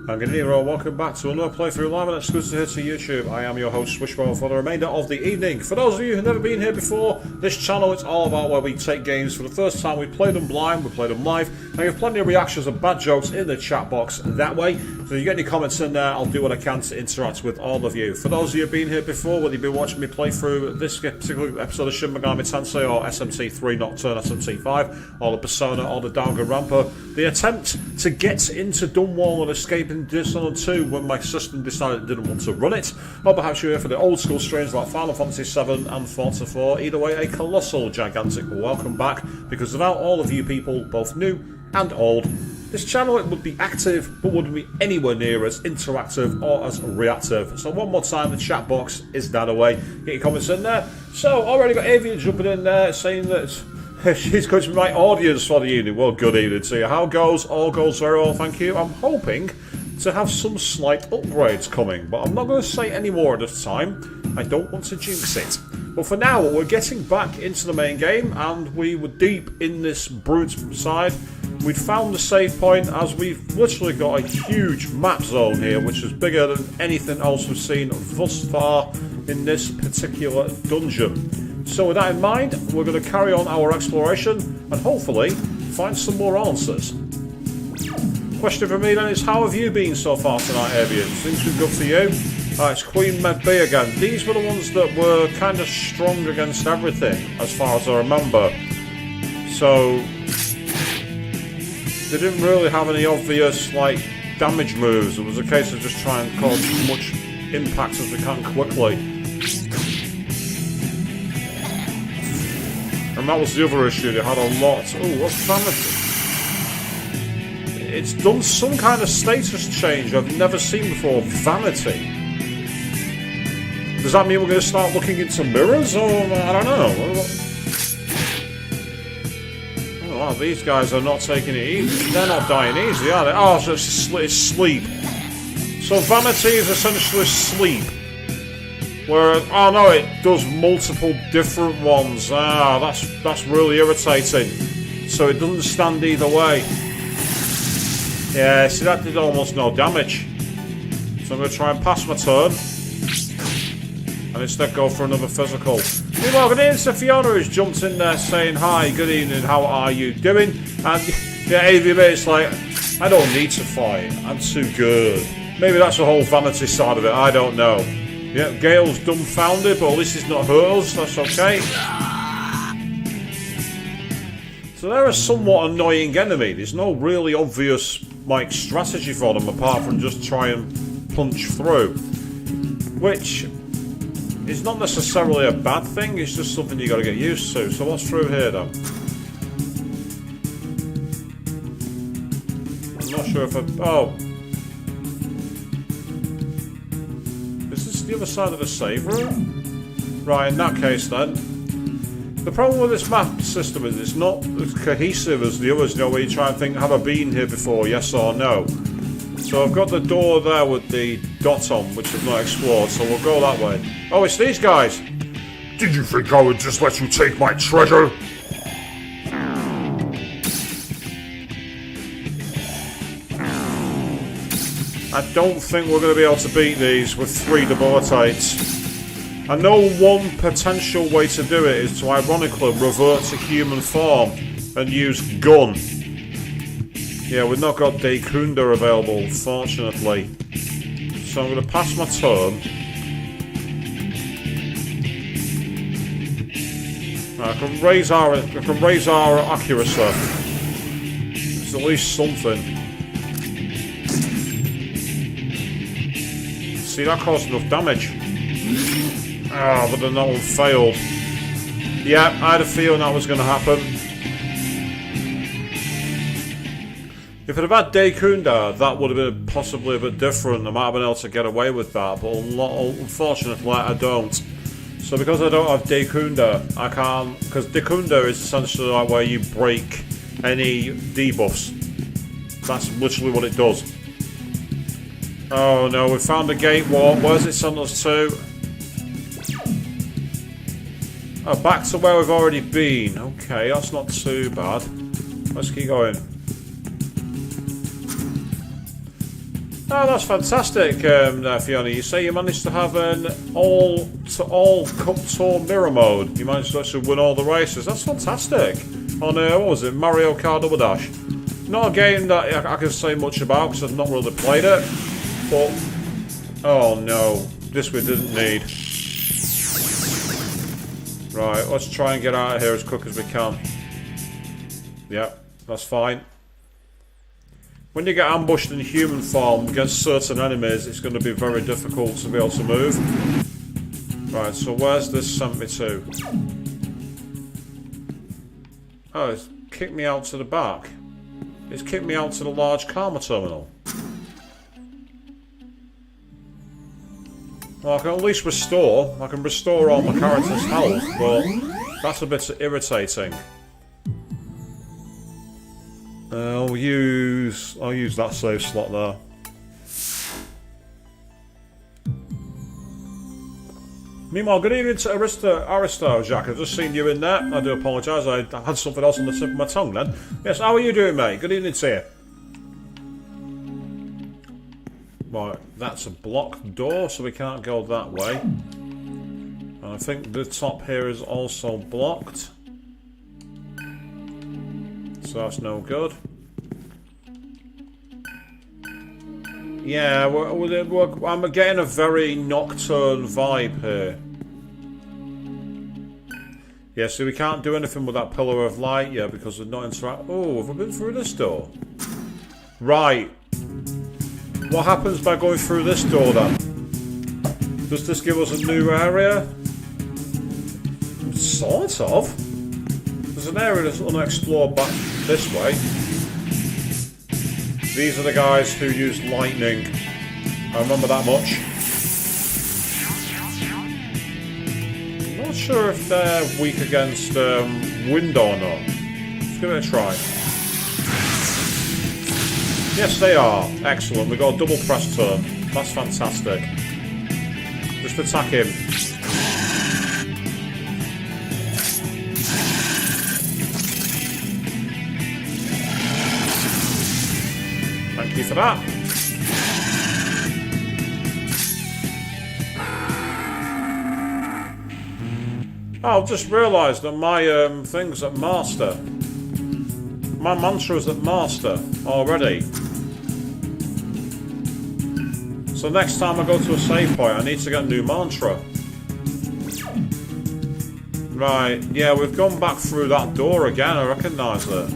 And good evening, everyone. Welcome back to another playthrough live and exclusive here to YouTube. I am your host, Swishbone, for the remainder of the evening. For those of you who've never been here before, this channel is all about where we take games for the first time. We play them blind, we play them live, and we have plenty of reactions and bad jokes in the chat box that way. So if you get any comments in there, I'll do what I can to interact with all of you. For those of you who've been here before, whether you've been watching me play through this particular episode of Shin Megami Tensei, or SMT 3 Nocturne, SMT 5, or the Persona, or the Danganronpa, the attempt to get into Dunwall and escape in Dishonored 2 when my system decided it didn't want to run it, or perhaps you're here for the old school strains like Final Fantasy 7 and Forza 4. Either way, a colossal, gigantic welcome back, because without all of you people, both new and old, this channel it would be active but wouldn't be anywhere near as interactive or as reactive. So one more time, the chat box is that away. Get your comments in there. So already got Avian jumping in there saying that she's going to be my audience for the evening. Well, good evening to you. How goes? All goes very well, thank you. I'm hoping to have some slight upgrades coming, but I'm not going to say any more at this time. I don't want to jinx it. But for now, we're getting back into the main game, and we were deep in this brute side. We'd found the save point, as we've literally got a huge map zone here, which is bigger than anything else we've seen thus far in this particular dungeon. So with that in mind, we're going to carry on our exploration and hopefully find some more answers. Question for me then is, how have you been so far tonight, Avian? Things been good for you? It's Queen Med B again. These were the ones that were kind of strong against everything, as far as I remember. So they didn't really have any obvious, like, damage moves. It was a case of just trying to cause as much impact as we can quickly. And that was the other issue, they had a lot. Oh, what's Vanity? It's done some kind of status change I've never seen before. Vanity. Does that mean we're going to start looking into mirrors, or I don't know? Oh, wow, these guys are not taking it easy. They're not dying easy, are they? Oh, so it's sleep. So vanity is essentially sleep. Where, oh no, it does multiple different ones. Ah, that's really irritating. So it doesn't stand either way. Yeah, see, that did almost no damage. So I'm going to try and pass my turn. And instead go for another physical. Meanwhile, good evening to Fiona, who's jumped in there saying, hi, good evening, how are you doing? And yeah, AV mate's like, I don't need to fight, I'm too good. Maybe that's the whole vanity side of it, I don't know. Yeah, Gale's dumbfounded, but at least he's not hurt us, that's okay. So they're a somewhat annoying enemy. There's no really obvious, like, strategy for them apart from just try and punch through. Which is not necessarily a bad thing, it's just something you got to get used to. So what's through here then? I'm not sure if I... oh. Is this the other side of the save room? Right, in that case then. The problem with this map system is it's not as cohesive as the others, you know, where you try and think, have I been here before, yes or no? So I've got the door there with the dot on, which I've not explored, so we'll go that way. Oh, it's these guys! Did you think I would just let you take my treasure? I don't think we're going to be able to beat these with 3 debilitates. I know one potential way to do it is to ironically revert to human form and use gun. Yeah, we've not got Dekunda available, unfortunately. So I'm going to pass my turn. I can raise our accuracy. It's at least something. See, that caused enough damage. Ah, but then that one failed. Yeah, I had a feeling that was going to happen. If it had had Dekunda, that would have been possibly a bit different. I might have been able to get away with that, but unfortunately I don't. So because I don't have Dekunda, I can't... because Dekunda is essentially like where you break any debuffs. That's literally what it does. Oh no, we found a gate warp. Where's it sent us to? Oh, back to where we've already been. Okay, that's not too bad. Let's keep going. Oh, that's fantastic, Fiona. You say you managed to have an all cup tour mirror mode. You managed to actually win all the races. That's fantastic. On what was it, Mario Kart Double Dash? Not a game that I can say much about because I've not really played it. But oh no, this we didn't need. Right, let's try and get out of here as quick as we can. Yep, that's fine. When you get ambushed in human form against certain enemies, it's going to be very difficult to be able to move. Right, so where's this sent me to? Oh, it's kicked me out to the back. It's kicked me out to the large karma terminal. Well, I can at least restore. I can restore all my character's health, but that's a bit irritating. I'll use that save slot there. Meanwhile, good evening to Aristo, Jack. I've just seen you in there. I do apologise. I had something else on the tip of my tongue then. Yes, how are you doing, mate? Good evening to you. Right, that's a blocked door, so we can't go that way. And I think the top here is also blocked. So that's no good. Yeah, I'm getting a very nocturne vibe here. Yeah, so we can't do anything with that pillar of light yet because we're not interacting. Oh, have we been through this door? Right. What happens by going through this door then? Does this give us a new area? Sort of. There's an area that's unexplored back this way. These are the guys who use lightning. I remember that much. I'm not sure if they're weak against wind or not. Let's give it a try. Yes, they are. Excellent. We got a double press turn. That's fantastic. Just attack him. Thank you for that. Oh, I've just realised that my thing's at master. My mantra is at master already. So next time I go to a save point, I need to get a new mantra. Right, yeah, we've gone back through that door again. I recognise it.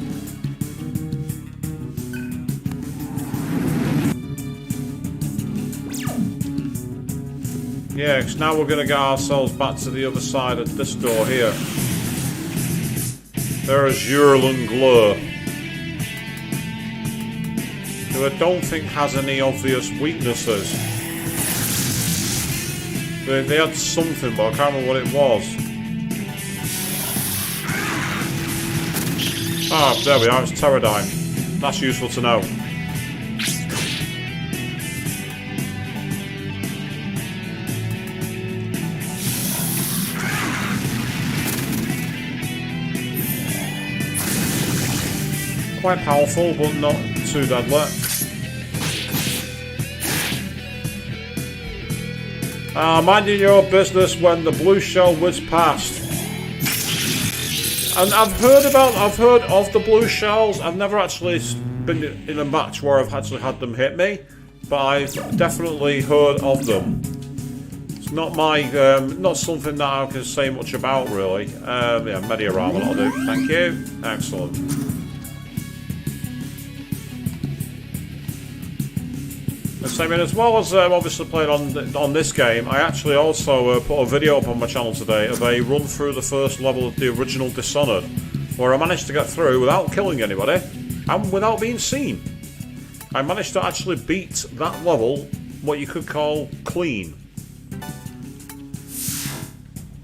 Yeah, because now we're going to get ourselves back to the other side of this door here. There is Urlan Glur, who I don't think has any obvious weaknesses. They had something, but I can't remember what it was. Ah, there we are, it's Pterodyne. That's useful to know. Quite powerful, but not too deadly. Minding your business when the blue shell whizzed past. And I've heard of the blue shells. I've never actually been in a match where I've actually had them hit me, but I've definitely heard of them. It's not my, not something that I can say much about really. Yeah, Mediarama, that'll do. Thank you. Excellent. I mean, as well as obviously playing on this game, I actually also put a video up on my channel today of a run through the first level of the original Dishonored, where I managed to get through without killing anybody and without being seen. I managed to actually beat that level, what you could call clean.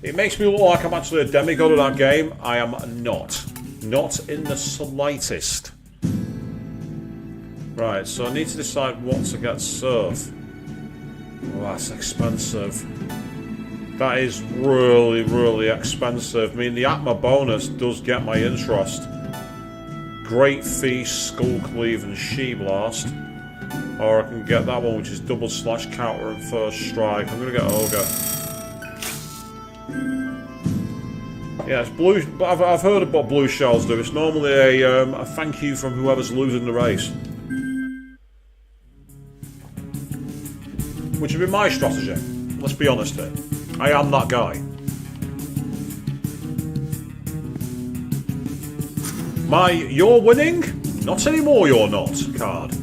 It makes me look like I'm actually a demigod of that game. I am not. Not in the slightest. Right, so I need to decide what to get served. Oh, that's expensive. That is really, really expensive. I mean, the Atma bonus does get my interest. Great Feast, Skull Cleave, and She Blast. Or I can get that one, which is double slash counter and first strike. I'm gonna get Ogre. Yeah, it's blue. But I've heard of what blue shells do. It's normally a thank you from whoever's losing the race, which would be my strategy. Let's be honest here. I am that guy. My "you're winning, not anymore, you're not" card.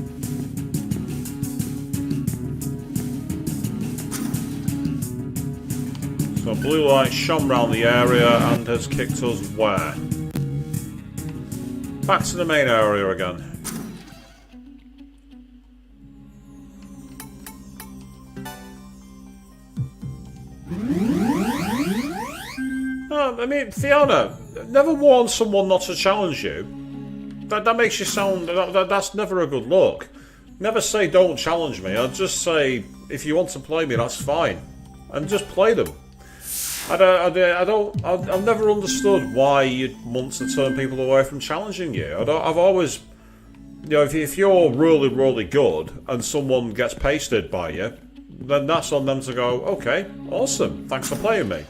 So blue light shone round the area and has kicked us where? Back to the main area again. I mean, Fiona, never warn someone not to challenge you. That makes you sound... That's never a good look. Never say don't challenge me. I'll just say, if you want to play me, that's fine. And just play them. I've never understood why you'd want to turn people away from challenging you. I've always... You know, if you're really, really good and someone gets pasted by you, then that's on them to go, okay, awesome, thanks for playing me.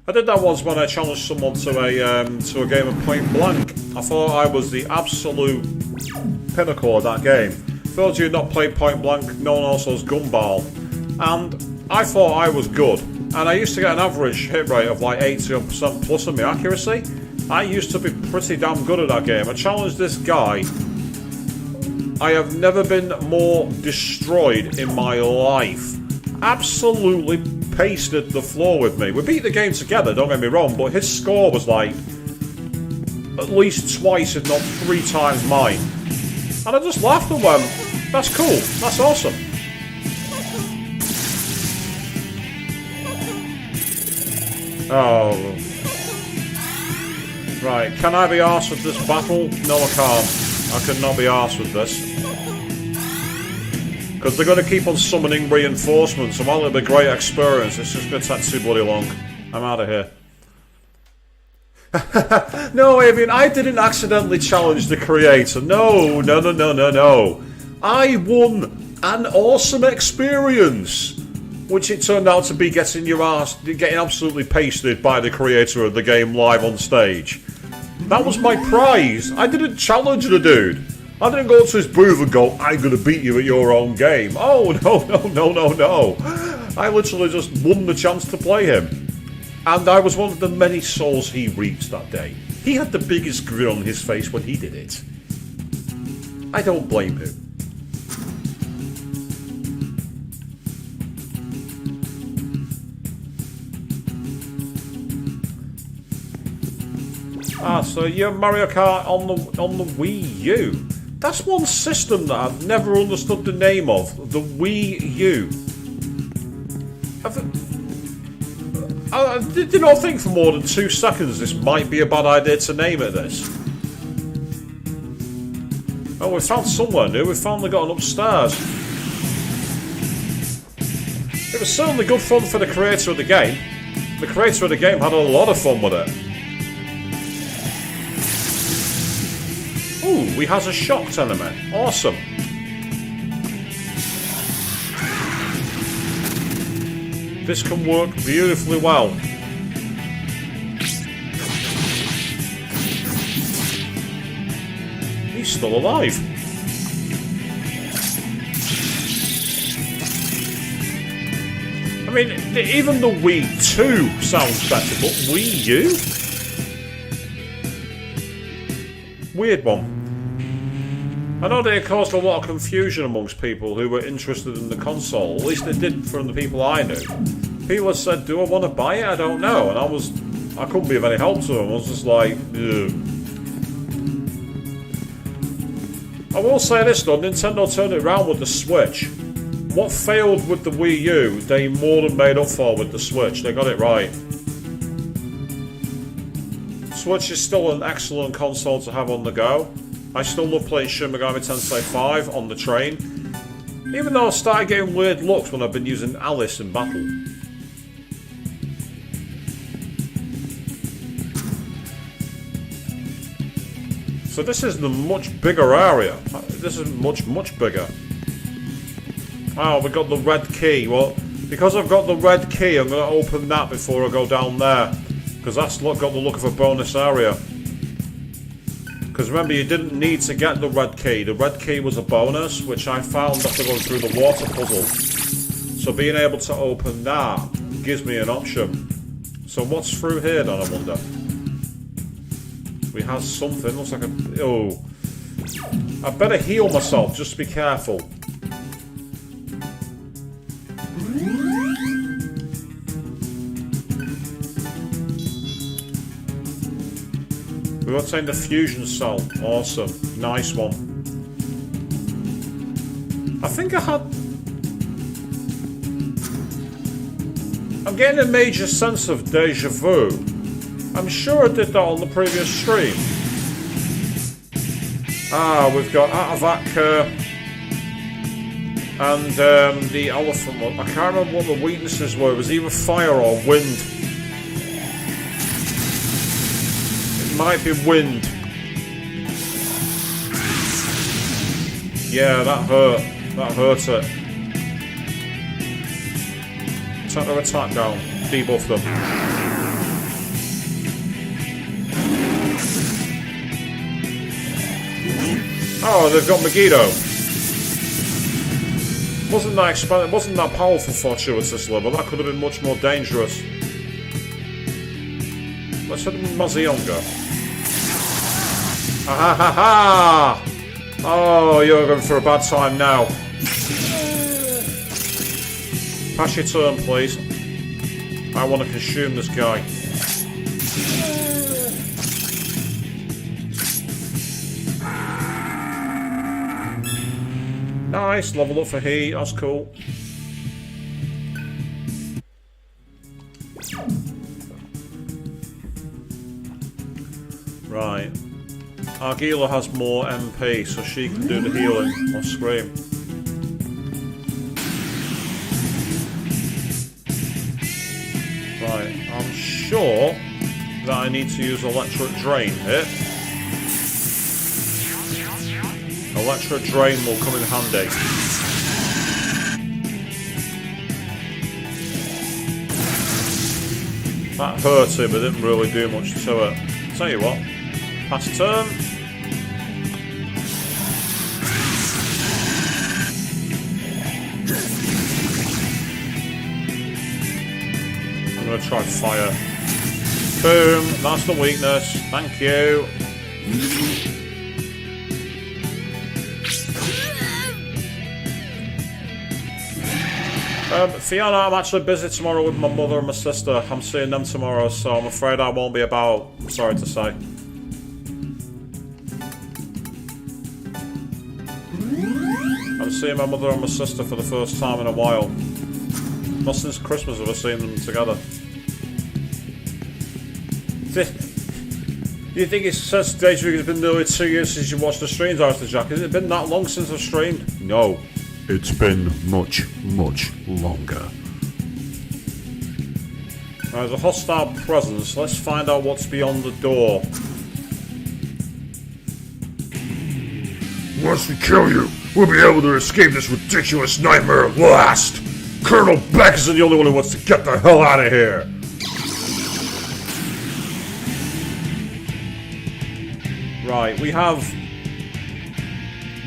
I did that once when I challenged someone to a game of Point Blank. I thought I was the absolute pinnacle of that game. For those of you who have not played Point Blank, known also as Gumball, and I thought I was good. And I used to get an average hit rate of like 80% plus on my accuracy. I used to be pretty damn good at that game. I challenged this guy. I have never been more destroyed in my life. Absolutely pasted the floor with me. We beat the game together, don't get me wrong, but his score was like at least twice, if not 3 times mine. And I just laughed and went, that's cool, that's awesome. Oh. Right, can I be arsed with this battle? No, I can't. I cannot be arsed with this. Because they're going to keep on summoning reinforcements, and while it'll be a great experience, it's just going to take too bloody long. I'm out of here. No, Avian, I didn't accidentally challenge the creator. No. I won an awesome experience, which it turned out to be getting absolutely pasted by the creator of the game live on stage. That was my prize. I didn't challenge the dude. I didn't go to his booth and go, I'm going to beat you at your own game. Oh, no. I literally just won the chance to play him. And I was one of the many souls he reached that day. He had the biggest grin on his face when he did it. I don't blame him. Ah, so you're Mario Kart on the Wii U. That's one system that I've never understood the name of. The Wii U. I did not think for more than 2 seconds this might be a bad idea to name it this. Oh, we found somewhere new. We finally got an upstairs. It was certainly good fun for the creator of the game. The creator of the game had a lot of fun with it. Ooh, we has a shocked enemy. Awesome. This can work beautifully well. He's still alive. I mean, even the Wii 2 sounds better, but Wii U? Weird one. I know that it caused a lot of confusion amongst people who were interested in the console. At least it did from the people I knew. People had said, do I want to buy it? I don't know. And I couldn't be of any help to them. I was just like, ugh. I will say this though, Nintendo turned it around with the Switch. What failed with the Wii U, they more than made up for with the Switch. They got it right. Switch is still an excellent console to have on the go. I still love playing Shin Megami Tensei 5 on the train, even though I started getting weird looks when I've been using Alice in battle. So this is the much bigger area. This is much bigger. Oh, we got the red key. Well, because I've got the red key, I'm going to open that before I go down there. Because that's got the look of a bonus area. Because remember, you didn't need to get the red key. The red key was a bonus, which I found after going through the water puzzle. So being able to open that gives me an option. So what's through here then, I wonder? We have something. Looks like a... Oh. I better heal myself, just to be careful. We've obtained a fusion cell. Awesome. Nice one. I think I had... I'm getting a major sense of deja vu. I'm sure I did that on the previous stream. Ah, we've got Atavaka and the elephant one. I can't remember what the weaknesses were. It was either fire or wind. It might be wind. Yeah, that hurt. That hurt it. Take their attack down. Debuff them. Oh, they've got Megiddo. Wasn't that powerful fortuitously, but that could have been much more dangerous. Let's hit them with Mazionga. Ha ha ha! Oh, you're going for a bad time now. Pass your turn, please. I want to consume this guy. Nice, level up for heat, that's cool. Right. Argila has more MP, so she can do the healing or scream. Right, I'm sure that I need to use Electric Drain here. Electric Drain will come in handy. That hurt him, but didn't really do much to it. Tell you what, pass turn. I'm going to try fire. Boom, that's the weakness. Thank you. Fiona, I'm actually busy tomorrow with my mother and my sister. I'm seeing them tomorrow, so I'm afraid I won't be about. I'm sorry to say. I'm seeing my mother and my sister for the first time in a while. Not since Christmas have I seen them together. Do you think it's since deja vu? It's been nearly 2 years since you watched the streams, Arthur Jack. Has it been that long since I've streamed? No. It's been much, much longer. There's a hostile presence. Let's find out what's beyond the door. Once we kill you, we'll be able to escape this ridiculous nightmare at last. Colonel Beck is the only one who wants to get the hell out of here. Right, we have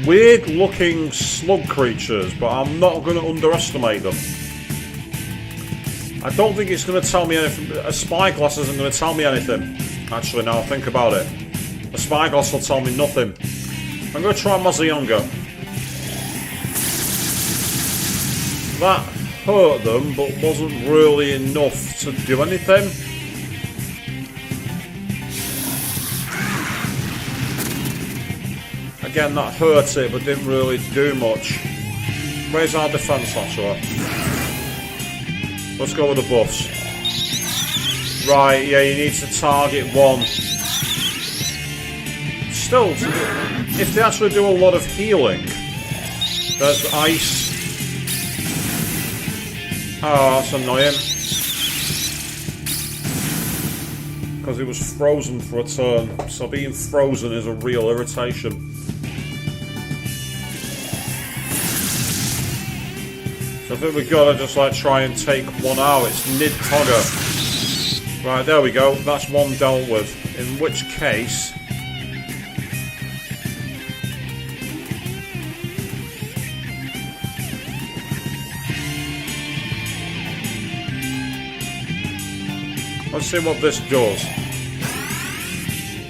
weird looking slug creatures, but I'm not going to underestimate them. I don't think it's going to tell me anything. A spyglass isn't going to tell me anything. Actually, now I think about it. A spyglass will tell me nothing. I'm going to try Mazionga. That hurt them, but wasn't really enough to do anything. Again, that hurt it, but didn't really do much. Raise our defense, actually. Let's go with the buffs. Right, yeah, you need to target one. Still, if they actually do a lot of healing, there's ice. Oh, that's annoying. Because it was frozen for a turn, so being frozen is a real irritation. So I think we've got to just like try and take one out. It's Nid Togger. Right, there we go. That's one dealt with. In which case... let's see what this does.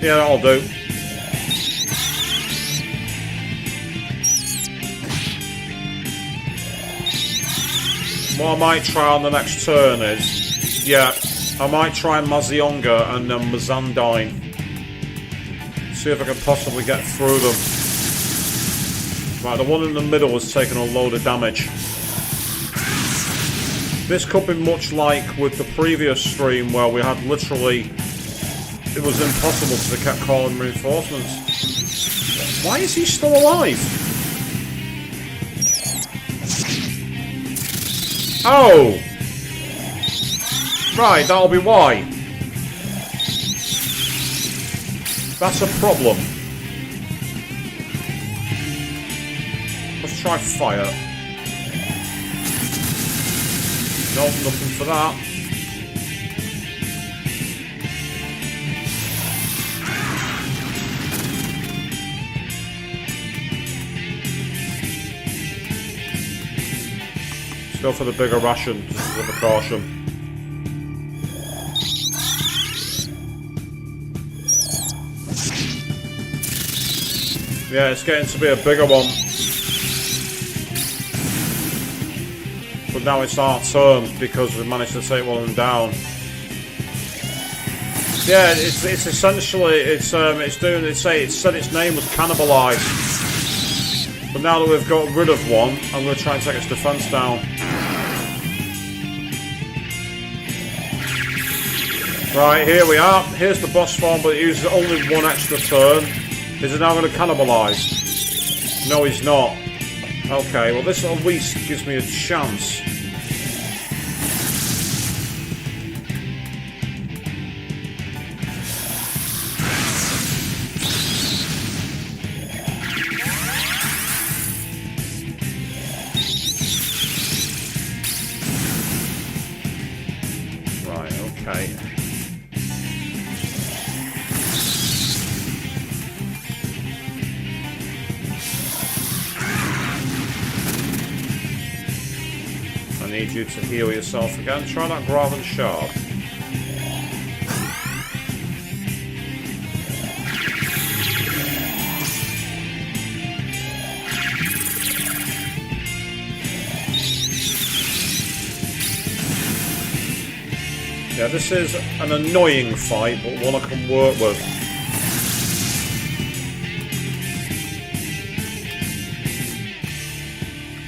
Yeah, that'll do. What I might try on the next turn is... yeah, I might try Mazionga and Mazandine. See if I can possibly get through them. Right, the one in the middle has taken a load of damage. This could be much like with the previous stream where we had literally... it was impossible because they kept calling reinforcements. Why is he still alive? Oh! Right, that'll be why. That's a problem. Let's try fire. Nope, nothing for that. Let's go for the bigger ration, just as a precaution. Yeah, it's getting to be a bigger one. But now it's our turn because we managed to take one of them down. Yeah, it's essentially it said its name was cannibalized. But now that we've got rid of one, I'm going to try and take its defense down. Right, here we are. Here's the boss form, but it uses only one extra turn. Is it now going to cannibalize? No, he's not. Okay, well this at least gives me a chance. Right, okay. I need you to heal yourself again. Try that Graven Shard. Yeah, this is an annoying fight, but one I can work with.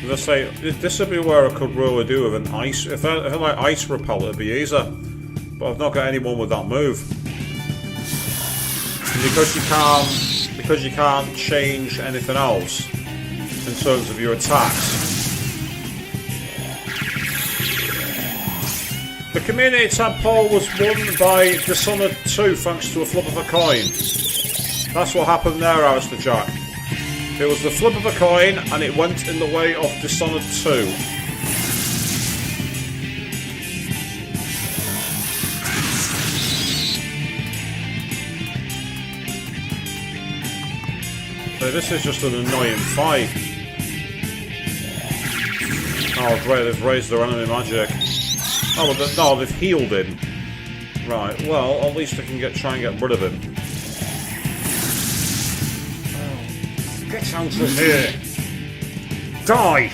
As I say, this would be where I could really do with an ice. If I like ice repel, it'd be easier. But I've not got anyone with that move. And because you can't change anything else in terms of your attacks. The community tab poll was won by Dishonored 2 thanks to a flip of a coin. That's what happened there, Alistair Jack. It was the flip of a coin, and it went in the way of Dishonored 2. So this is just an annoying fight. Oh great, they've raised their enemy magic. Oh, but no, they've healed him. Right, well, at least I can try and get rid of him. Get out of here! Die!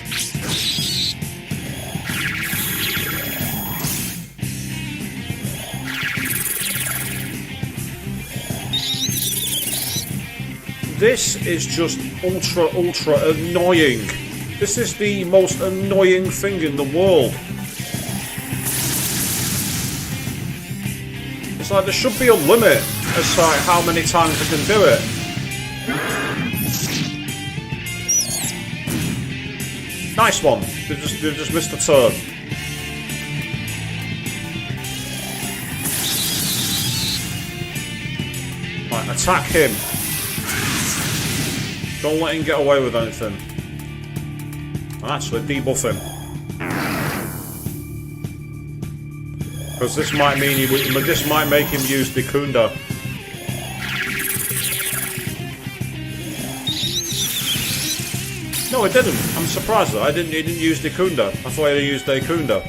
This is just ultra annoying. This is the most annoying thing in the world. It's like there should be a limit as to how many times I can do it. Nice one. They just missed a turn. Right, attack him. Don't let him get away with anything. And actually, debuff him. Because this might mean this might make him use Dekunda. No, it didn't. I'm surprised though. He didn't use Dekunda. I thought he used Dekunda.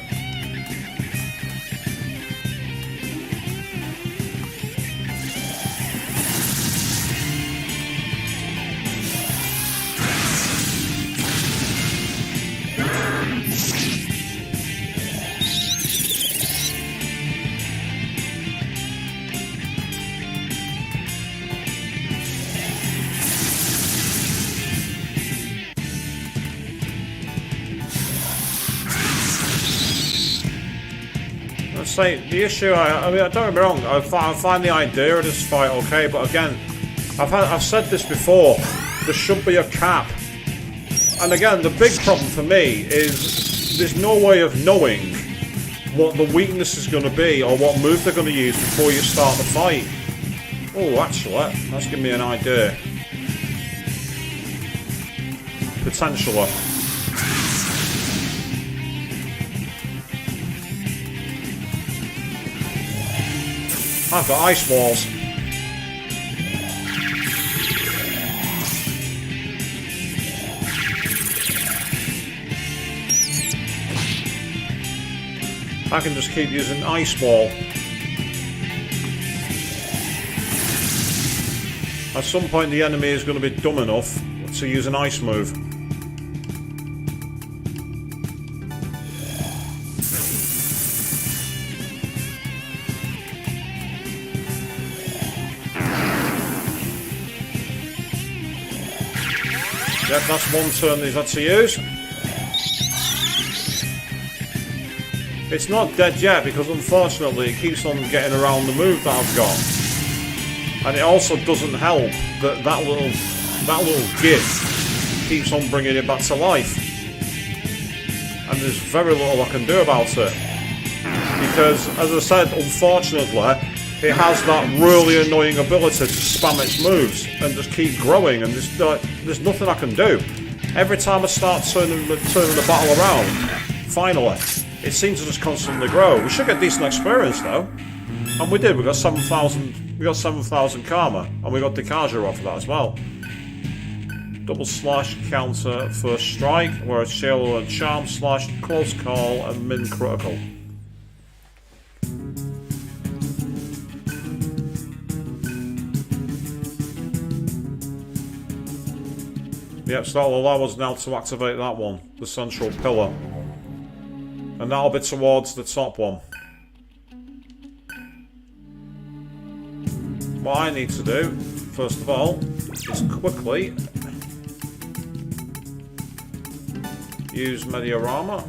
Say the issue. I mean, don't get me wrong. I find the idea of this fight okay, but again, I've said this before. There should be a cap, and again, the big problem for me is there's no way of knowing what the weakness is going to be or what move they're going to use before you start the fight. Oh, actually, that's giving me an idea. Potentially. I've got ice walls. I can just keep using ice wall. At some point the enemy is going to be dumb enough to use an ice move. Yep, that's one turn he's had to use. It's not dead yet because unfortunately it keeps on getting around the move that I've got. And it also doesn't help that that little gift keeps on bringing it back to life. And there's very little I can do about it. Because, as I said, unfortunately, it has that really annoying ability to spam its moves and just keep growing, and there's nothing I can do. Every time I start turning the battle around, finally, it seems to just constantly grow. We should get decent experience though, and we did. We got 7,000. We got 7,000 karma, and we got Dekaja off of that as well. Double slash counter first strike, whereas Shield and charm slash close call and min critical. Yep, so that'll allow us now to activate that one, the central pillar. And that'll be towards the top one. What I need to do, first of all, is quickly use Mediorama.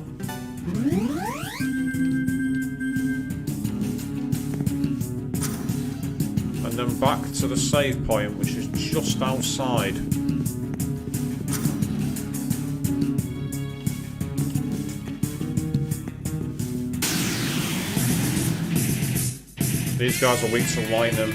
And then back to the save point, which is just outside. These guys are weak to lightning.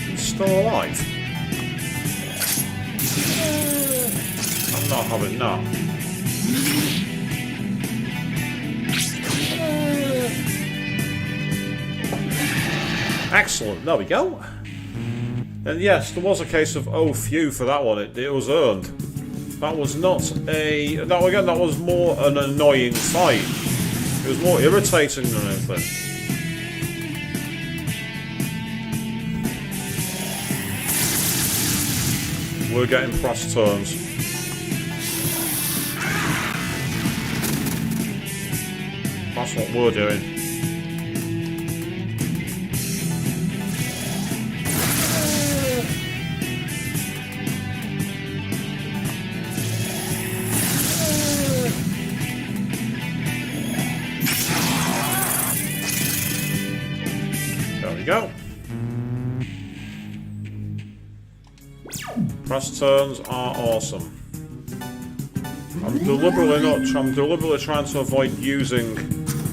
He's still alive. I'm not having that. Excellent, there we go. And yes, there was a case of oh phew for that one, it was earned. That was not a... that was more an annoying fight. It was more irritating than anything. We're getting press turns. That's what we're doing. Go. Press turns are awesome. I'm deliberately trying to avoid using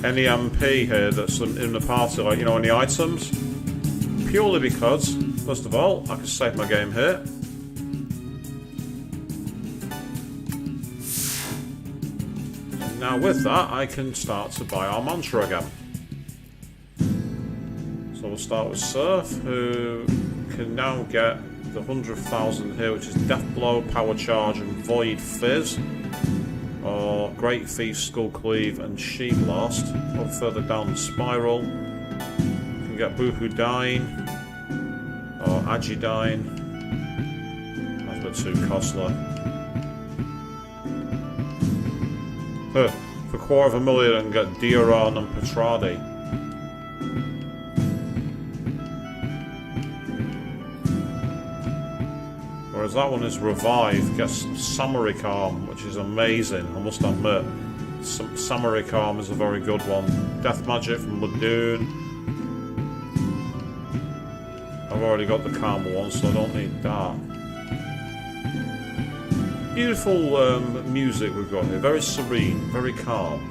any MP here that's in the party, like, you know, any items. Purely because, first of all, I can save my game here. Now with that, I can start to buy our mantra again. So we'll start with Surf, who can now get the 100,000 here, which is Death Blow, Power Charge, and Void Fizz. Or Great Thief, Skull Cleave, and She Blast. Or further down the spiral, you can get Boohoo Dine, or Agidine. That's a bit too costly. For 250,000 and get Dioron and Petrardi. Whereas that one is Revive, gets Samara, which is amazing, I must admit. Samara is a very good one. Death Magic from Ladoon. I've already got the Karma one, so I don't need that. Beautiful music we've got here, very serene, very calm.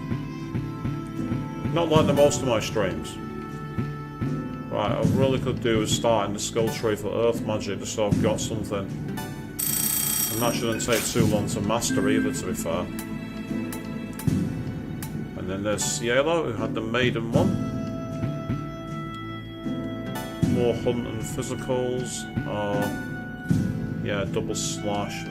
Not like the most of my streams. Right, I really could do is start in the skill tree for Earth Magic, just so I've got something. And that shouldn't take too long to master either, to be fair. And then there's Cielo, who had the Maiden one. More Hunt and Physicals. Yeah, Double Slash.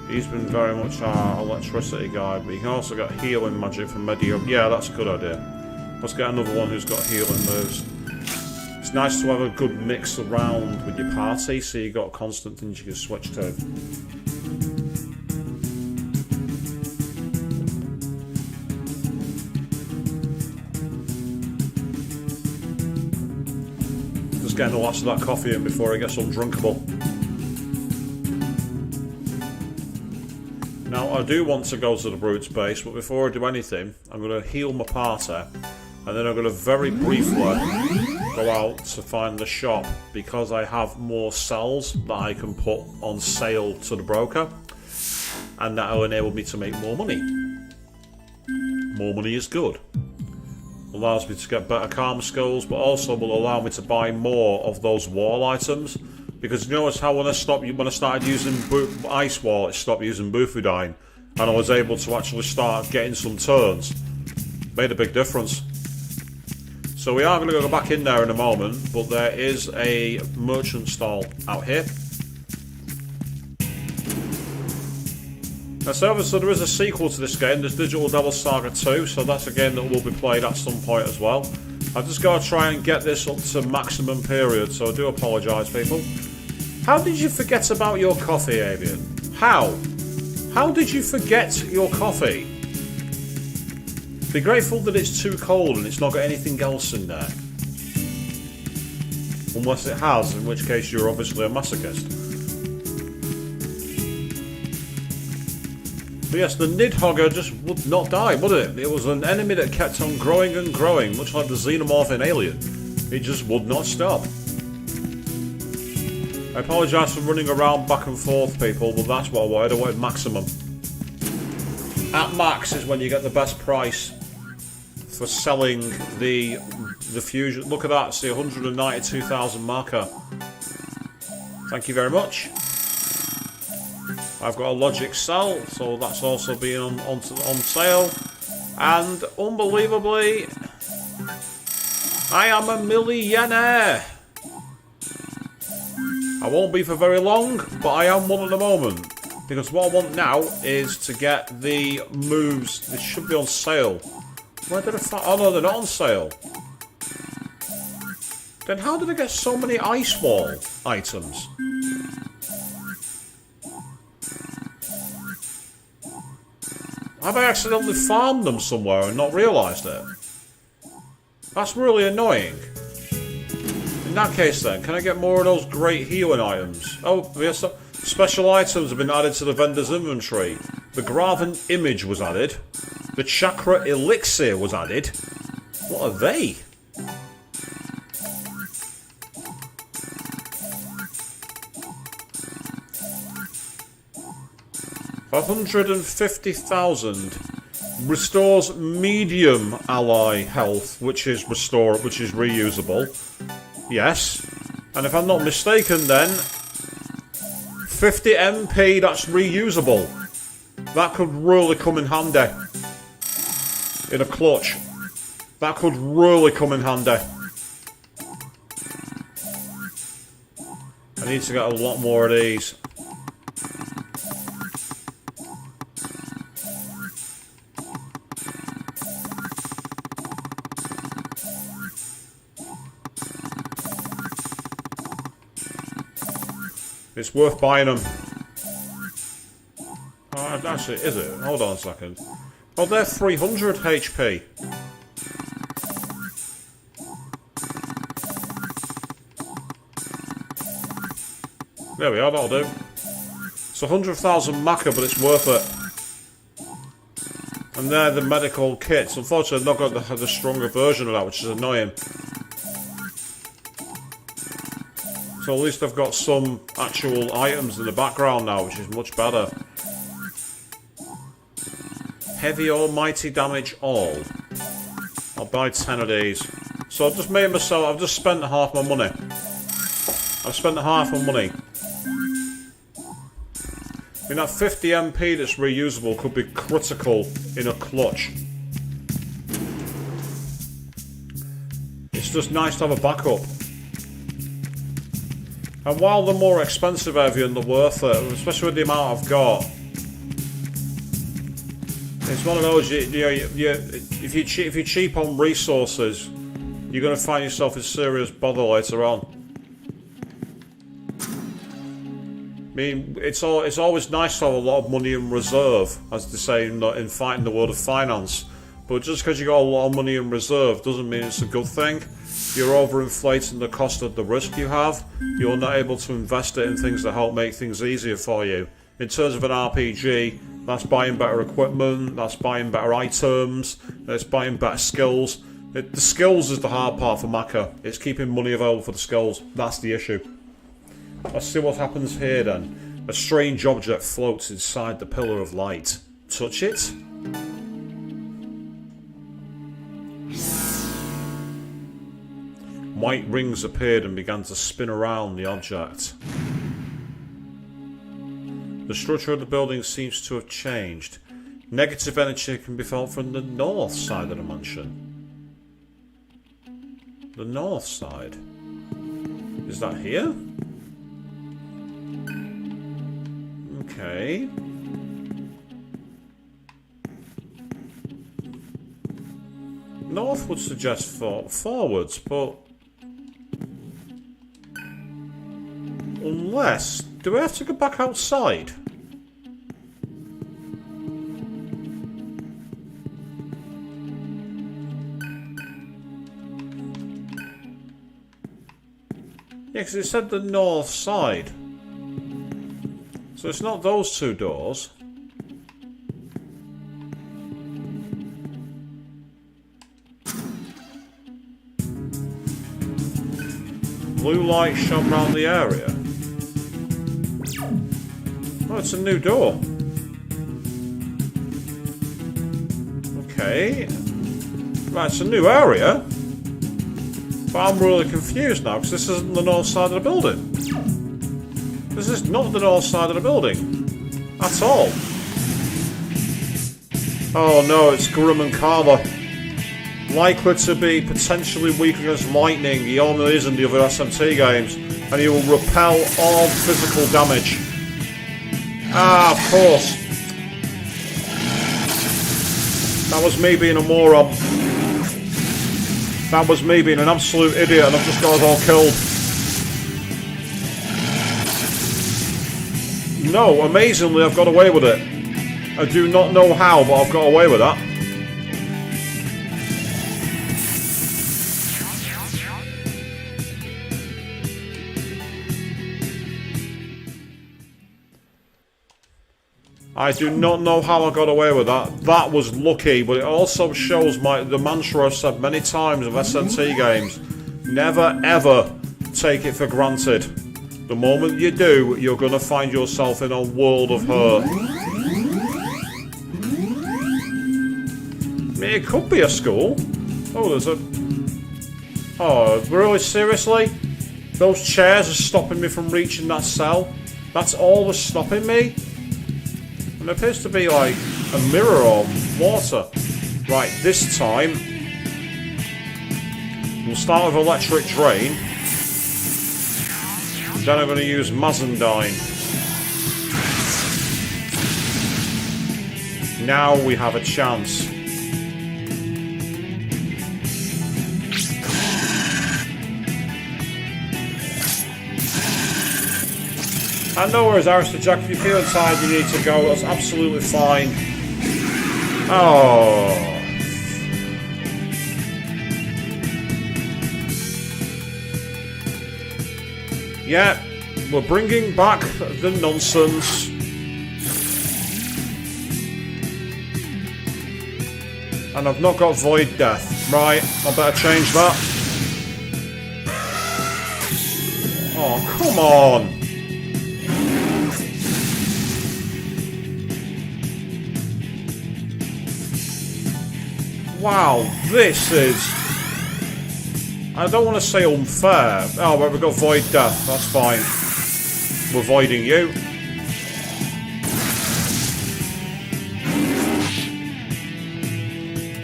He's been very much our electricity guy, but you can also get healing magic from Medium. Yeah, that's a good idea. Let's get another one who's got healing moves. It's nice to have a good mix around with your party, so you got constant things you can switch to. Just getting the last of that coffee in before it gets undrinkable. Now, I do want to go to the Brute's base, but before I do anything, I'm going to heal my party, and then I'm going to very briefly go out to find the shop, because I have more cells that I can put on sale to the broker, and that will enable me to make more money. More money is good. Allows me to get better Karma skills, but also will allow me to buy more of those wall items. Because you notice how when I started using Ice Wall, it stopped using Bufudine, and I was able to actually start getting some turns. Made a big difference. So we are going to go back in there in a moment, but there is a merchant stall out here. So obviously there is a sequel to this game, there's Digital Devil Saga 2, so that's a game that will be played at some point as well. I've just got to try and get this up to maximum period, so I do apologise, people. How did you forget about your coffee, Avian? How? How did you forget your coffee? Be grateful that it's too cold and it's not got anything else in there. Unless it has, in which case you're obviously a masochist. But yes, the Nidhogger just would not die, would it? It was an enemy that kept on growing and growing, much like the Xenomorph in Alien. It just would not stop. I apologise for running around back and forth, people, but that's what I wanted. I wanted maximum. At max is when you get the best price for selling the fusion. Look at that, it's the 192,000 marker. Thank you very much. I've got a Logic Cell, so that's also being on sale. And unbelievably, I am a millionaire. I won't be for very long, but I am one at the moment. Because what I want now is to get the moves. They should be on sale. Where did I find? Oh no, they're not on sale. Then how did I get so many Ice Wall items? Have I accidentally farmed them somewhere and not realised it? That's really annoying. In that case then, can I get more of those great healing items? Oh, yes, special items have been added to the vendor's inventory. The Graven Image was added. The Chakra Elixir was added. What are they? $150,000 Restores medium ally health, which is reusable. Yes. And if I'm not mistaken then, 50 MP, that's reusable. That could really come in handy. In a clutch. That could really come in handy. I need to get a lot more of these. It's worth buying them. Oh, actually, is it? Hold on a second. Oh, they're 300 HP. There we are, that'll do. It's 100,000 maca, but it's worth it. And they're the medical kits. Unfortunately, I've not got the stronger version of that, which is annoying. So at least I've got some actual items in the background now, which is much better. Heavy almighty damage all. I'll buy 10 of these. So I've just made myself, I've just spent half my money. I've spent half my money. I mean, that 50 MP that's reusable could be critical in a clutch. It's just nice to have a backup. And while they're more expensive, Evian, they're worth it, especially with the amount I've got. It's one of those, if you're cheap on resources, you're going to find yourself in serious bother later on. I mean, it's always nice to have a lot of money in reserve, as they say in fighting the world of finance. But just because you got a lot of money in reserve doesn't mean it's a good thing. You're overinflating the cost of the risk you have. You're not able to invest it in things that help make things easier for you. In terms of an RPG, that's buying better equipment, that's buying better items, that's buying better skills. The skills is the hard part for Maka. It's keeping money available for the skills. That's the issue. Let's see what happens here then. A strange object floats inside the pillar of light. Touch it. White rings appeared and began to spin around the object. The structure of the building seems to have changed. Negative energy can be felt from the north side of the mansion. The north side? Is that here? Okay. North would suggest forwards, but... Unless... Do we have to go back outside? Yeah, because it said the north side. So it's not those two doors. Blue light shone around the area. Oh, it's a new door. Okay. Right, it's a new area. But I'm really confused now, because this isn't the north side of the building. This is not the north side of the building. At all. Oh no, it's Grim and Karma. Likely to be potentially weak against lightning. He only is in the other SMT games. And he will repel all physical damage. Ah, of course. That was me being a moron. That was me being an absolute idiot, and I've just got us all killed. No, amazingly, I've got away with it. I do not know how, but I've got away with that. I do not know how I got away with that. That was lucky, but it also shows the mantra I've said many times of SMT games. Never ever take it for granted. The moment you do, you're going to find yourself in a world of hurt. mean, it could be a school. Oh, there's a... Oh, really? Seriously? Those chairs are stopping me from reaching that cell? That's all that's stopping me? And it appears to be like a mirror or water. Right, this time... We'll start with electric drain. Then I'm going to use Mazandine. Now we have a chance. And no worries, Alistair Jack, if you're feeling tired you need to go, that's absolutely fine. Oh. Yeah, we're bringing back the nonsense. And I've not got Void Death. Right, I better change that. Oh, come on! Wow, this is... I don't want to say unfair. Oh, but we've got Void Death, that's fine. We're voiding you.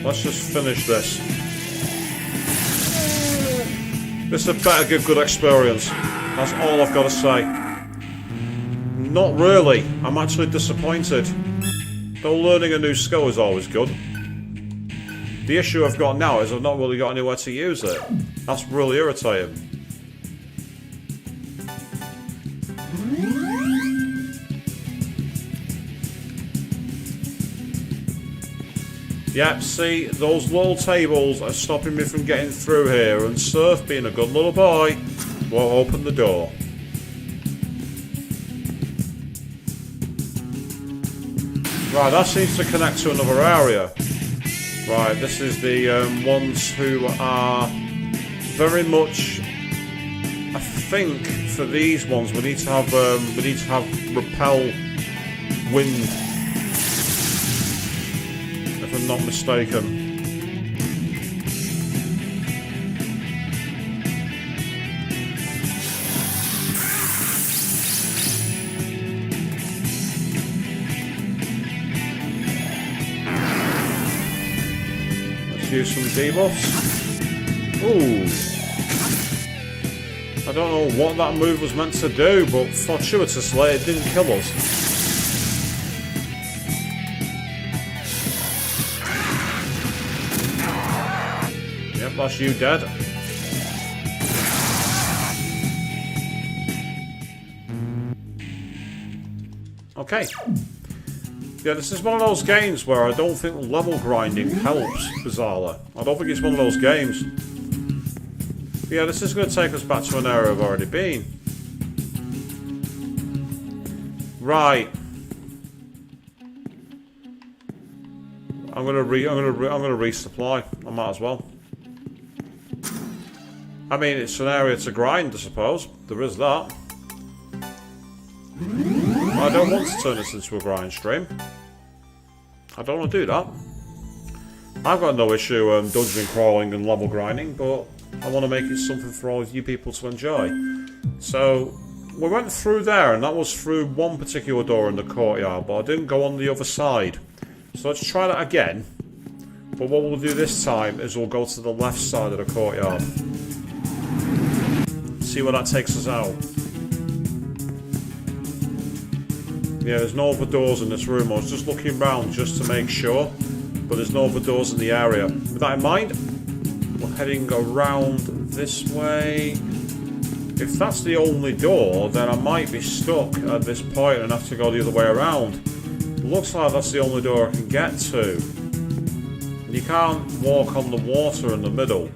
Let's just finish this. This had better give good experience. That's all I've got to say. Not really. I'm actually disappointed. Though learning a new skill is always good. The issue I've got now is I've not really got anywhere to use it. That's really irritating. Yep, see, those little tables are stopping me from getting through here, and Surf, being a good little boy, will open the door. Right, that seems to connect to another area. Right, this is the ones who are very much... I think for these ones we need to have repel wind. If I'm not mistaken. Let's use some debuffs. Ooh. I don't know what that move was meant to do, but fortuitously it didn't kill us. Yep, that's you dead. Okay. Yeah, this is one of those games where I don't think level grinding helps, bizarrely. I don't think it's one of those games. Yeah, this is going to take us back to an area I've already been. Right. I'm gonna resupply. I might as well. I mean, it's an area to grind, I suppose. There is that. I don't want to turn this into a grind stream. I don't want to do that. I've got no issue dungeon crawling and level grinding, but I want to make it something for all of you people to enjoy. So, we went through there, and that was through one particular door in the courtyard, but I didn't go on the other side. So let's try that again. But what we'll do this time is we'll go to the left side of the courtyard. See where that takes us out. Yeah, there's no other doors in this room. I was just looking around just to make sure, but there's no other doors in the area. With that in mind, we're heading around this way. If that's the only door, then I might be stuck at this point and have to go the other way around. It looks like that's the only door I can get to. You can't walk on the water in the middle.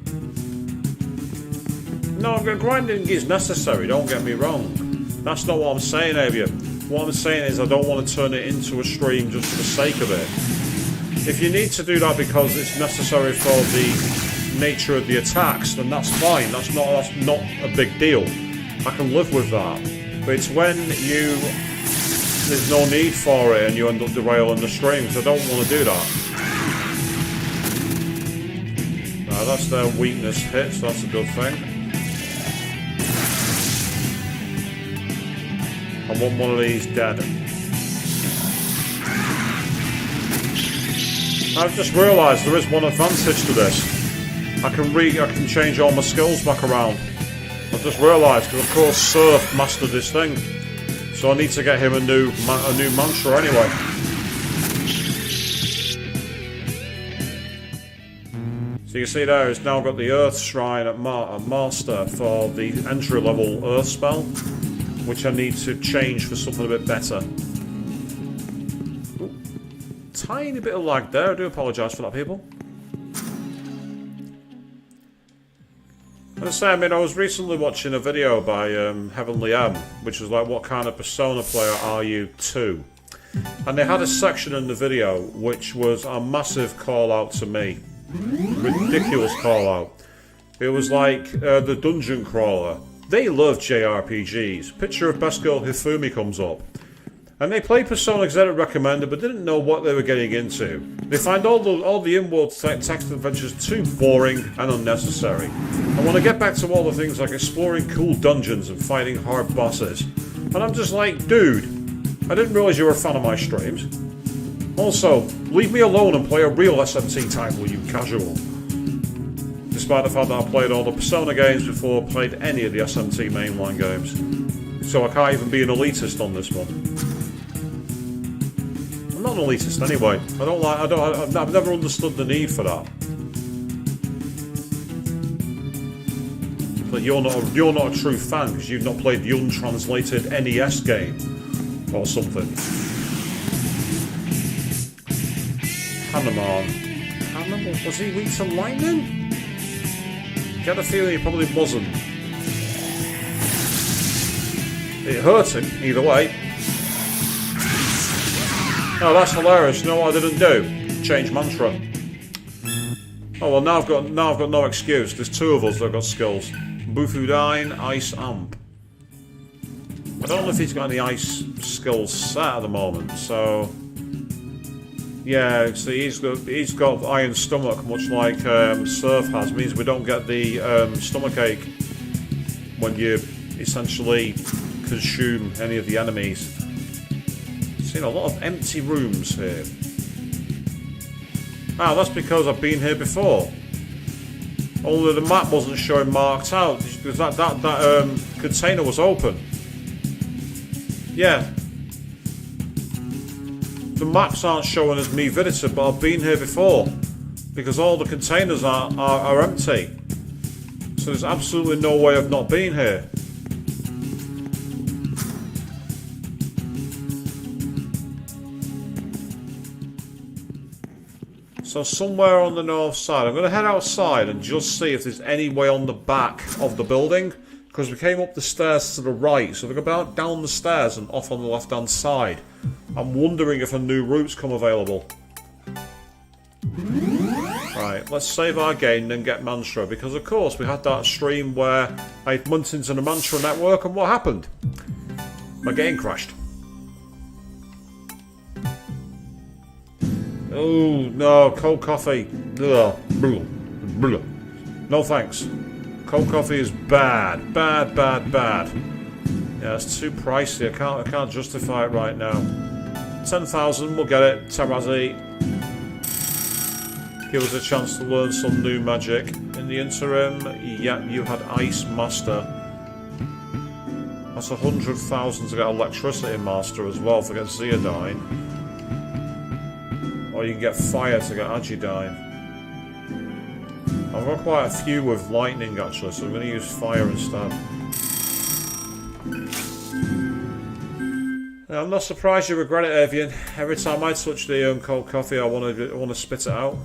No, grinding is necessary, don't get me wrong. That's not what I'm saying, Avia. What I'm saying is I don't want to turn it into a stream just for the sake of it. If you need to do that because it's necessary for the nature of the attacks, then that's fine. That's not a big deal. I can live with that. But it's when there's no need for it and you end up derailing the stream, so I don't want to do that. That's their weakness hit, so that's a good thing. I want one of these dead. I've just realised there is one advantage to this. I can change all my skills back around. I've just realised, because of course Surf mastered this thing. So I need to get him a new mantra anyway. So you can see there, it's now got the Earth Shrine at Master for the entry level Earth spell, which I need to change for something a bit better. Ooh, tiny bit of lag there, I do apologise for that, people. I was recently watching a video by Heavenly M, which was like, what kind of Persona player are you 2? And they had a section in the video which was a massive call out to me. Ridiculous call out. It was like the dungeon crawler. They love JRPGs. Picture of best girl Hifumi comes up. And they played Persona because they had it recommended, but didn't know what they were getting into. They find all the in-world text adventures too boring and unnecessary. I want to get back to all the things like exploring cool dungeons and fighting hard bosses. And I'm just like, dude, I didn't realise you were a fan of my streams. Also, leave me alone and play a real SMT title, you casual. Despite the fact that I played all the Persona games before I played any of the SMT mainline games. So I can't even be an elitist on this one. I'm not an elitist anyway. I've never understood the need for that. But you're not a true fan because you've not played the untranslated NES game or something. Hanuman, was he weak to lightning? Get a feeling he probably wasn't. It hurt him either way. Oh, that's hilarious. You know what I didn't do? Change mantra. Oh well, now I've got no excuse. There's two of us that have got skills. Bufudine, Ice Amp. I don't know if he's got any ice skills set at the moment, so yeah, see, he's got iron stomach, much like Surf has. It means we don't get the stomachache when you essentially consume any of the enemies. Seen a lot of empty rooms here. Ah, that's because I've been here before. Only the map wasn't showing marked out because that container was open. Yeah. The maps aren't showing as me visitor, but I've been here before because all the containers are empty. So there's absolutely no way of not being here. So somewhere on the north side, I'm going to head outside and just see if there's any way on the back of the building, because we came up the stairs to the right, so we go down the stairs and off on the left hand side. I'm wondering if a new route's come available. Right, let's save our game and then get mantra, because of course we had that stream where I went into the mantra network and what happened? My game crashed. Oh no, cold coffee. Ugh. No thanks. Cold coffee is bad. Bad. Yeah, it's too pricey. I can't justify it right now. 10,000, we'll get it. Tarazi. Give us a chance to learn some new magic. In the interim, yeah, you had Ice Master. That's 100,000 to get Electricity Master as well to get Zeodine. Or you can get Fire to get Agidine. I've got quite a few with Lightning actually, so I'm going to use Fire instead. I'm not surprised you regret it, Avian. Every time I touch the cold coffee, I want to spit it out.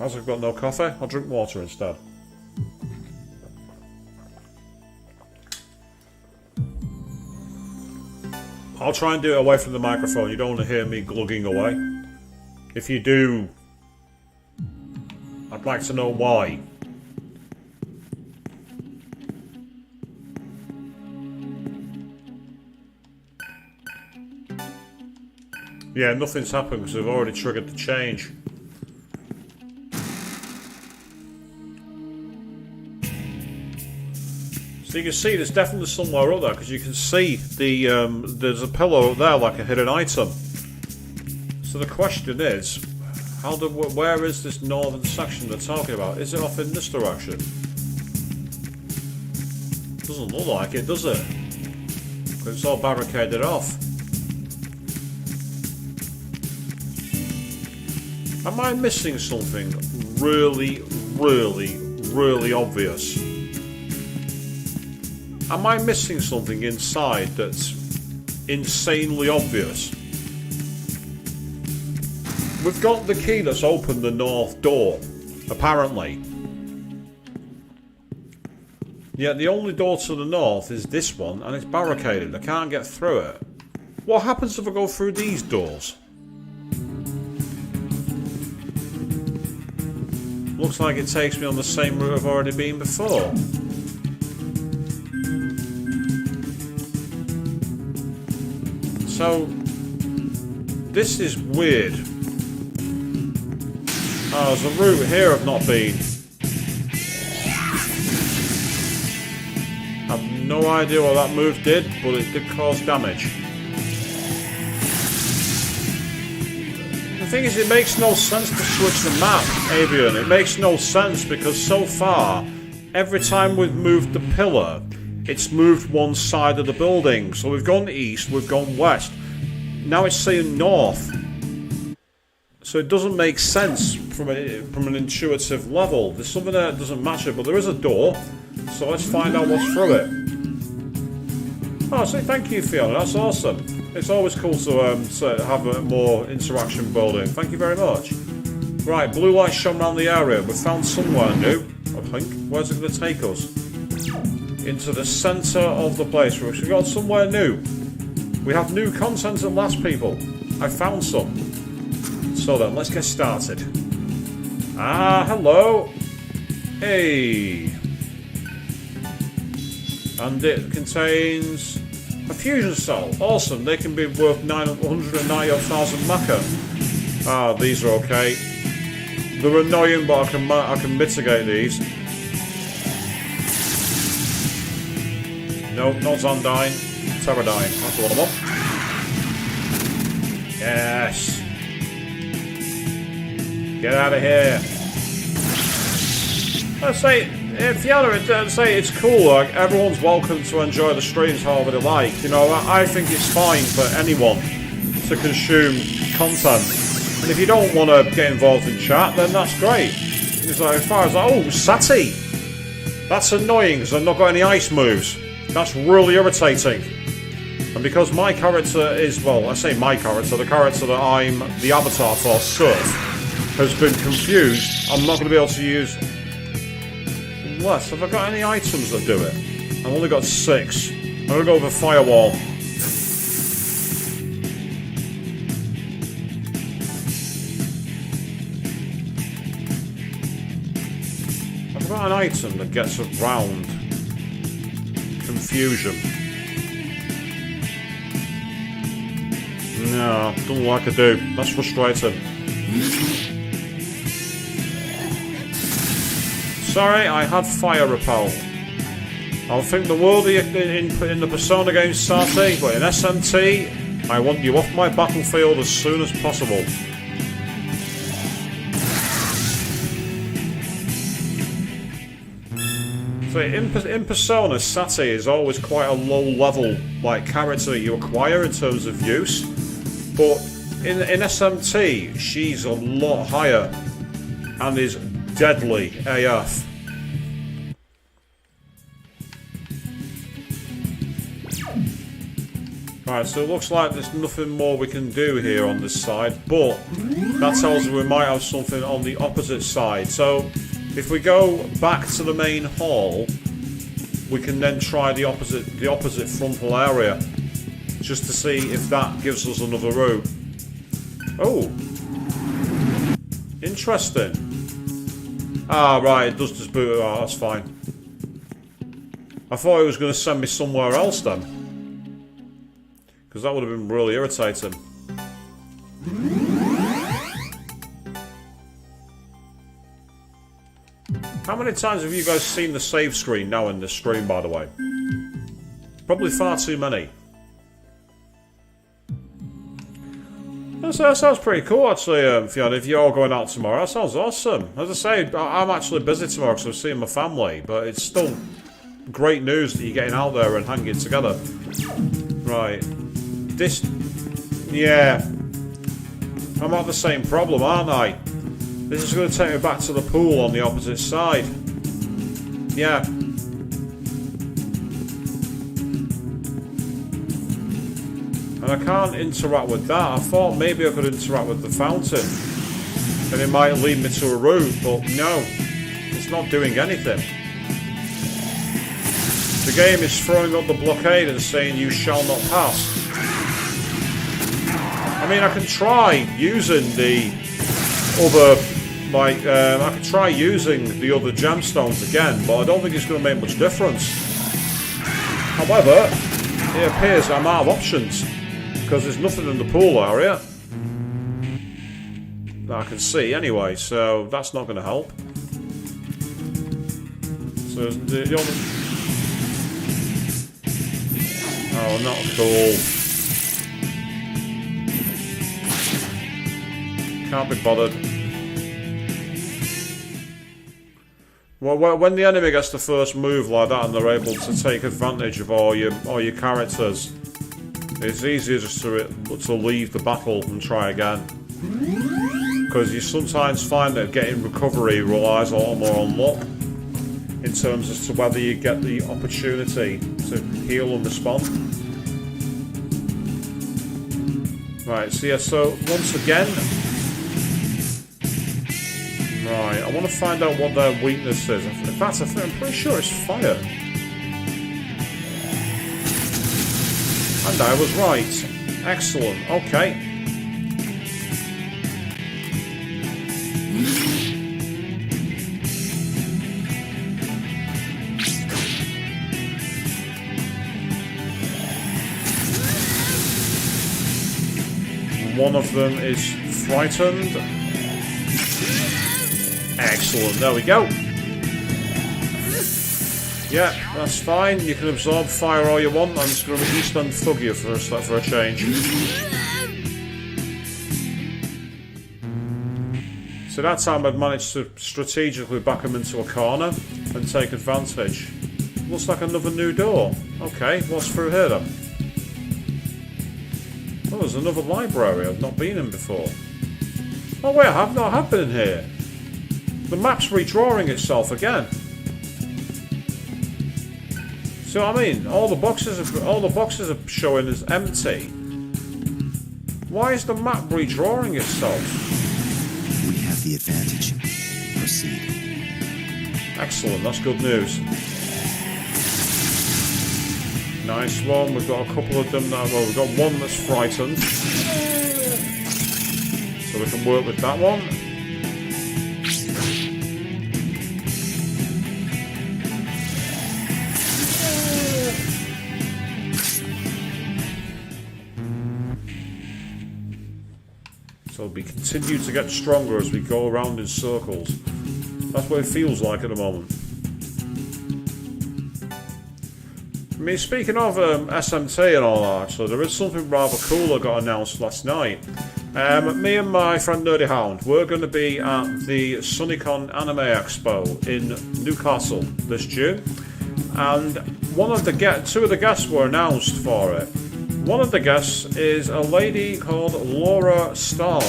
As I've got no coffee, I'll drink water instead. I'll try and do it away from the microphone. You don't want to hear me glugging away. If you do, I'd like to know why. Yeah, nothing's happened because we've already triggered the change. So you can see there's definitely somewhere up there because you can see the there's a pillar up there like a hidden item. So the question is, where is this northern section they're talking about? Is it off in this direction? Doesn't look like it, does it? Because it's all barricaded off. Am I missing something really, really, really obvious? Am I missing something inside that's insanely obvious? We've got the key that's opened the north door, apparently. Yet the only door to the north is this one, and it's barricaded. I can't get through it. What happens if I go through these doors? Looks like it takes me on the same route I've already been before. So, this is weird. Oh, there's a route here I've not been. I've no idea what that move did, but it did cause damage. The thing is, it makes no sense to switch the map, Avian. It makes no sense because so far, every time we've moved the pillar, it's moved one side of the building. So we've gone east, we've gone west. Now it's saying north. So it doesn't make sense from an intuitive level. There's something there that doesn't match it, but there is a door. So let's find out what's through it. Oh, so thank you, Fiona. That's awesome. It's always cool to have a more interaction building. Thank you very much. Right, blue light shone around the area. We've found somewhere new, I think. Where's it going to take us? Into the centre of the place. We've got somewhere new. We have new content at last, people. I found some. So then, let's get started. Ah, hello. Hey. And it contains a fusion cell. Awesome. They can be worth 990,000 maca. Ah, these are okay. They're annoying, but I can mitigate these. No, not Zandine. Pterodine. That's what I want. Yes. Get out of here. Let's say, Fiona, I'd say it's cool. Like, everyone's welcome to enjoy the streams however they like. You know, I think it's fine for anyone to consume content. And if you don't want to get involved in chat, then that's great. It's like, as far as, oh, Sati. That's annoying because I've not got any ice moves. That's really irritating. And because my character is, well, I say my character, the character that I'm the avatar for, Surf, has been confused, I'm not going to be able to use... Unless, have I got any items that do it? I've only got 6. I'm going to go with a firewall. I've got an item that gets around confusion. No, don't like I do. That's frustrating. Sorry, I had fire repel. I think the world in the Persona games, Sati, but in SMT, I want you off my battlefield as soon as possible. So in Persona, Sati is always quite a low-level character you acquire in terms of use, but in SMT, she's a lot higher and is deadly AF. Right, so it looks like there's nothing more we can do here on this side, but that tells us we might have something on the opposite side. So if we go back to the main hall, we can then try the opposite frontal area, just to see if that gives us another route. Oh, interesting. Ah, right, it does just boot it out, that's fine. I thought it was going to send me somewhere else then, because that would have been really irritating. How many times have you guys seen the save screen now in this stream, by the way? Probably far too many. That sounds pretty cool, actually, Fiona, if you're all going out tomorrow. That sounds awesome. As I say, I'm actually busy tomorrow because I'm seeing my family, but it's still great news that you're getting out there and hanging together. Right. This... Yeah. I'm at the same problem, aren't I? This is going to take me back to the pool on the opposite side. Yeah. And I can't interact with that. I thought maybe I could interact with the fountain. And it might lead me to a route, but no. It's not doing anything. The game is throwing up the blockade and saying you shall not pass. I mean, I can try using the other... Like, I could try using the other gemstones again, but I don't think it's going to make much difference. However, it appears I'm out of options, because there's nothing in the pool area that I can see anyway, so that's not going to help. So, the other... Oh, not cool. Can't be bothered. Well, when the enemy gets the first move like that and they're able to take advantage of all your characters, it's easier just to leave the battle and try again. Because you sometimes find that getting recovery relies a lot more on luck in terms as to whether you get the opportunity to heal and respond. Right, so yeah, so once again... Right, I want to find out what their weakness is. In fact, I'm pretty sure it's fire. And I was right. Excellent, okay. One of them is frightened. Excellent, there we go. Yeah, that's fine. You can absorb fire all you want. I'm just going to East End thug you for a change. So that time I'd managed to strategically back him into a corner and take advantage. Looks like another new door. Okay, what's through here then? Oh, there's another library. I've not been in before. Oh wait, I have been in here. The map's redrawing itself again. So I mean, all the boxes are showing as empty. Why is the map redrawing itself? We have the advantage. Proceed. Excellent, that's good news. Nice one. We've got a couple of them now. Well, we've got one that's frightened, so we can work with that one. So we continue to get stronger as we go around in circles. That's what it feels like at the moment. I mean, speaking of SMT and all that, actually, there is something rather cool that got announced last night. Me and my friend Nerdy Hound, we're going to be at the SunnyCon Anime Expo in Newcastle this June, and two of the guests were announced for it. One of the guests is a lady called Laura Stahl.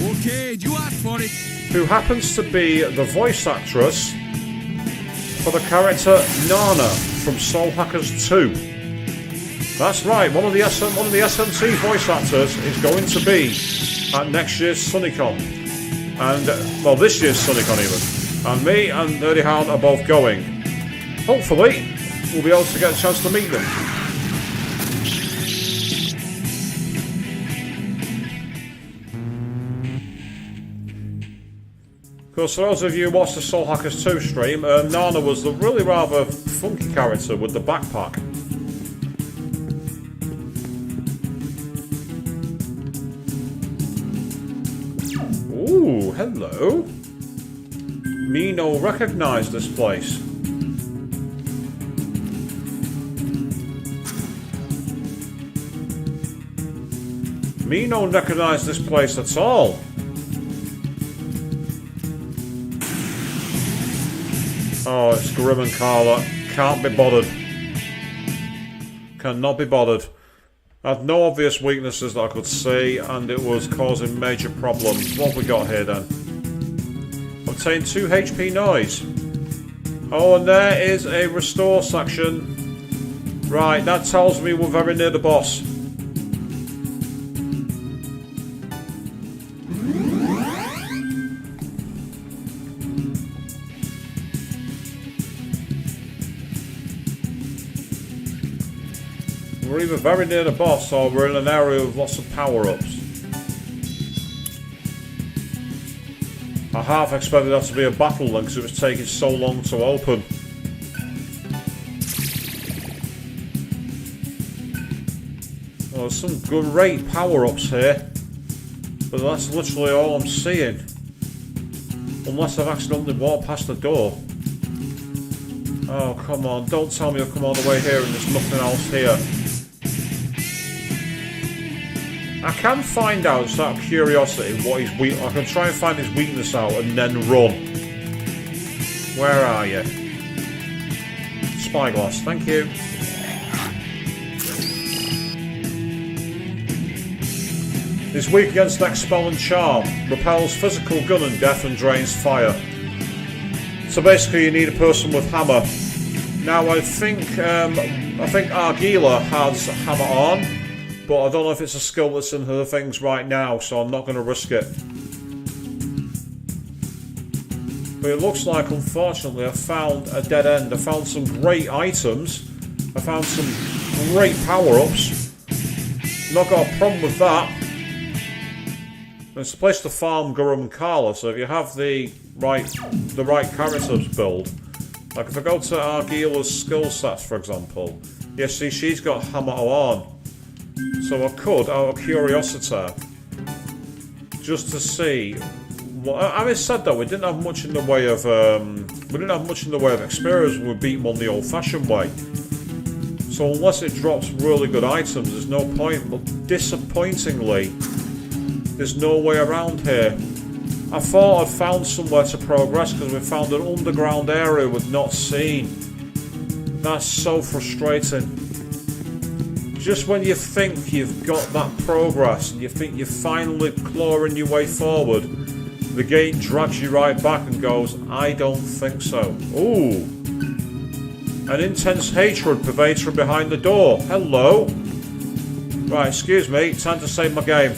Okay, you asked for it. Who happens to be the voice actress for the character Nana from Soul Hackers 2. That's right, one of the SMT voice actors is going to be at next year's SunnyCon. And, well, this year's SunnyCon even. And me and Nerdy Hound are both going. Hopefully, we'll be able to get a chance to meet them. Of course, for those of you who watched the Soul Hackers 2 stream, Nana was the really rather funky character with the backpack. Ooh, hello. Me no recognize this place. Me no recognize this place at all. Oh, it's Grim and Carla. Can't be bothered. Cannot be bothered. Had no obvious weaknesses that I could see, and it was causing major problems. What have we got here then? Obtain 2 HP noise. Oh, and there is a restore section. Right, that tells me we're very near the boss. We're either very near the boss or we're in an area with lots of power-ups. I half expected that to be a battle then because it was taking so long to open. Oh, there's some great power-ups here, but that's literally all I'm seeing. Unless I've accidentally walked past the door. Oh, come on, don't tell me I've come all the way here and there's nothing else here. I can find out, just out of curiosity, what he's weak. I can try and find his weakness out and then run. Where are you? Spyglass, thank you. He's weak against Expel and Charm. Repels physical gun and death and drains fire. So basically, you need a person with hammer. Now I think Argila has hammer on. But I don't know if it's a skill that's in her things right now, so I'm not going to risk it. But it looks like, unfortunately, I found a dead end. I found some great items. I found some great power-ups. Not got a problem with that. It's a place to farm Guru and Carla, so if you have the right characters build, like if I go to Argila's skill sets, for example, yeah, see, she's got hammer on. So I could, out of curiosity, just to see. Well, having said that, we didn't have much in the way of experience when we beat them on the old-fashioned way. So unless it drops really good items, there's no point. But disappointingly, there's no way around here. I thought I'd found somewhere to progress because we found an underground area we'd not seen. That's so frustrating. Just when you think you've got that progress and you think you're finally clawing your way forward, the game drags you right back and goes, I don't think so. Ooh. An intense hatred pervades from behind the door. Hello. Right, excuse me, time to save my game.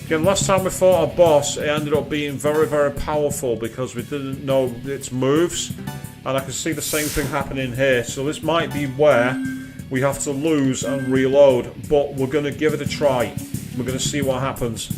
Again, last time we fought a boss, it ended up being very, very powerful because we didn't know its moves. And I can see the same thing happening here. So this might be where we have to lose and reload. But we're going to give it a try. We're going to see what happens.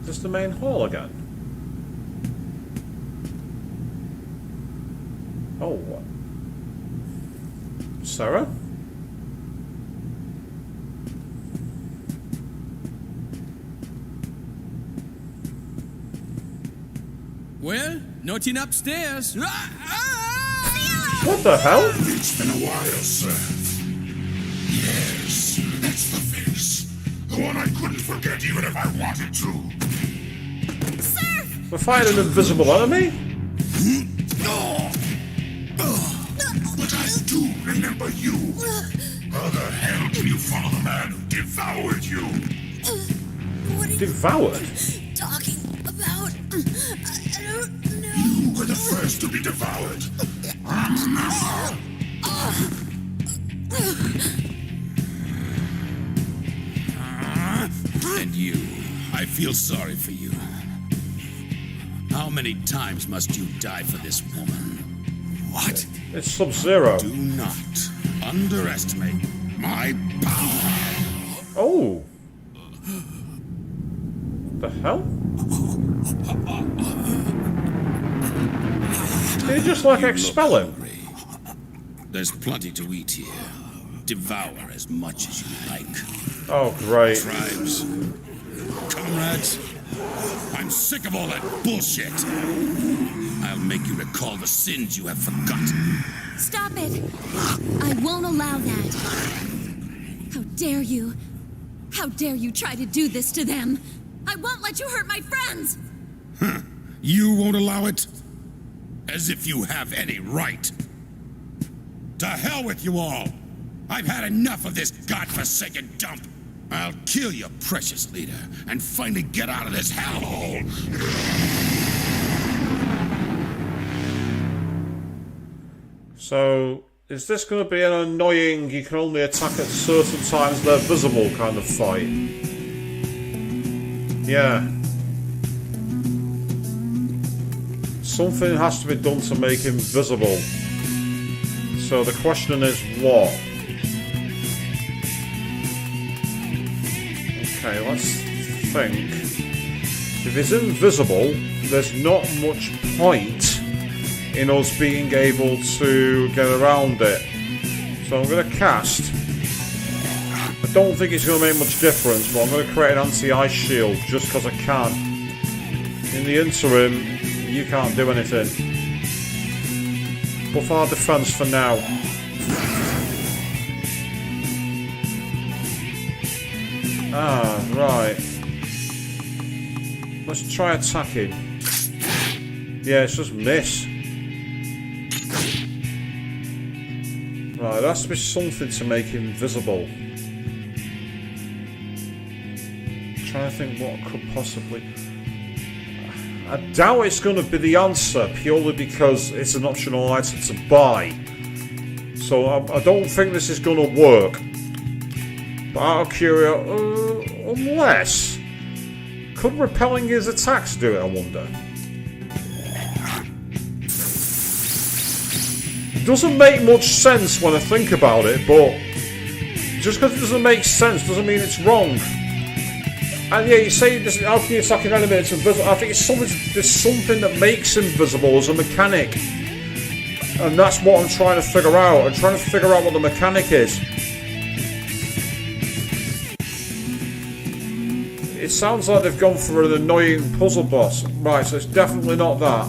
Is this the main hall again? Oh, what? Sarah? Well, nothing upstairs. What the hell? It's been a while, sir. Yes, that's the face. The one I couldn't forget even if I wanted to. We're fighting an invisible enemy? But I do remember you. How the hell can you follow the man who devoured you? What are you Devoured? talking about? I don't know. You were the first to be devoured. And you, I feel sorry for you. How many times must you die for this woman? What? It's Sub-Zero. Do not underestimate my power. Oh. The hell? Did he just like expel him? Hungry. There's plenty to eat here. Devour as much as you like. Oh, great. Tribes, comrades, I'm sick of all that bullshit. I'll make you recall the sins you have forgotten. Stop it! I won't allow that. How dare you? How dare you try to do this to them? I won't let you hurt my friends! You won't allow it? As if you have any right. To hell with you all! I've had enough of this godforsaken dump! I'll kill your precious leader and finally get out of this hellhole! So, is this going to be an annoying, you can only attack at certain times they're visible kind of fight? Yeah. Something has to be done to make him visible. So the question is what? Okay, let's think. If he's invisible, there's not much point in us being able to get around it. So I'm going to cast. I don't think it's going to make much difference, but I'm going to create an anti-ice shield just because I can. In the interim, you can't do anything. Buff our defense for now. Ah, right. Let's try attacking. Yeah, it's just miss. Right, there has to be something to make him visible. Trying to think what could possibly... I doubt it's going to be the answer, purely because it's an optional item to buy. So I don't think this is going to work. But out of curiosity, unless... Could repelling his attacks do it, I wonder? It doesn't make much sense when I think about it, but... Just because it doesn't make sense doesn't mean it's wrong. And yeah, you say, how can you attack an enemy that's invisible? I think it's there's something that makes him visible as a mechanic. And that's what I'm trying to figure out. I'm trying to figure out what the mechanic is. It sounds like they've gone for an annoying puzzle boss. Right, so it's definitely not that.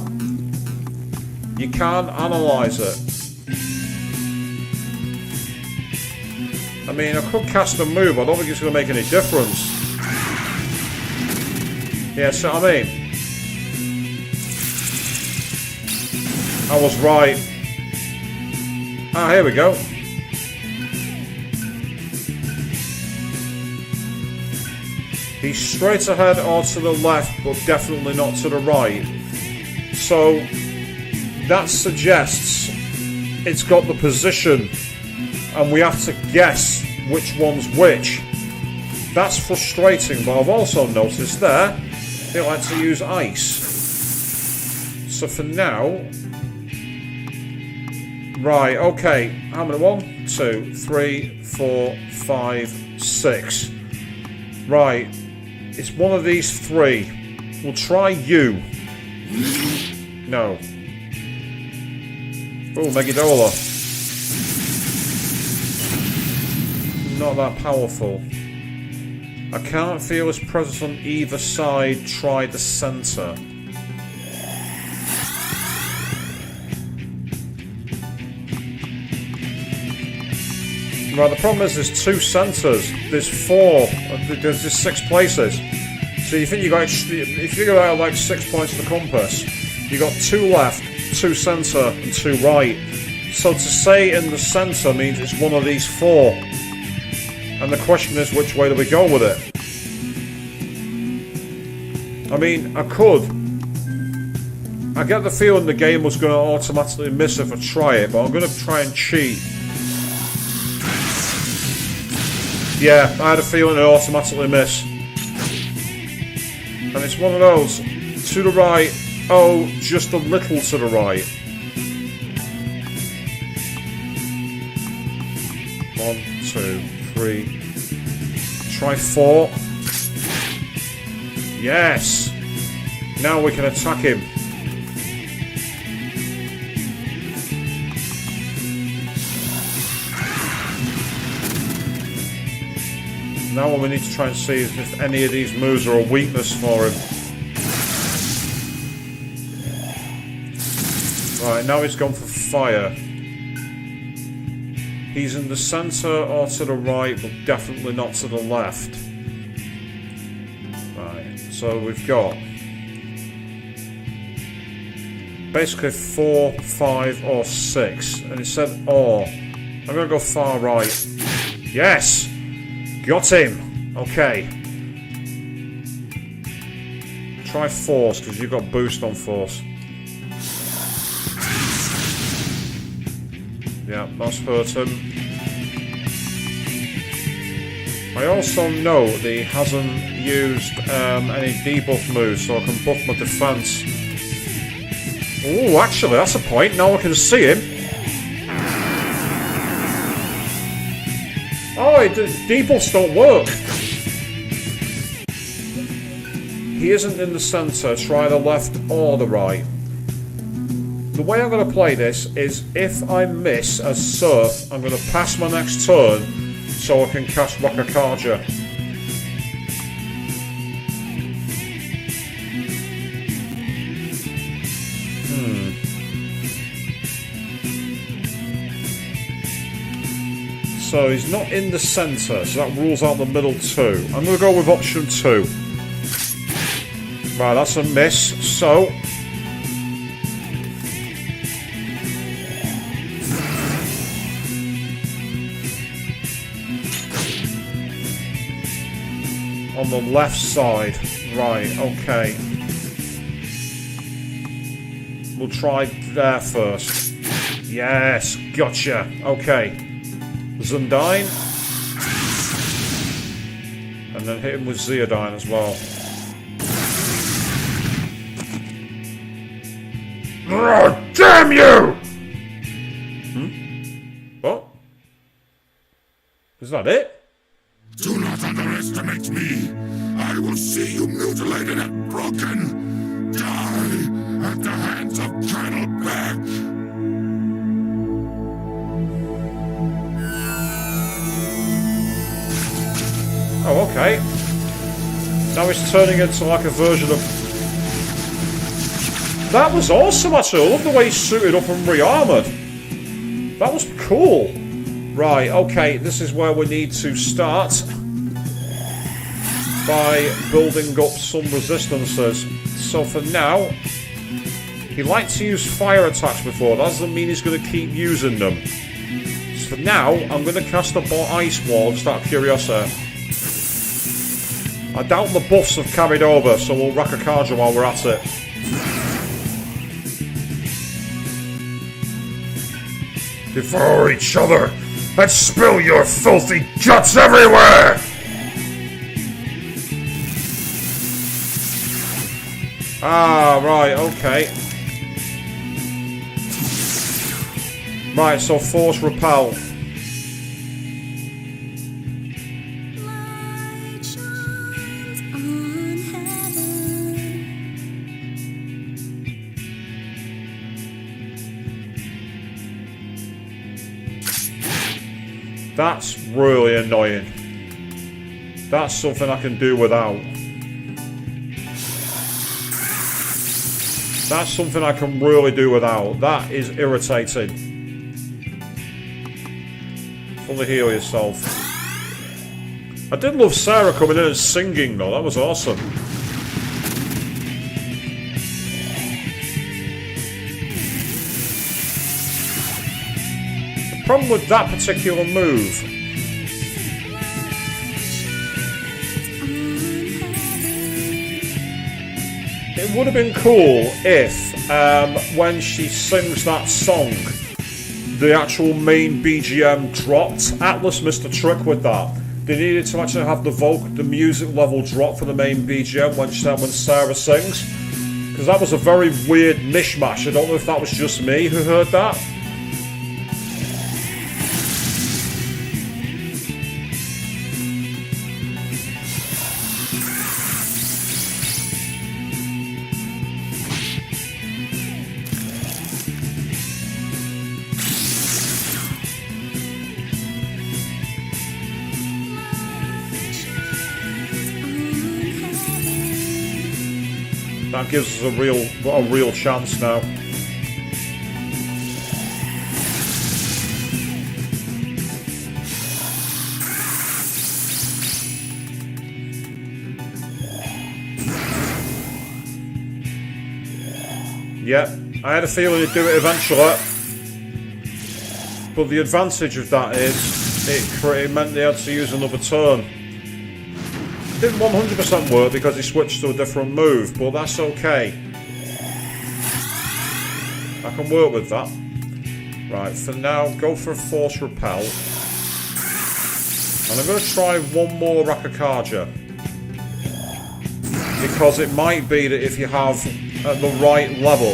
You can't analyse it. I mean, I could cast a move. I don't think it's going to make any difference. Yeah, so I mean, I was right. Ah, here we go. He's straight ahead or to the left, but definitely not to the right. So that suggests it's got the position, and we have to guess which one's which. That's frustrating, but I've also noticed there they like to use ice. So for now... Right, okay. How many? 1, 2, 3, 4, 5, 6. Right. It's one of these three. We'll try you. No. Oh, Megidola. Not that powerful. I can't feel his presence on either side. Try the centre. Right, the problem is there's 2 centres. There's 4. There's just 6 places. So you think you got, if you figure out like 6 points of the compass, you got 2 left, 2 centre, and 2 right. So to say in the centre means it's one of these 4. And the question is, which way do we go with it? I mean, I could. I get the feeling the game was going to automatically miss if I try it, but I'm going to try and cheat. Yeah, I had a feeling it automatically miss. And it's one of those. To the right. Oh, just a little to the right. 1, 2, 3. Try 4. Yes! Now we can attack him. Now what we need to try and see is if any of these moves are a weakness for him. Right, now he's gone for fire. He's in the centre or to the right, but definitely not to the left. Right, so we've got basically 4, 5 or 6. And it said or. I'm going to go far right. Yes! Got him! Okay. Try force, because you've got boost on force. Yeah, that's hurt him. I also know that he hasn't used any debuff moves, so I can buff my defense. Oh, actually, that's a point. Now I can see him. Oh, debuffs don't work. He isn't in the centre. Try the left or the right. The way I'm going to play this is if I miss as Surf, I'm going to pass my next turn so I can cast Rakakarja. So he's not in the centre, so that rules out the middle 2. I'm going to go with option 2. Right, that's a miss, so... on the left side. Right, okay. We'll try there first. Yes, gotcha. Okay. Zundyne. And then hit him with Zeodyne as well. Oh, damn you! What? Is that it? Do not underestimate me. I will see you mutilated and broken. Die at the hands of Colonel Beck. Oh, okay. Now he's turning into like a version of... That was awesome, actually. I love the way he's suited up and re-armoured. That was cool. Right, okay, this is where we need to start by building up some resistances. So for now, he liked to use fire attacks before. That doesn't mean he's going to keep using them. So for now, I'm going to cast a ice wall just out of curiosity. I doubt the buffs have carried over, so we'll rack a Rakakarja while we're at it. Devour each other and spill your filthy guts everywhere! Ah, right, okay. Right, so force repel. That's really annoying. That's something I can do without. That's something I can really do without. That is irritating. Fully heal yourself. I did love Sarah coming in and singing though. That was awesome. Problem with that particular move, it would have been cool if when she sings that song the actual main BGM dropped. Atlas missed a trick with that. They needed to actually have the music level drop for the main BGM when Sarah sings, because that was a very weird mishmash. I don't know if that was just me who heard that. that gives us a real chance now. Yeah, I had a feeling he'd do it eventually. But the advantage of that is it meant they had to use another turn. Didn't 100% work because he switched to a different move, but that's okay. I can work with that. Right, for now, go for a force repel. And I'm going to try one more Rakakaja. Because it might be that if you have at the right level,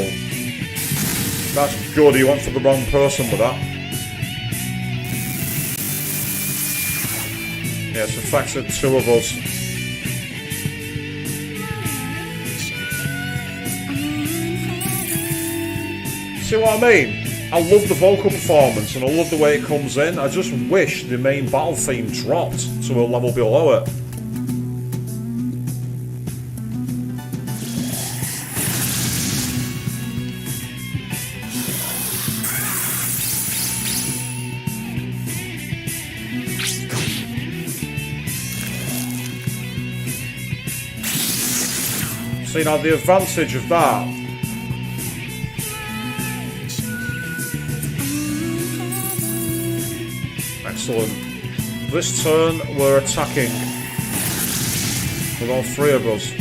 that's good, he went for the wrong person with that. Yeah, it's affected two of us. See what I mean? I love the vocal performance and I love the way it comes in. I just wish the main battle theme dropped to a level below it. See, now the advantage of that excellent. This turn we're attacking with all three of us.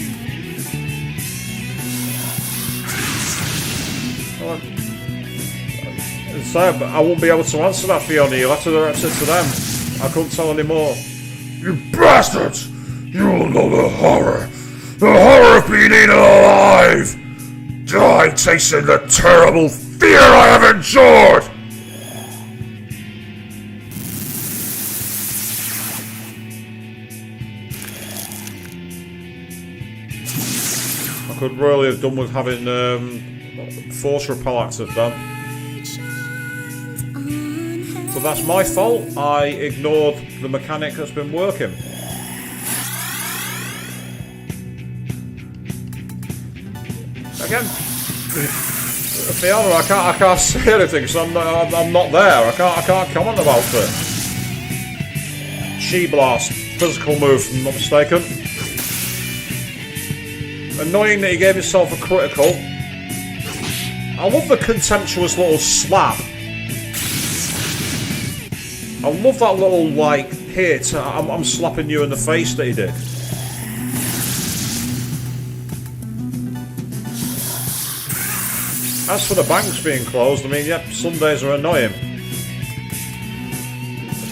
I won't be able to answer that, Fiona. You'll have to direct it to them. I couldn't tell any more. You bastards! You'll know the horror! The horror of being eaten alive! Die tasting the terrible fear I have endured! I could really have done with having force repel active then. But that's my fault. I ignored the mechanic that's been working. Again, Fiona, I can't say anything because I'm not there. I can't comment about it. Chi blast, physical move, if I'm not mistaken. Annoying that he gave himself a critical. I love the contemptuous little slap. I love that little like hit. I'm slapping you in the face that he did. As for the banks being closed, I mean, yep, some days are annoying.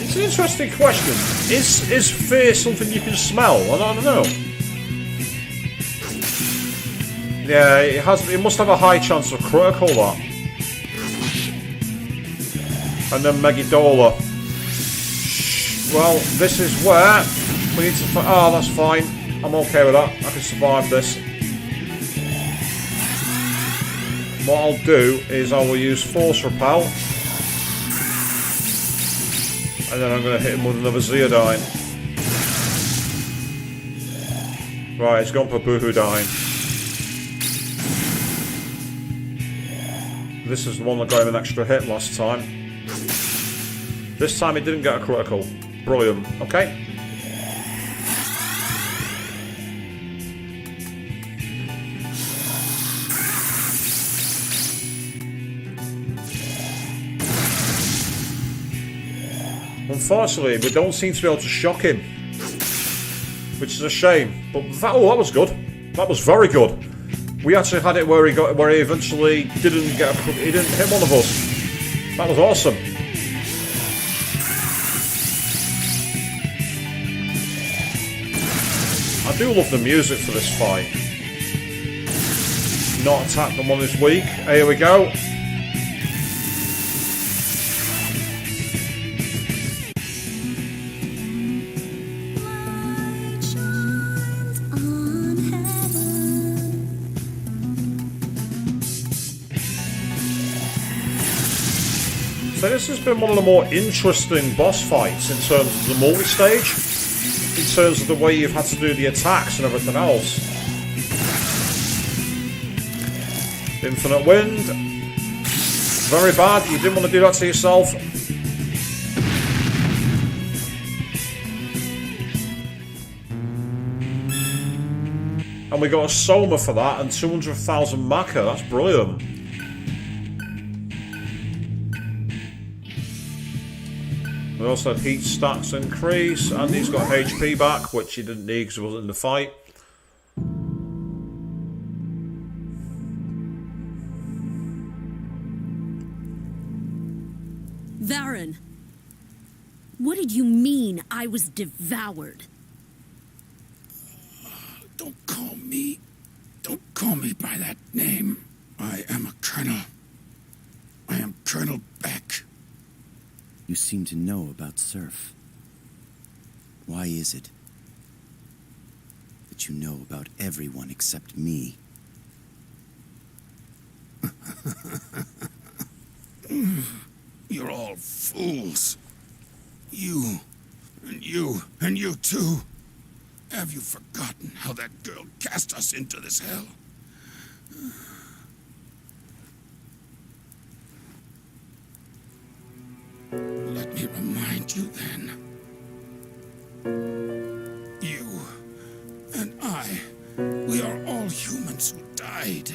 It's an interesting question. Is fear something you can smell? I don't know. Yeah, it must have a high chance of critical, that. And then Megidola. Well, this is where we need to... Oh, that's fine. I'm okay with that. I can survive this. What I'll do is I will use Force Repel. And then I'm going to hit him with another Zeodyne. Right, he's gone for Boohoodyne. This is the one that got him an extra hit last time. This time he didn't get a critical. Brilliant. Okay. Unfortunately, we don't seem to be able to shock him, which is a shame. But that was good. That was very good. We actually had it where he eventually didn't hit one of us. That was awesome. I do love the music for this fight. Not attack them on his weak. Here we go. So this has been one of the more interesting boss fights in terms of the multi-stage, in terms of the way you've had to do the attacks and everything else. Infinite wind. Very bad. You didn't want to do that to yourself. And we got a Soma for that and 200,000 Maka. That's brilliant. We also had heat stats increase, and he's got HP back, which he didn't need because he wasn't in the fight. Varen, what did you mean I was devoured? Don't call me by that name. I am a colonel. I am Colonel Beck. You seem to know about Surf. Why is it that you know about everyone except me? You're all fools. You, and you too. Have you forgotten how that girl cast us into this hell? Let me remind you then. You and I, we are all humans who died.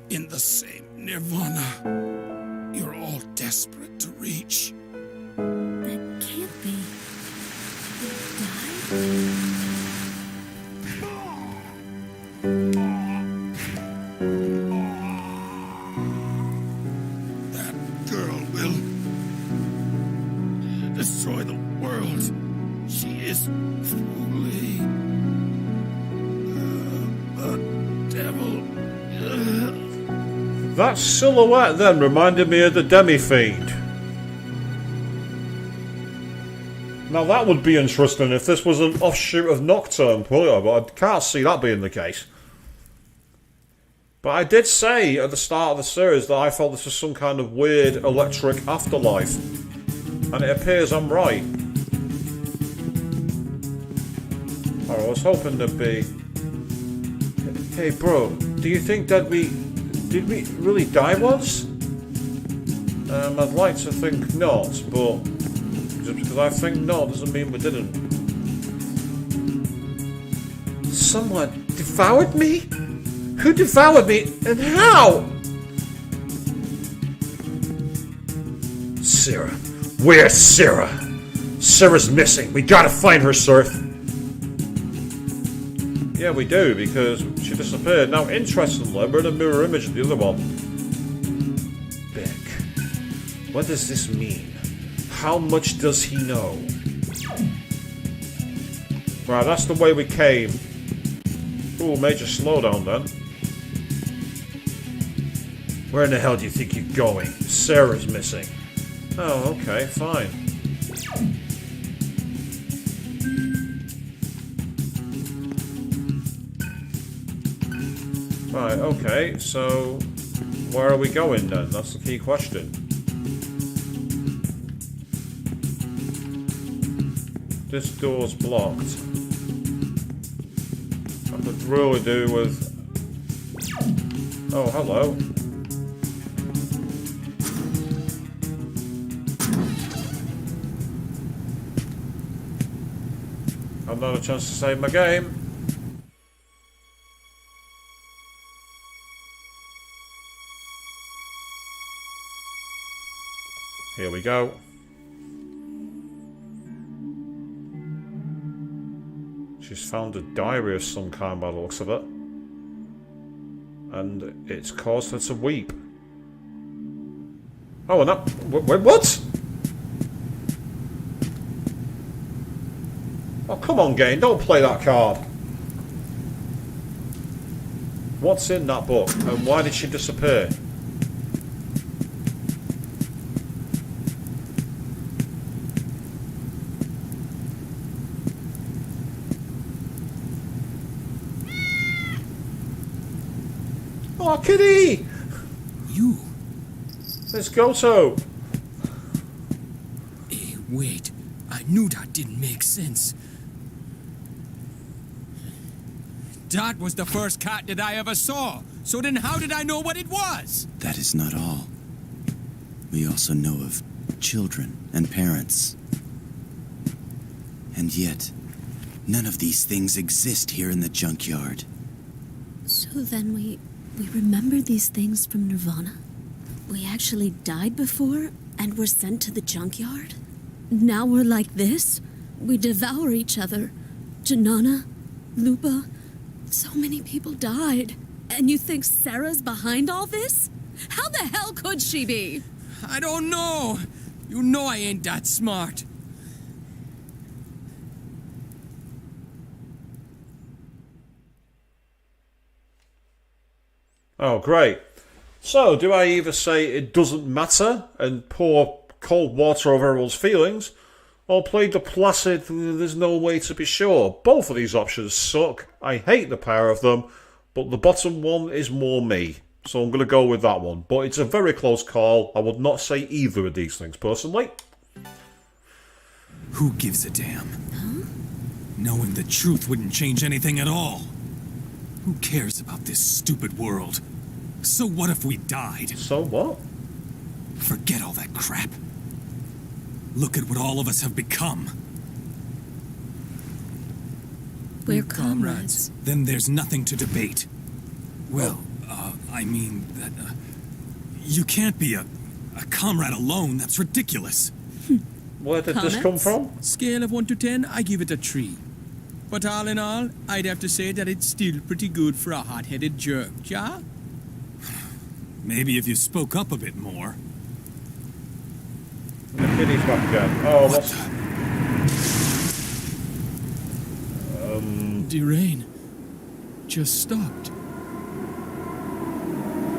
In the same nirvana you're all desperate to reach. That can't be. Died? That girl will destroy the world. She is truly a devil. That silhouette then reminded me of the Demi-Fiend. Now that would be interesting if this was an offshoot of Nocturne Puyo, but I can't see that being the case. But I did say at the start of the series that I felt this was some kind of weird electric afterlife. And it appears I'm right. Oh, I was hoping there'd be... Hey bro, do you think that did we really die once? I'd like to think not, but just because I think not doesn't mean we didn't. Someone devoured me? Who devoured me and how? Sarah. Where's Sarah? Sarah's missing. We gotta find her, Surf. Yeah, we do, because she disappeared. Now, interestingly, we're in a mirror image of the other one. Beck. What does this mean? How much does he know? Right, that's the way we came. Ooh, major slowdown then. Where in the hell do you think you're going? Sarah's missing. Oh, okay, fine. Right, okay, so where are we going then? That's the key question. This door's blocked. I could really do with... Oh, hello. I've not a chance to save my game. Here we go. She's found a diary of some kind by the looks of it. And it's caused her to weep. Oh, and that... Wait, what? Oh, come on, game. Don't play that card. What's in that book? And why did she disappear? Oh, kitty! You? There's Goto! Hey, wait. I knew that didn't make sense. That was the first cat that I ever saw. So then how did I know what it was? That is not all. We also know of children and parents. And yet, none of these things exist here in the junkyard. So then we remember these things from Nirvana? We actually died before and were sent to the junkyard? Now we're like this? We devour each other. Janana, Lupa, so many people died. And you think Sarah's behind all this? How the hell could she be? I don't know. You know I ain't that smart. Oh, great. So, do I either say it doesn't matter and pour cold water over everyone's feelings, or plead the placid, there's no way to be sure? Both of these options suck. I hate the power of them, but the bottom one is more me. So I'm going to go with that one. But it's a very close call. I would not say either of these things, personally. Who gives a damn? Huh? Knowing the truth wouldn't change anything at all. Who cares about this stupid world? So what if we died? So what? Forget all that crap. Look at what all of us have become. We're comrades. Then there's nothing to debate. Well, I mean that you can't be a comrade alone. That's ridiculous. Where did this come from? Scale of 1 to 10, I give it a 3. But all in all, I'd have to say that it's still pretty good for a hot-headed jerk, ja? Maybe if you spoke up a bit more. The kitty's back again. Oh, What what's... the rain just stopped.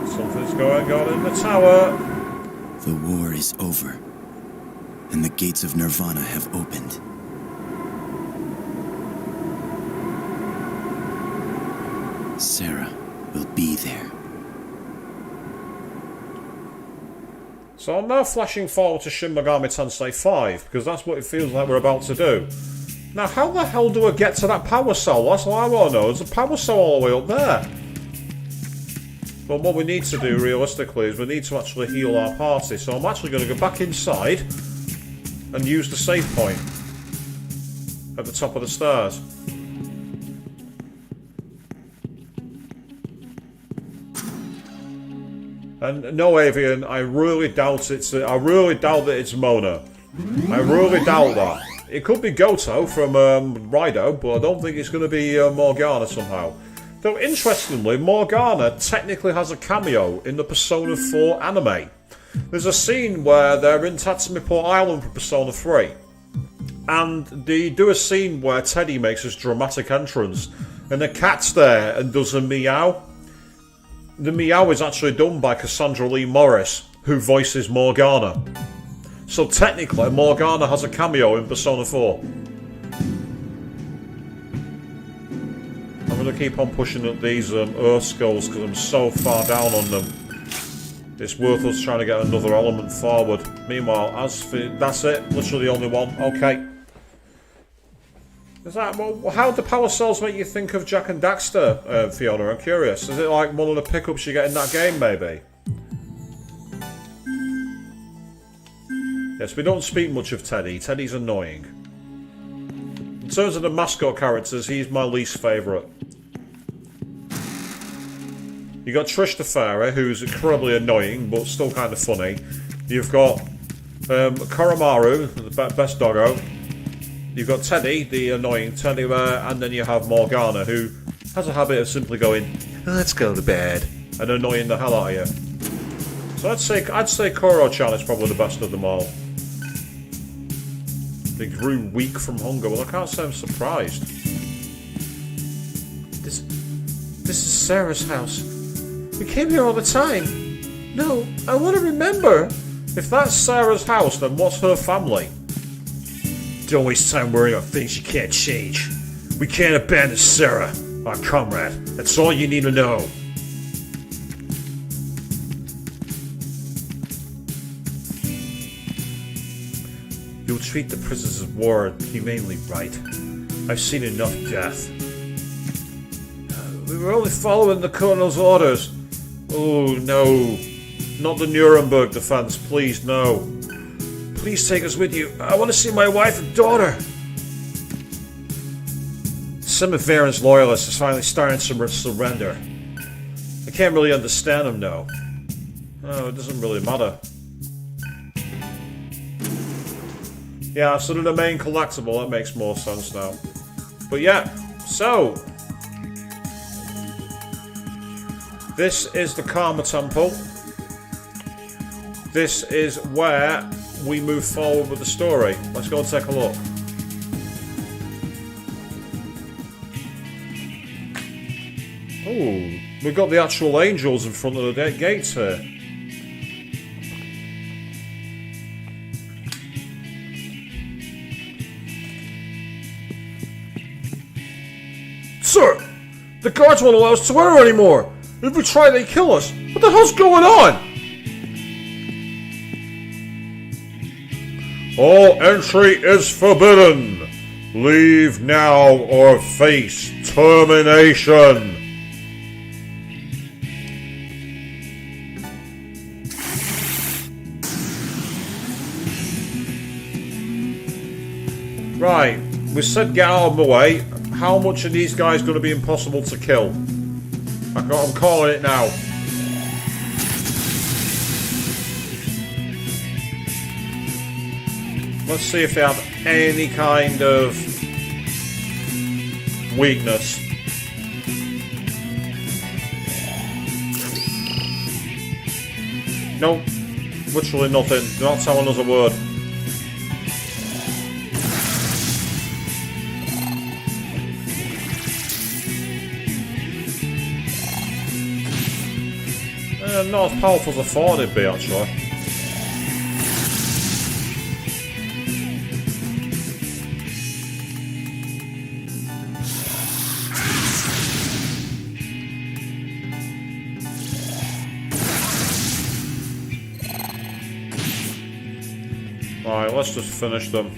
Something's going on in the tower. The war is over, and the gates of Nirvana have opened. Sarah will be there. So I'm now flashing forward to Shin Megami Tensei 5, because that's what it feels like we're about to do. Now, how the hell do I get to that power cell? That's what I want to know. There's a power cell all the way up there. But what we need to do, realistically, is we need to actually heal our party. So I'm actually going to go back inside and use the save point at the top of the stairs. And no, Avian, I really doubt that it's Mona. I really doubt that. It could be Goto from Raido, but I don't think it's going to be Morgana somehow. Though, interestingly, Morgana technically has a cameo in the Persona 4 anime. There's a scene where they're in Tatsumiport Island for Persona 3. And they do a scene where Teddy makes his dramatic entrance. And the cat's there and does a meow. The meow is actually done by Cassandra Lee Morris, who voices Morgana. So technically, Morgana has a cameo in Persona 4. I'm going to keep on pushing up these Earth Skulls because I'm so far down on them. It's worth us trying to get another element forward. Meanwhile, that's it. Literally the only one. Okay. Is that, well, how do power cells make you think of Jak and Daxter, Fiona? I'm curious. Is it like one of the pickups you get in that game, maybe? Yes, we don't speak much of Teddy. Teddy's annoying. In terms of the mascot characters, he's my least favourite. You got Trish the Fairy, who's incredibly annoying, but still kind of funny. You've got Koromaru, the best doggo. You've got Teddy, the annoying teddy bear, and then you have Morgana, who has a habit of simply going, "Let's go to bed," and annoying the hell out of you. So I'd say Koro-chan is probably the best of them all. They grew weak from hunger. Well, I can't say I'm surprised. This is Sarah's house. We came here all the time. No, I want to remember. If that's Sarah's house, then what's her family? Don't waste time worrying about things you can't change. We can't abandon Sarah, our comrade. That's all you need to know. You'll treat the prisoners of war humanely, right? I've seen enough death. We were only following the Colonel's orders. Oh, no. Not the Nuremberg defense, please, no. Please take us with you. I want to see my wife and daughter. Some of Varen's loyalists is finally starting to surrender. I can't really understand them, though. Oh, it doesn't really matter. Yeah, so they're the main collectible. That makes more sense now. But yeah, so... this is the Karma Temple. This is where we move forward with the story. Let's go and take a look. Oh, we've got the actual angels in front of the gates here. Sir, the guards won't allow us to enter anymore. If we try, they kill us. What the hell's going on? All entry is forbidden. Leave now or face termination. Right, we said get out of the way. How much are these guys going to be impossible to kill? I'm calling it now. Let's see if they have any kind of weakness. Nope, literally nothing. They're not telling us a word. Not as powerful as I thought it'd be, actually. Alright, let's just finish them.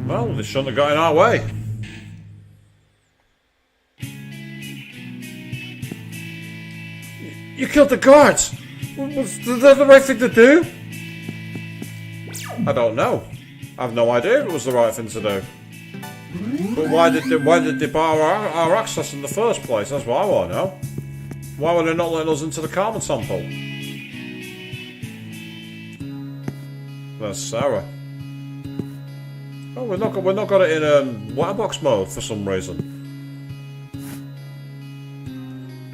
Well, they shouldn't have got in our way. You killed the guards. Was that the right thing to do? I don't know. I have no idea if it was the right thing to do. But why did they bar our access in the first place? That's what I want to know. Why were they not letting us into the Karma Temple? There's Sarah. Oh, we've not got it in letterbox mode for some reason.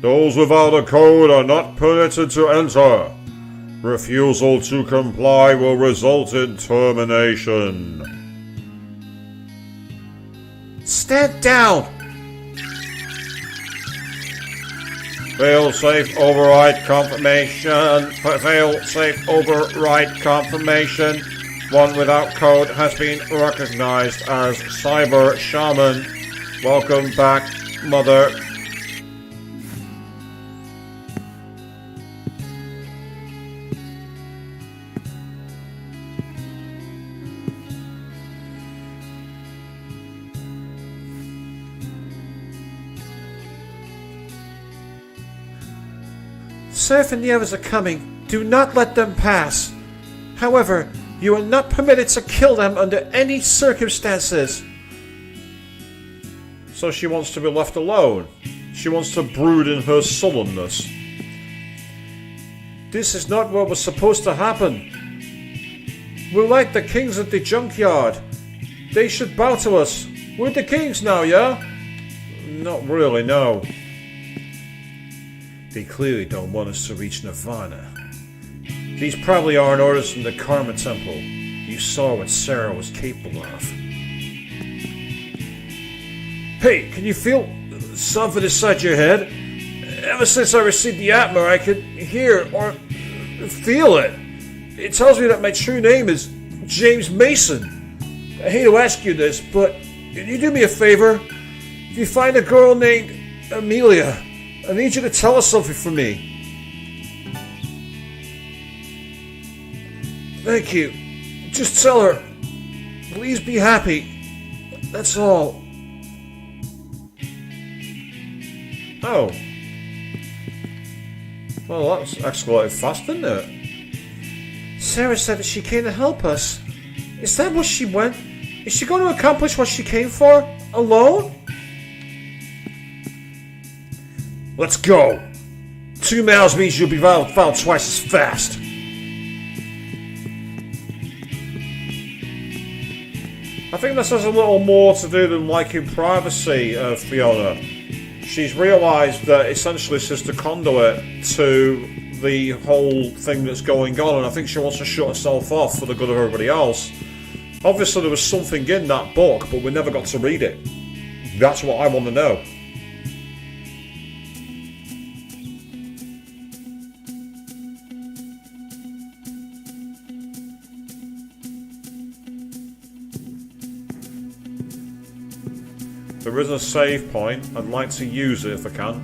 Those without a code are not permitted to enter. Refusal to comply will result in termination. Stand down. Fail-safe override confirmation. Fail-safe override confirmation. One without code has been recognized as Cyber Shaman. Welcome back, Mother. Surf and the others are coming. Do not let them pass. However, you are not permitted to kill them under any circumstances. So she wants to be left alone. She wants to brood in her sullenness. This is not what was supposed to happen. We're like the kings at the junkyard. They should bow to us. We're the kings now, yeah? Not really, no. They clearly don't want us to reach Nirvana. These probably aren't orders from the Karma Temple. You saw what Sarah was capable of. Hey, can you feel something inside your head? Ever since I received the Atma, I could hear or feel it. It tells me that my true name is James Mason. I hate to ask you this, but can you do me a favor? If you find a girl named Amelia, I need you to tell her something for me. Thank you. Just tell her. Please be happy. That's all. Oh. Well, that's escalated fast, didn't it? Sarah said that she came to help us. Is that what she went? Is she going to accomplish what she came for? Alone? Let's go. 2 miles means you'll be found twice as fast. I think this has a little more to do than liking privacy of Fiona. She's realised that essentially it's just a conduit to the whole thing that's going on, and I think she wants to shut herself off for the good of everybody else. Obviously there was something in that book, but we never got to read it. That's what I want to know. There is a save point. I'd like to use it if I can.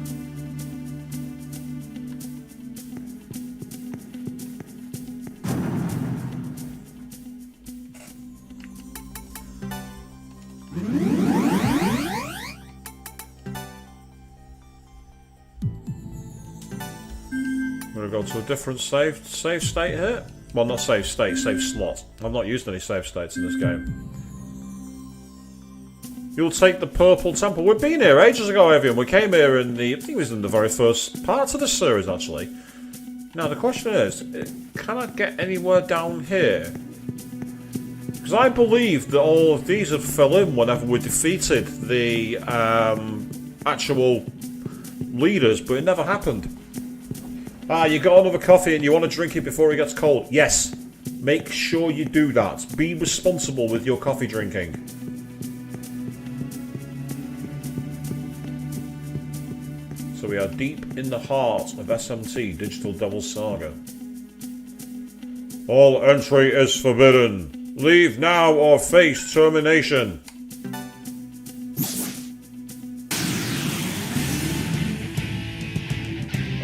I'm going to go to a different save state here. Well, not save state, save slot. I've not used any save states in this game. You'll take the purple temple. We've been here ages ago, everyone. We came here in the... I think it was in the very first part of the series, actually. Now, the question is, can I get anywhere down here? Because I believe that all of these have fell in whenever we defeated the actual leaders, but it never happened. Ah, you got another coffee and you want to drink it before it gets cold. Yes. Make sure you do that. Be responsible with your coffee drinking. So we are deep in the heart of SMT, Digital Devil Saga. All entry is forbidden. Leave now or face termination.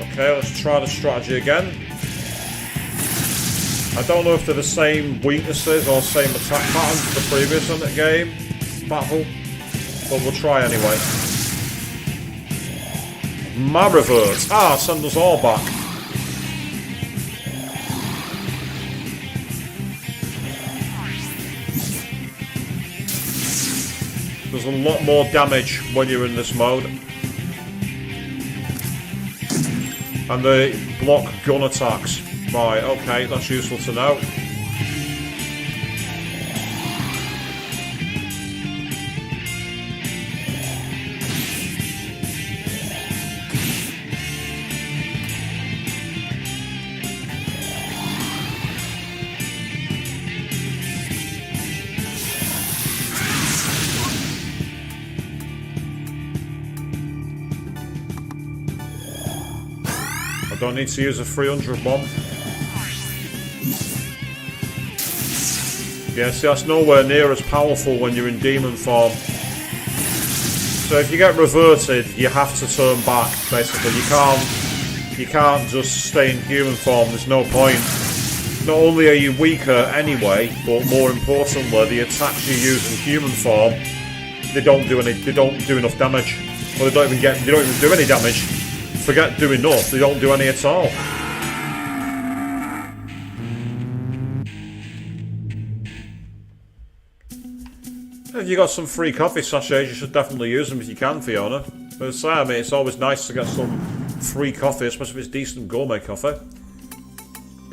Okay, let's try the strategy again. I don't know if they're the same weaknesses or same attack patterns as the previous game battle, but we'll try anyway. My reverse. Ah, send us all back. There's a lot more damage when you're in this mode. And they block gun attacks. Right, okay, that's useful to know. Don't need to use a 300 bomb. Yeah, see, that's nowhere near as powerful when you're in demon form. So if you get reverted, you have to turn back, basically. You can't just stay in human form, there's no point. Not only are you weaker anyway, but more importantly, the attacks you use in human form, they don't do enough damage. Or they don't even do any damage. Forget do enough, they don't do any at all. If you got some free coffee sachets, you should definitely use them if you can, Fiona. But I mean, it's always nice to get some free coffee, especially if it's decent gourmet coffee.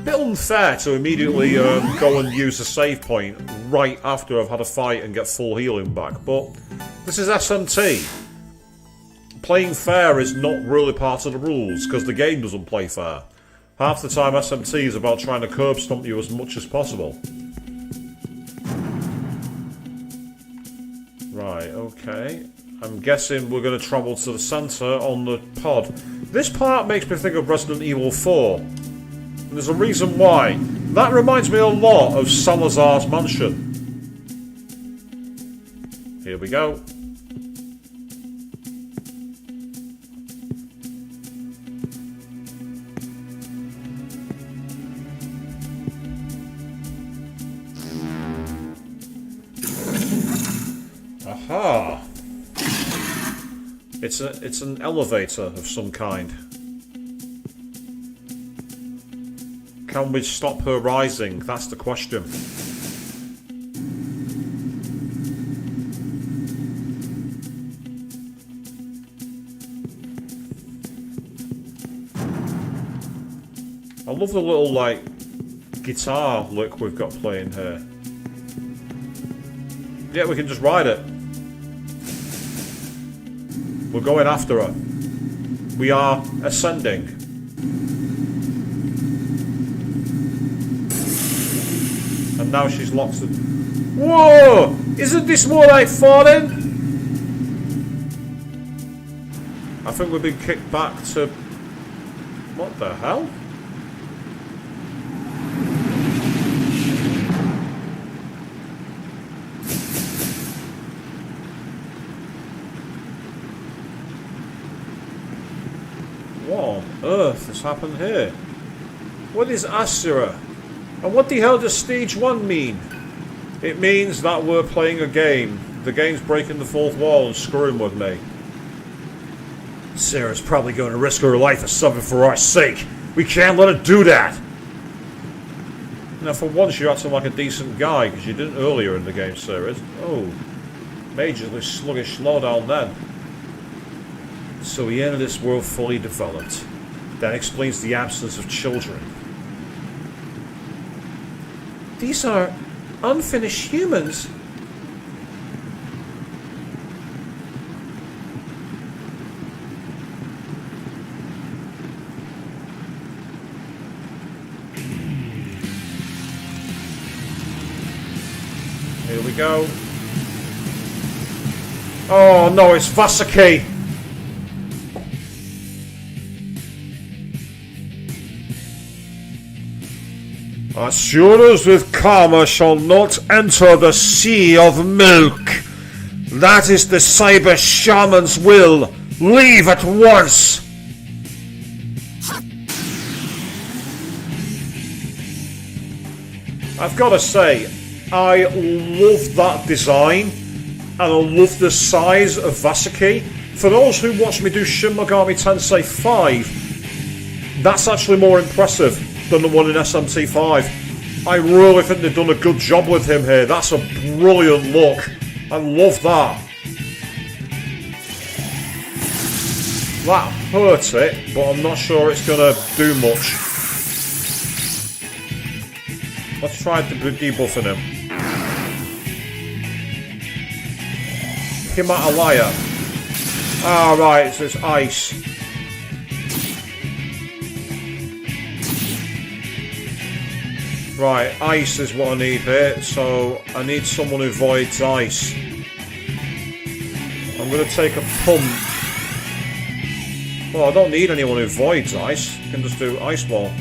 Bit unfair to immediately go and use a save point right after I've had a fight and get full healing back, but this is SMT. Playing fair is not really part of the rules, because the game doesn't play fair. Half the time SMT is about trying to curb stomp you as much as possible. Right, okay. I'm guessing we're going to travel to the centre on the pod. This part makes me think of Resident Evil 4. And there's a reason why. That reminds me a lot of Salazar's mansion. Here we go. Aha! It's an elevator of some kind. Can we stop her rising? That's the question. I love the little, like, guitar lick we've got playing here. Yeah, we can just ride it. We're going after her. We are ascending. And now she's locked in. Whoa! Isn't this more like falling? I think we've been kicked back to... What the hell? What on earth has happened here? What is Asura? And what the hell does stage 1 mean? It means that we're playing a game. The game's breaking the fourth wall and screwing with me. Sarah's probably going to risk her life or something for our sake. We can't let her do that. Now, for once, you're acting like a decent guy, because you didn't earlier in the game, Sarah. Oh, majorly sluggish slowdown then. So we enter this world fully developed. That explains the absence of children. These are unfinished humans. Here we go. Oh no, it's Vasaki! Assurers with karma shall not enter the sea of milk. That is the cyber shaman's will. Leave at once. I've got to say, I love that design, and I love the size of Vasaki. For those who watch me do Shin Megami Tensei 5, that's actually more impressive than the one in SMT 5. I really think they've done a good job with him here. That's a brilliant look. I love that. That hurt it, but I'm not sure it's going to do much. Let's try debuffing him. Himalaya. Ah, right, so it's ice. Right, ice is what I need here, so I need someone who avoids ice. I'm going to take a pump. Well, I don't need anyone who avoids ice. I can just do ice wall.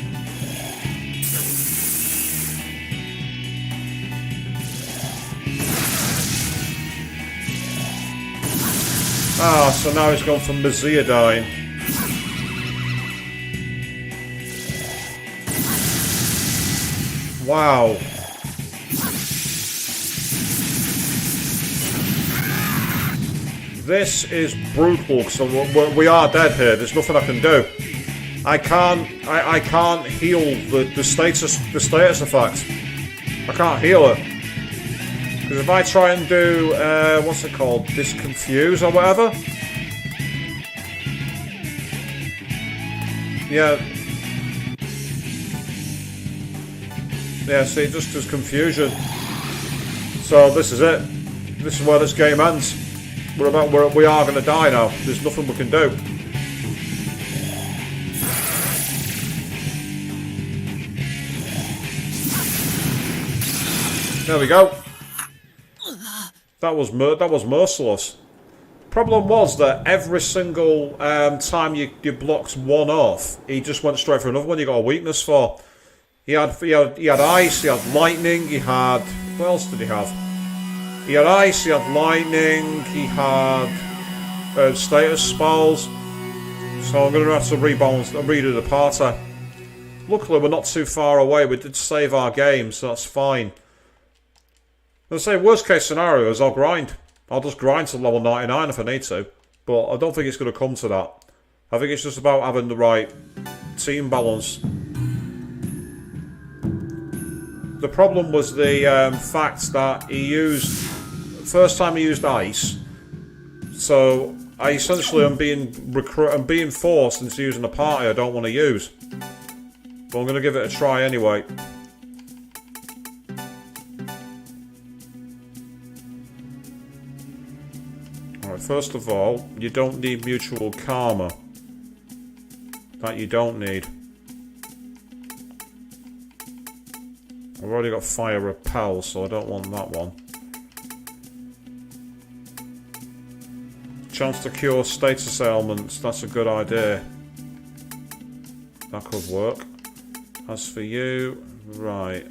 Ah, so now it's gone from Meziadine. Wow. This is brutal, so we are dead here. There's nothing I can do. I can't heal the status effect. I can't heal it. Because if I try and do, what's it called? Disconfuse or whatever? Yeah. Yeah, see, it just does confusion. So this is it. This is where this game ends. We are going to die now. There's nothing we can do. There we go. That was merciless. Problem was that every single time you blocked one off, he just went straight for another one you got a weakness for. He had ice, he had lightning, he had... What else did he have? He had ice, he had lightning, he had status spells. So I'm going to have to redo the party. Luckily we're not too far away, we did save our game, so that's fine. Let's say worst case scenario is I'll grind. I'll just grind to level 99 if I need to. But I don't think it's going to come to that. I think it's just about having the right team balance. The problem was the fact that he used... First time he used ice. So I essentially am being forced into using a party I don't want to use. But I'm going to give it a try anyway. Alright, first of all, you don't need mutual karma. That you don't need. I've already got fire repel, so I don't want that one. Chance to cure status ailments, that's a good idea. That could work. As for you, right.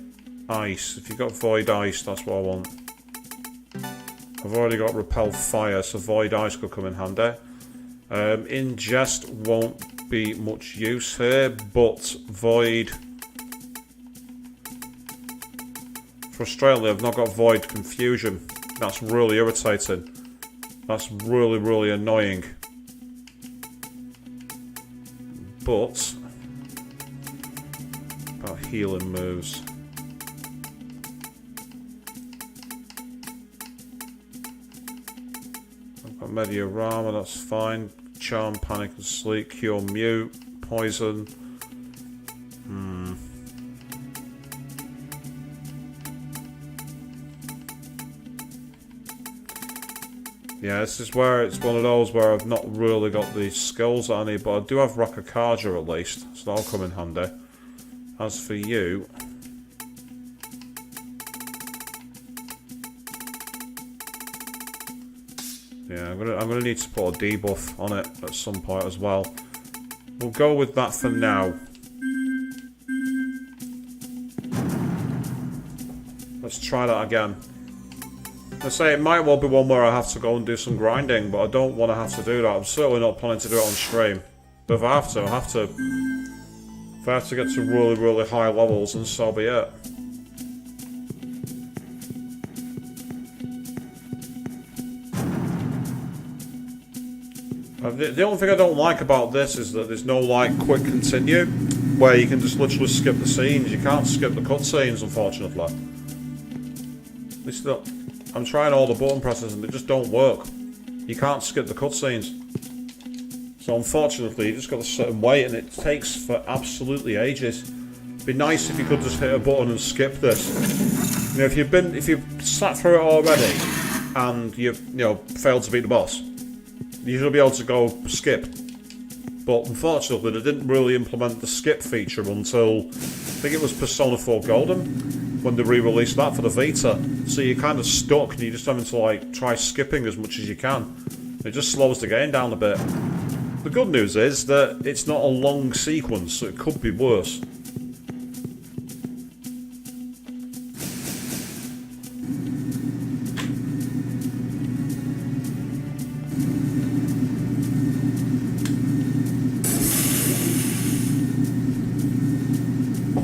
Ice. If you've got void ice, that's what I want. I've already got repel fire, so void ice could come in handy. Ingest won't be much use here, but void... Frustratingly, I've not got void confusion. That's really irritating. That's really, really annoying. But... about healing moves. I've got Mediorama, that's fine. Charm, Panic and Sleep, Cure Mute, Poison. Yeah, this is where it's one of those where I've not really got the skills that I need, but I do have Rakakarja at least, so that'll come in handy. As for you... Yeah, I'm gonna need to put a debuff on it at some point as well. We'll go with that for now. Let's try that again. I say it might well be one where I have to go and do some grinding, but I don't want to have to do that. I'm certainly not planning to do it on stream. But if I have to, I have to. If I have to get to really, really high levels, and so be it. The only thing I don't like about this is that there's no like quick continue where you can just literally skip the scenes. You can't skip the cutscenes, unfortunately. At least I'm trying all the button presses and they just don't work. You can't skip the cutscenes. So unfortunately, you just got to sit and wait, and it takes for absolutely ages. It'd be nice if you could just hit a button and skip this. You know, if you've sat through it already and you've failed to beat the boss, you should be able to go skip. But unfortunately, they didn't really implement the skip feature until I think it was Persona 4 Golden when they re-released that for the Vita. So you're kind of stuck, and you're just having to like try skipping as much as you can. It just slows the game down a bit. The good news is that it's not a long sequence, so it could be worse.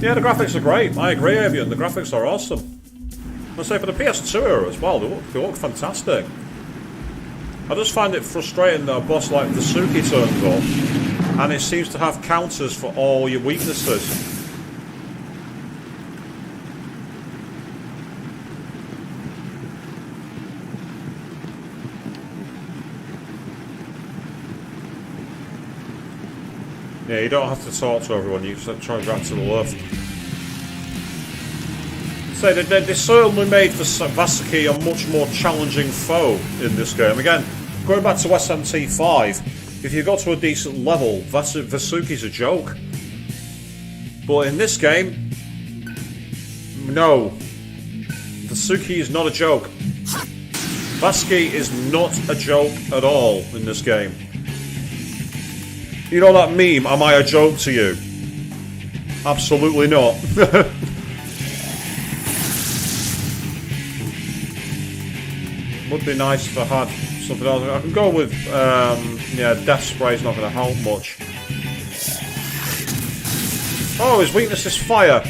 Yeah, the graphics are great. I agree, Avian. The graphics are awesome. I say for the PS2 era as well, they look fantastic. I just find it frustrating that a boss like Vasuki turns up and it seems to have counters for all your weaknesses. Yeah, you don't have to talk to everyone, you just have to try and drag to the left. So they certainly made Vasuki a much more challenging foe in this game. Again, going back to SMT 5, if you got to a decent level, Vasuki's a joke. But in this game, no. Vasuki is not a joke. Vasuki is not a joke at all in this game. You know that meme, am I a joke to you? Absolutely not. Would be nice if I had something else. I can go with, yeah, death spray's not going to help much. Oh, his weakness is fire.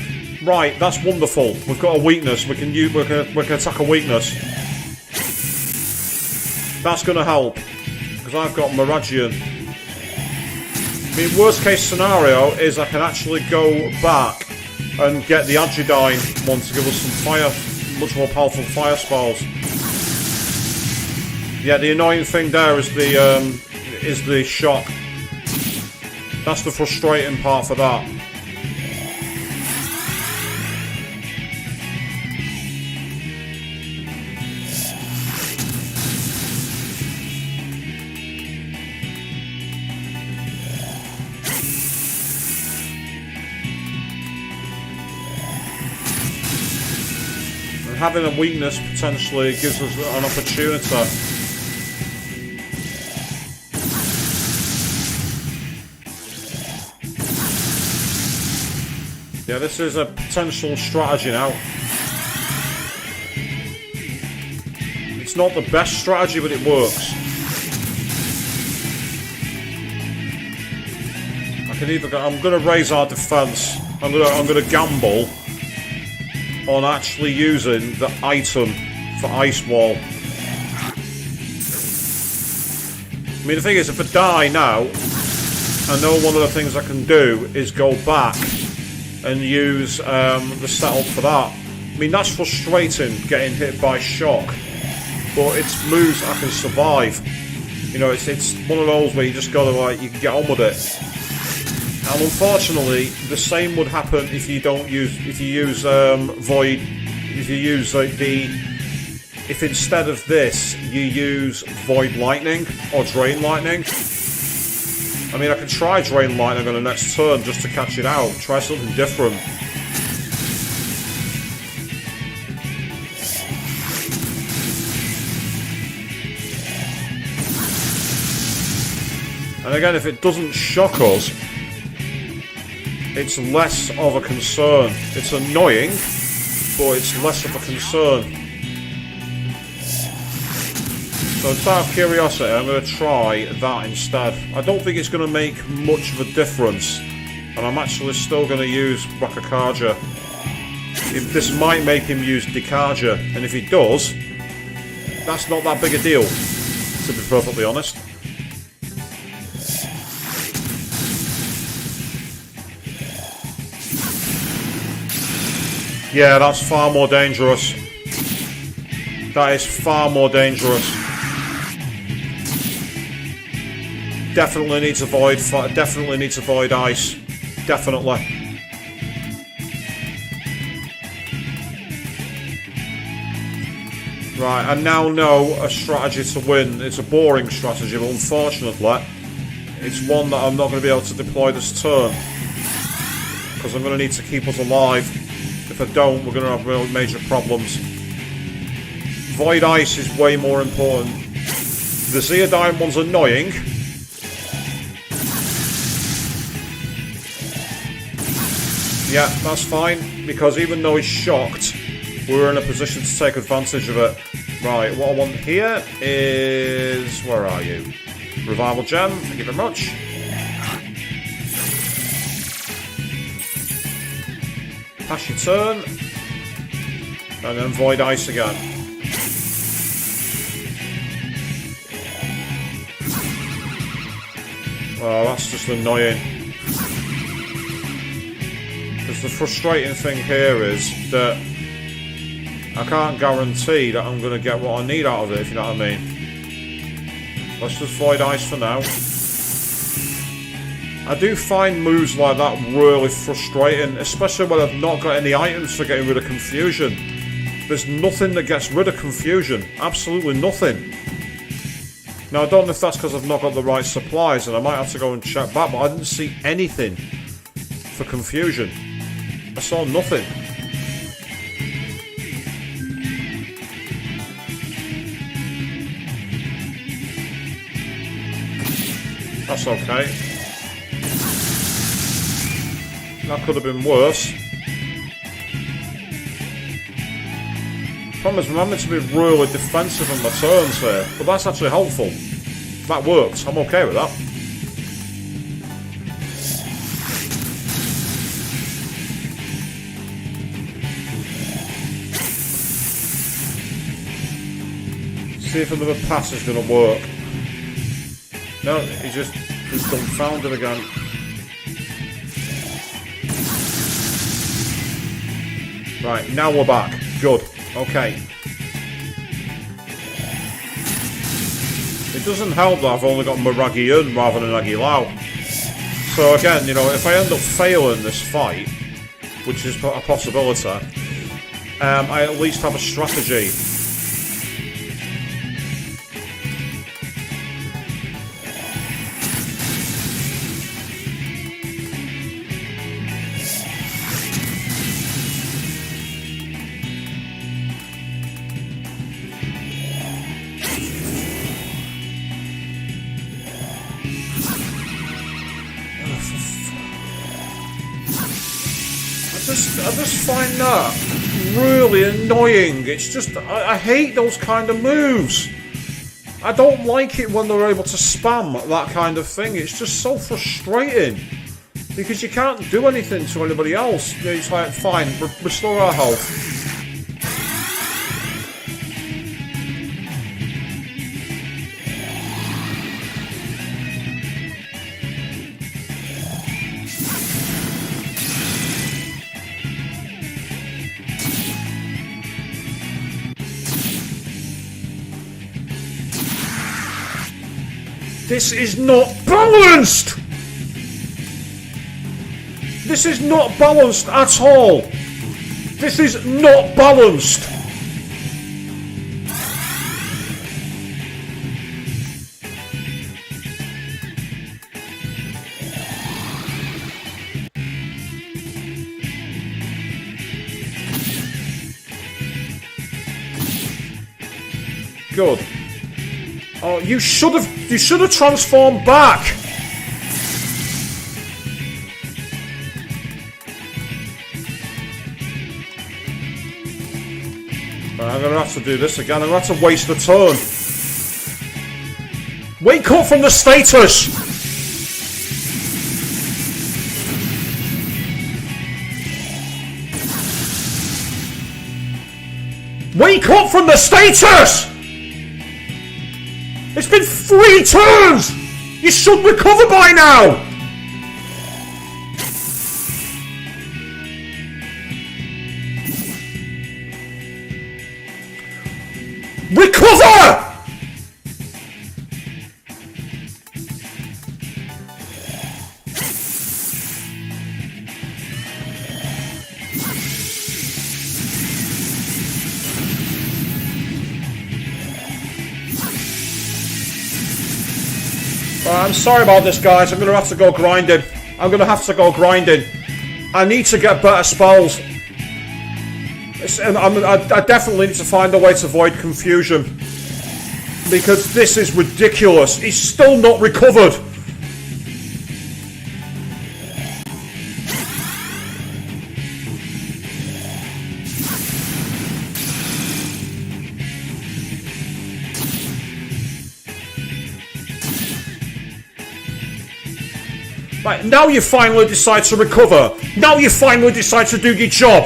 Right, that's wonderful. We've got a weakness. We can attack a weakness. That's going to help because I've got Miragion. I mean, worst case scenario is I can actually go back and get the Adjudine one to give us some fire, much more powerful fire spells. Yeah, the annoying thing there is the shock. That's the frustrating part for that. And having a weakness potentially gives us an opportunity. Yeah, this is a potential strategy now. It's not the best strategy, but it works. I can either go, I'm going to raise our defense. I'm going to gamble on actually using the item for Ice Wall. I mean, the thing is, if I die now, I know one of the things I can do is go back and use the setup for that. I mean, that's frustrating, getting hit by shock, but it's moves I can survive. You know, it's one of those where you just gotta, like, you can get on with it. And unfortunately, the same would happen if you use Void, if instead of this you use Void Lightning or Drain Lightning. I mean, I can try Drain Lightning on the next turn just to catch it out. Try something different. And again, if it doesn't shock us, it's less of a concern. It's annoying, but it's less of a concern. So out of curiosity, I'm going to try that instead. I don't think it's going to make much of a difference. And I'm actually still going to use Wakakaja. This might make him use Dikaja. And if he does, that's not that big a deal, to be perfectly honest. Yeah, that's far more dangerous. That is far more dangerous. Definitely needs to avoid. Definitely needs to avoid ice. Definitely. Right, I now know a strategy to win. It's a boring strategy, but unfortunately, it's one that I'm not going to be able to deploy this turn because I'm going to need to keep us alive. If I don't, we're going to have real major problems. Void Ice is way more important. The Zeodine one's annoying. Yeah, that's fine, because even though he's shocked, we're in a position to take advantage of it. Right, what I want here is... where are you? Revival Gem, thank you very much. Pass your turn. And then Void Ice again. Oh, that's just annoying. The frustrating thing here is that I can't guarantee that I'm going to get what I need out of it, if you know what I mean. Let's just Void Ice for now. I do find moves like that really frustrating, especially when I've not got any items for getting rid of confusion. There's nothing that gets rid of confusion. Absolutely nothing. Now, I don't know if that's because I've not got the right supplies, and I might have to go and check back, but I didn't see anything for confusion. I saw nothing. That's okay. That could have been worse. Problem is, remember to be really defensive in my turns here, but that's actually helpful. That works. I'm okay with that. See if another pass is going to work. No, he's dumbfounded again. Right, now we're back. Good. Okay. It doesn't help that I've only got Maragiyun rather than Aguilau. So again, you know, if I end up failing this fight, which is a possibility, I at least have a strategy. I just find that really annoying. It's just, I hate those kind of moves. I don't like it when they're able to spam that kind of thing. It's just so frustrating. Because you can't do anything to anybody else. It's like, fine, restore our health. This is not balanced! This is not balanced at all! This is not balanced! Good. Oh, you should have transformed back. Right, I'm gonna have to do this again. I'm gonna have to waste a turn. Wake up from the status. Wake up from the status. It's been 3 turns! You should recover by now! Recover! I'm sorry about this, guys. I'm going to have to go grinding. I need to get better spells. I definitely need to find a way to avoid confusion. Because this is ridiculous. He's still not recovered. Right, now you finally decide to recover. Now you finally decide to do your job.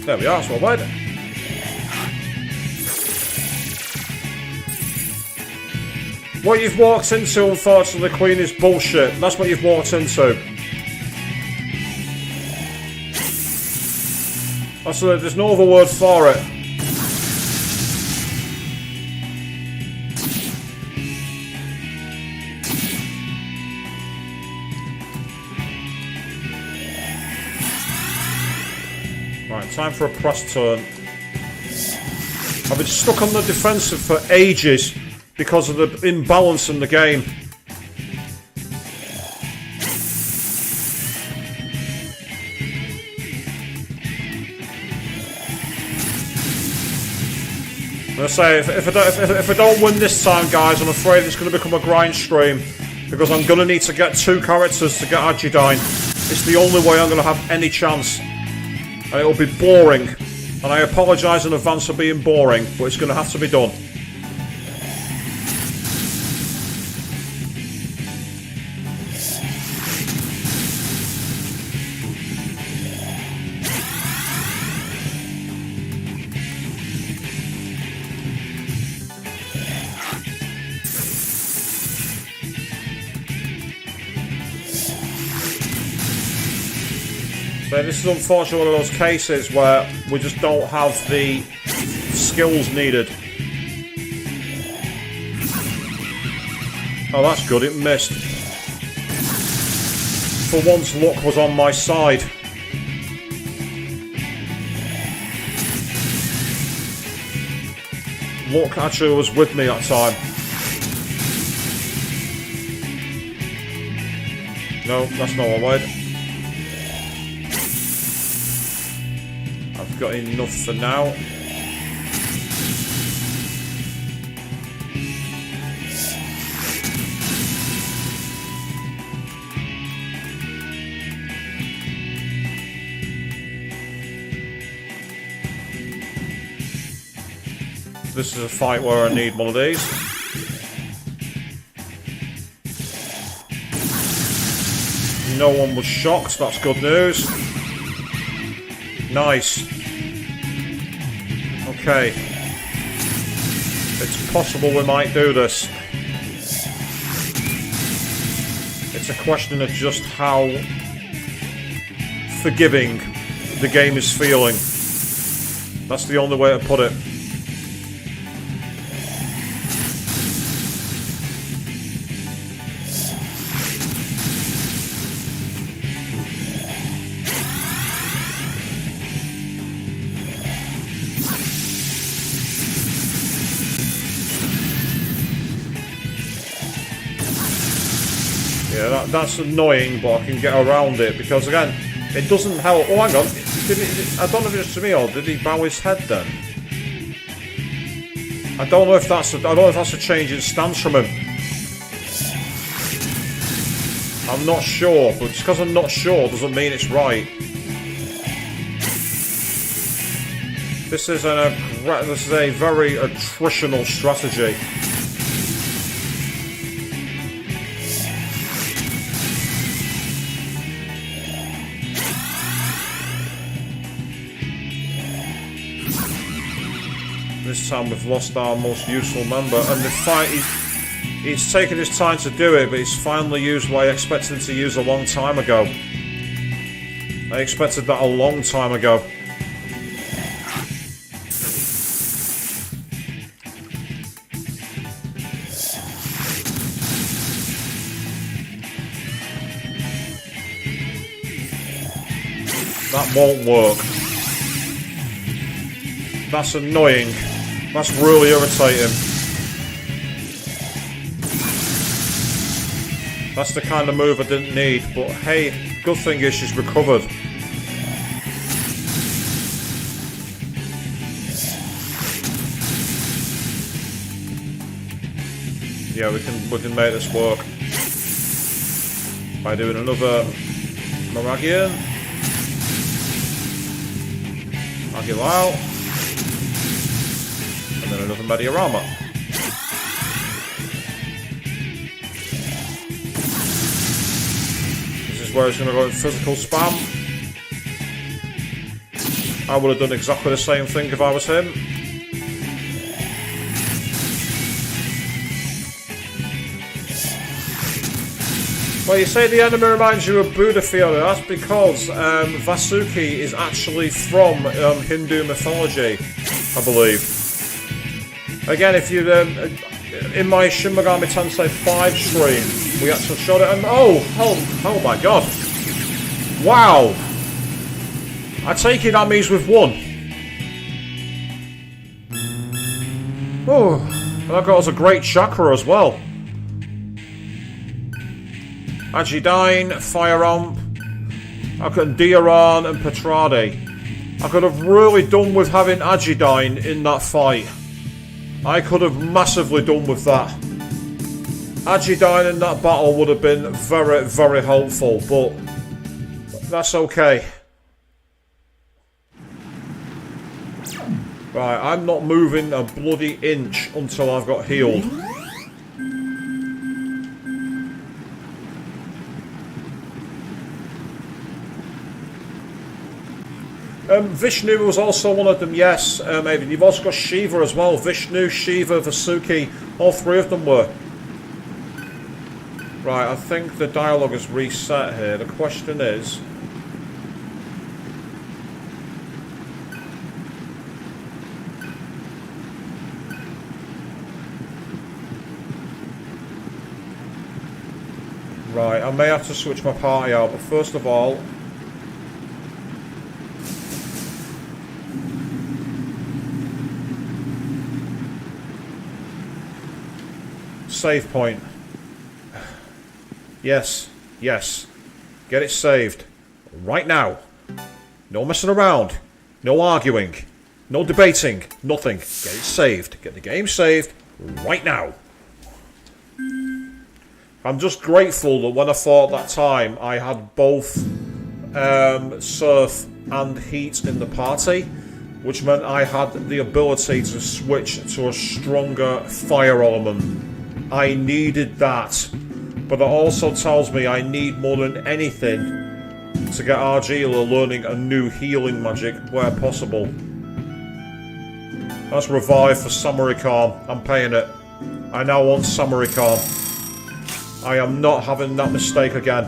There we are, so wait. What you've walked into, unfortunately, Queen, is bullshit. That's what you've walked into. There's no other word for it. Right, time for a press turn. I've been stuck on the defensive for ages because of the imbalance in the game. I'm gonna say, if I don't win this time, guys, I'm afraid it's gonna become a grind stream. Because I'm gonna need to get 2 characters to get Agidine. It's the only way I'm gonna have any chance. And it'll be boring. And I apologise in advance for being boring, but it's gonna have to be done. So this is unfortunately one of those cases where we just don't have the skills needed. Oh, that's good, it missed. For once, luck was on my side. Luck actually was with me that time. No, that's not what I wanted. I've got enough for now. This is a fight where I need one of these. No one was shocked, that's good news. Nice. Okay. It's possible we might do this. It's a question of just how forgiving the game is feeling. That's the only way to put it. Yeah, that's annoying, but I can get around it because again, it doesn't help. Oh, hang on, I don't know if it's to me or did he bow his head then? I don't know if that's a change in stance from him. I'm not sure, but just because I'm not sure doesn't mean it's right. This is a very attritional strategy. This time we've lost our most useful member, and the fight, he's taken his time to do it, but he's finally used what I expected him to use a long time ago. I expected that a long time ago. That won't work. That's annoying. That's really irritating. That's the kind of move I didn't need, but hey, good thing is she's recovered. Yeah, we can make this work. By doing another Moragian. Magilao. And then another Mediorama. This is where it's going to go in physical spam. I would have done exactly the same thing if I was him. Well, you say the enemy reminds you of Buddha Fiona. That's because Vasuki is actually from Hindu mythology, I believe. Again, if you in my Shin Megami Tensei 5 stream, we actually showed it, and oh my god, wow! I take it that means we've won. Oh, and that got us a great chakra as well. Agidine, Fire Ramp, I could Dioran and Petrade. I could have really done with having Agidine in that fight. I could have massively done with that. Agidine in that battle would have been very, very helpful, but that's okay. Right, I'm not moving a bloody inch until I've got healed. Vishnu was also one of them, yes. Maybe you've also got Shiva as well. Vishnu, Shiva, Vasuki, all three of them were. Right, I think the dialogue is reset here. The question is... Right, I may have to switch my party out, but first of all... Save point. Yes, yes. Get it saved. Right now. No messing around. No arguing. No debating. Nothing. Get it saved. Get the game saved right now. I'm just grateful that when I fought that time, I had both surf and heat in the party, which meant I had the ability to switch to a stronger fire element. I needed that, but it also tells me I need more than anything to get Argila learning a new healing magic where possible. That's revive for Samarikan. I'm paying it. I now want Samarikan. I am not having that mistake again.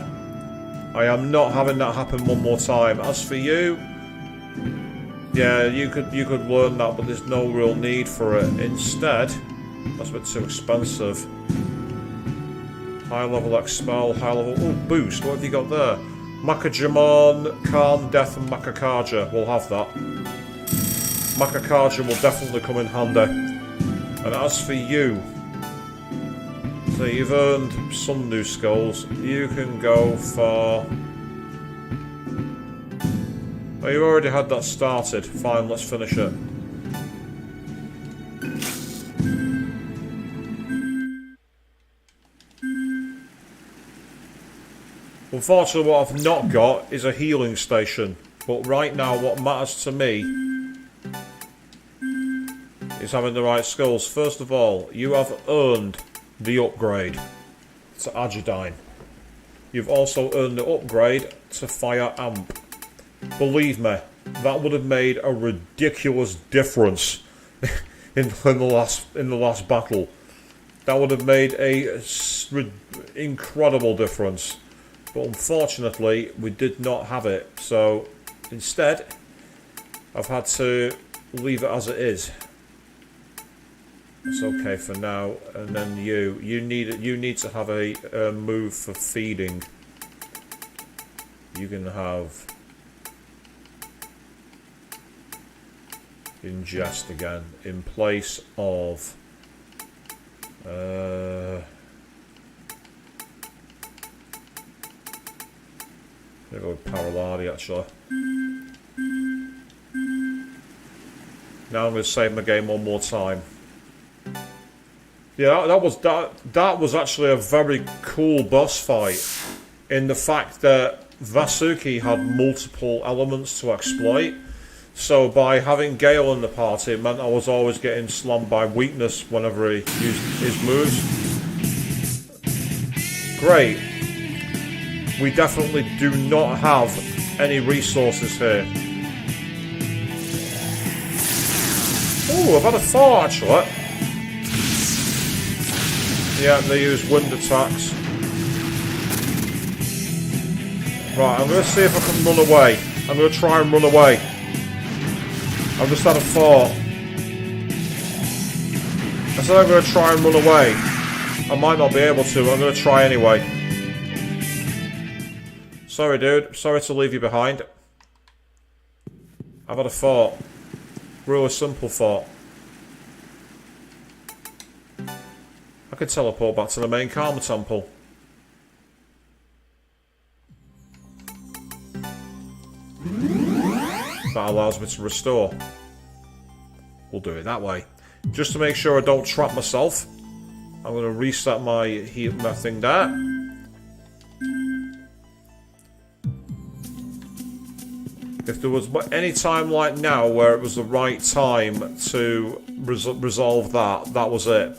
I am not having that happen one more time. As for you, yeah, you could learn that, but there's no real need for it. Instead, that's a bit too expensive. High level expel, high level... Oh, boost. What have you got there? Makajamon, Khan, Death and Makakaja. We'll have that. Makakaja will definitely come in handy. And as for you... So you've earned some new skulls. You can go for... Oh, you already had that started. Fine, let's finish it. Unfortunately, what I've not got is a healing station. But right now, what matters to me is having the right skills. First of all, you have earned the upgrade to Agidine. You've also earned the upgrade to Fire Amp. Believe me, that would have made a ridiculous difference in the last battle. That would have made a incredible difference. But unfortunately, we did not have it. So instead, I've had to leave it as it is. It's okay for now. And then you need to have a move for feeding. You can have ingest again in place of I'll go with Paraladi actually. Now I'm going to save my game one more time. Yeah, that was actually a very cool boss fight, in the fact that Vasuki had multiple elements to exploit. So by having Gale in the party, it meant I was always getting slammed by weakness whenever he used his moves. Great. We definitely do not have any resources here. Oh, I've had a thought actually. Yeah, they use wind attacks. Right, I'm going to see if I can run away. I'm going to try and run away. I've just had a thought. I said I'm going to try and run away. I might not be able to, but I'm going to try anyway. Sorry, dude. Sorry to leave you behind. I've had a thought. Really simple thought. I could teleport back to the main Karma Temple. That allows me to restore. We'll do it that way. Just to make sure I don't trap myself, I'm going to reset my thing there. If there was any time like now where it was the right time to resolve that, that was it.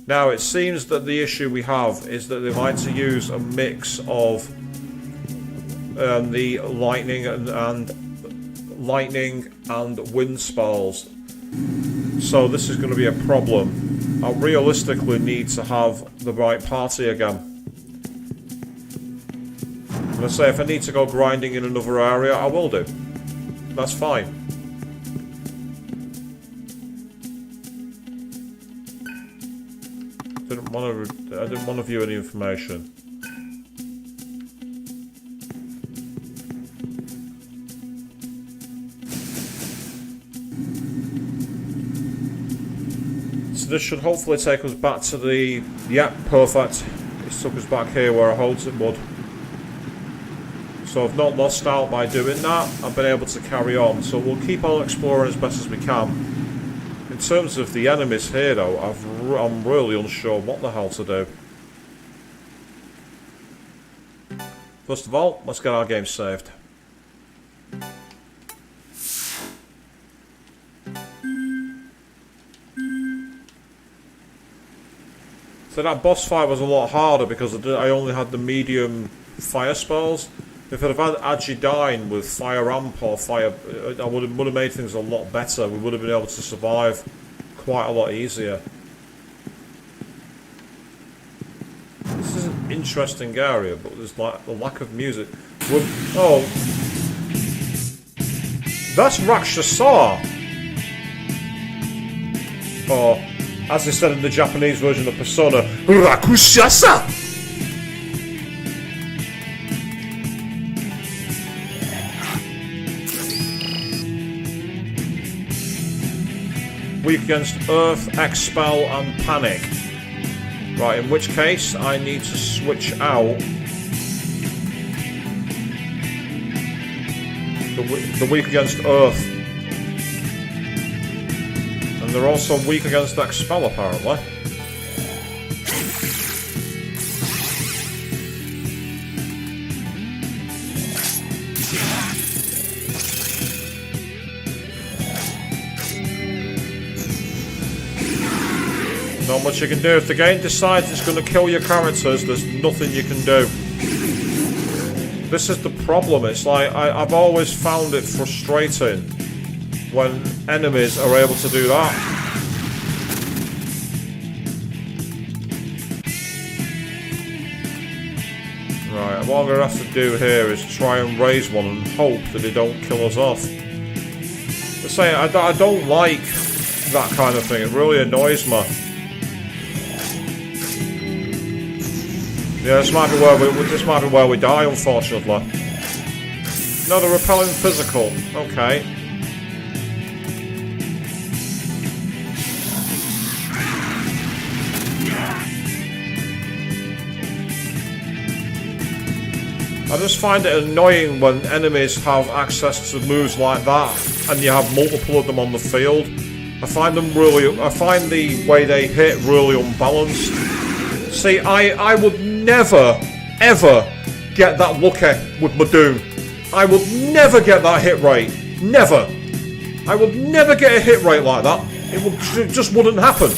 Now it seems that the issue we have is that they like to use a mix of the lightning and wind spells. So this is going to be a problem. I realistically need to have the right party again. I'm going to say if I need to go grinding in another area, I will do. That's fine. I didn't want to view any information. So this should hopefully take us back to the... Yep, perfect. It took us back here where I hoped it would. So I've not lost out by doing that. I've been able to carry on. So we'll keep on exploring as best as we can. In terms of the enemies here though, I'm really unsure what the hell to do. First of all, let's get our game saved. So that boss fight was a lot harder because I only had the medium fire spells. If I'd have had Agidine with fire ramp or fire, I would have made things a lot better. We would have been able to survive quite a lot easier. This is an interesting area, but there's like the lack of music. Oh, that's Rakshasa. Or, as they said in the Japanese version of Persona, Rakshasa. Weak against Earth, Expel and Panic. Right, in which case I need to switch out the weak against Earth. And they're also weak against Expel apparently. Not much you can do. If the game decides it's going to kill your characters, there's nothing you can do. This is the problem. It's like, I've always found it frustrating when enemies are able to do that. Right, what I'm going to have to do here is try and raise one and hope that they don't kill us off. I say, I don't like that kind of thing. It really annoys me. Yeah, this might be where we die, unfortunately. No, they're repelling physical. Okay. I just find it annoying when enemies have access to moves like that, and you have multiple of them on the field. I find the way they hit really unbalanced. See, I would never, ever get that lucky with my Doom. I would never get that hit rate. Never. I would never get a hit rate like that. It just wouldn't happen.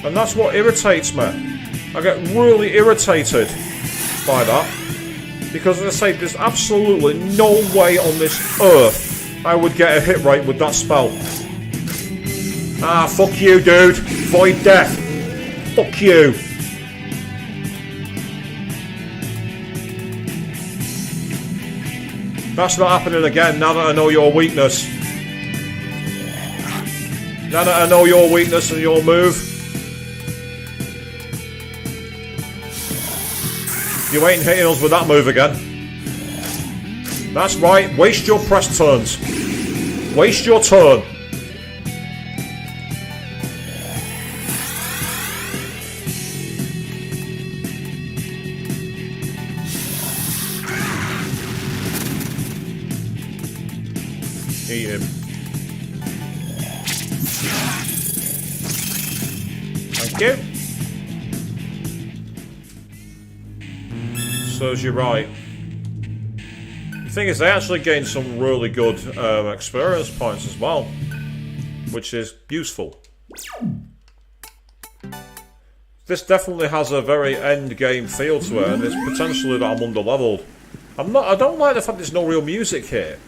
And that's what irritates me. I get really irritated by that, because as I say, there's absolutely no way on this earth I would get a hit rate with that spell. Ah, fuck you, dude. Void Death. Fuck you. That's not happening again now that I know your weakness. Now that I know your weakness and your move. You ain't hitting us with that move again. That's right, waste your press turns. Waste your turn. Eat him. Thank you. Serves you right. The thing is, they actually gained some really good experience points as well, which is useful. This definitely has a very end game feel to it, and it's potentially that I'm under-leveled. I don't like the fact there's no real music here.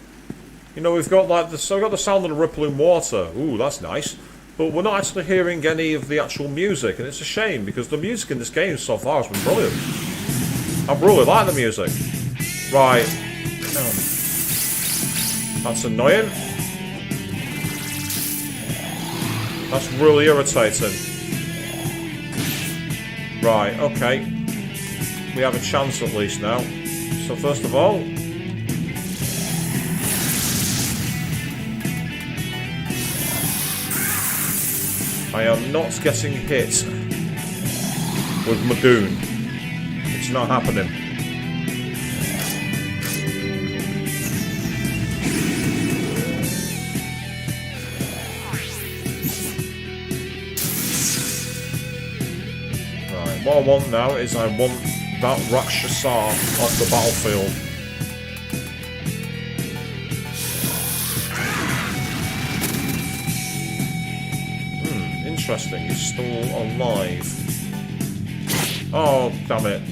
You know, we've got like the sound of the rippling water. Ooh, that's nice. But we're not actually hearing any of the actual music, and it's a shame because the music in this game so far has been brilliant. I really like the music. Right. That's annoying. That's really irritating. Right, okay. We have a chance at least now. So first of all... I am not getting hit with Madoon. It's not happening. Right, what I want now is I want that Rakshasa off the battlefield. Interesting, he's still alive. Oh, damn it.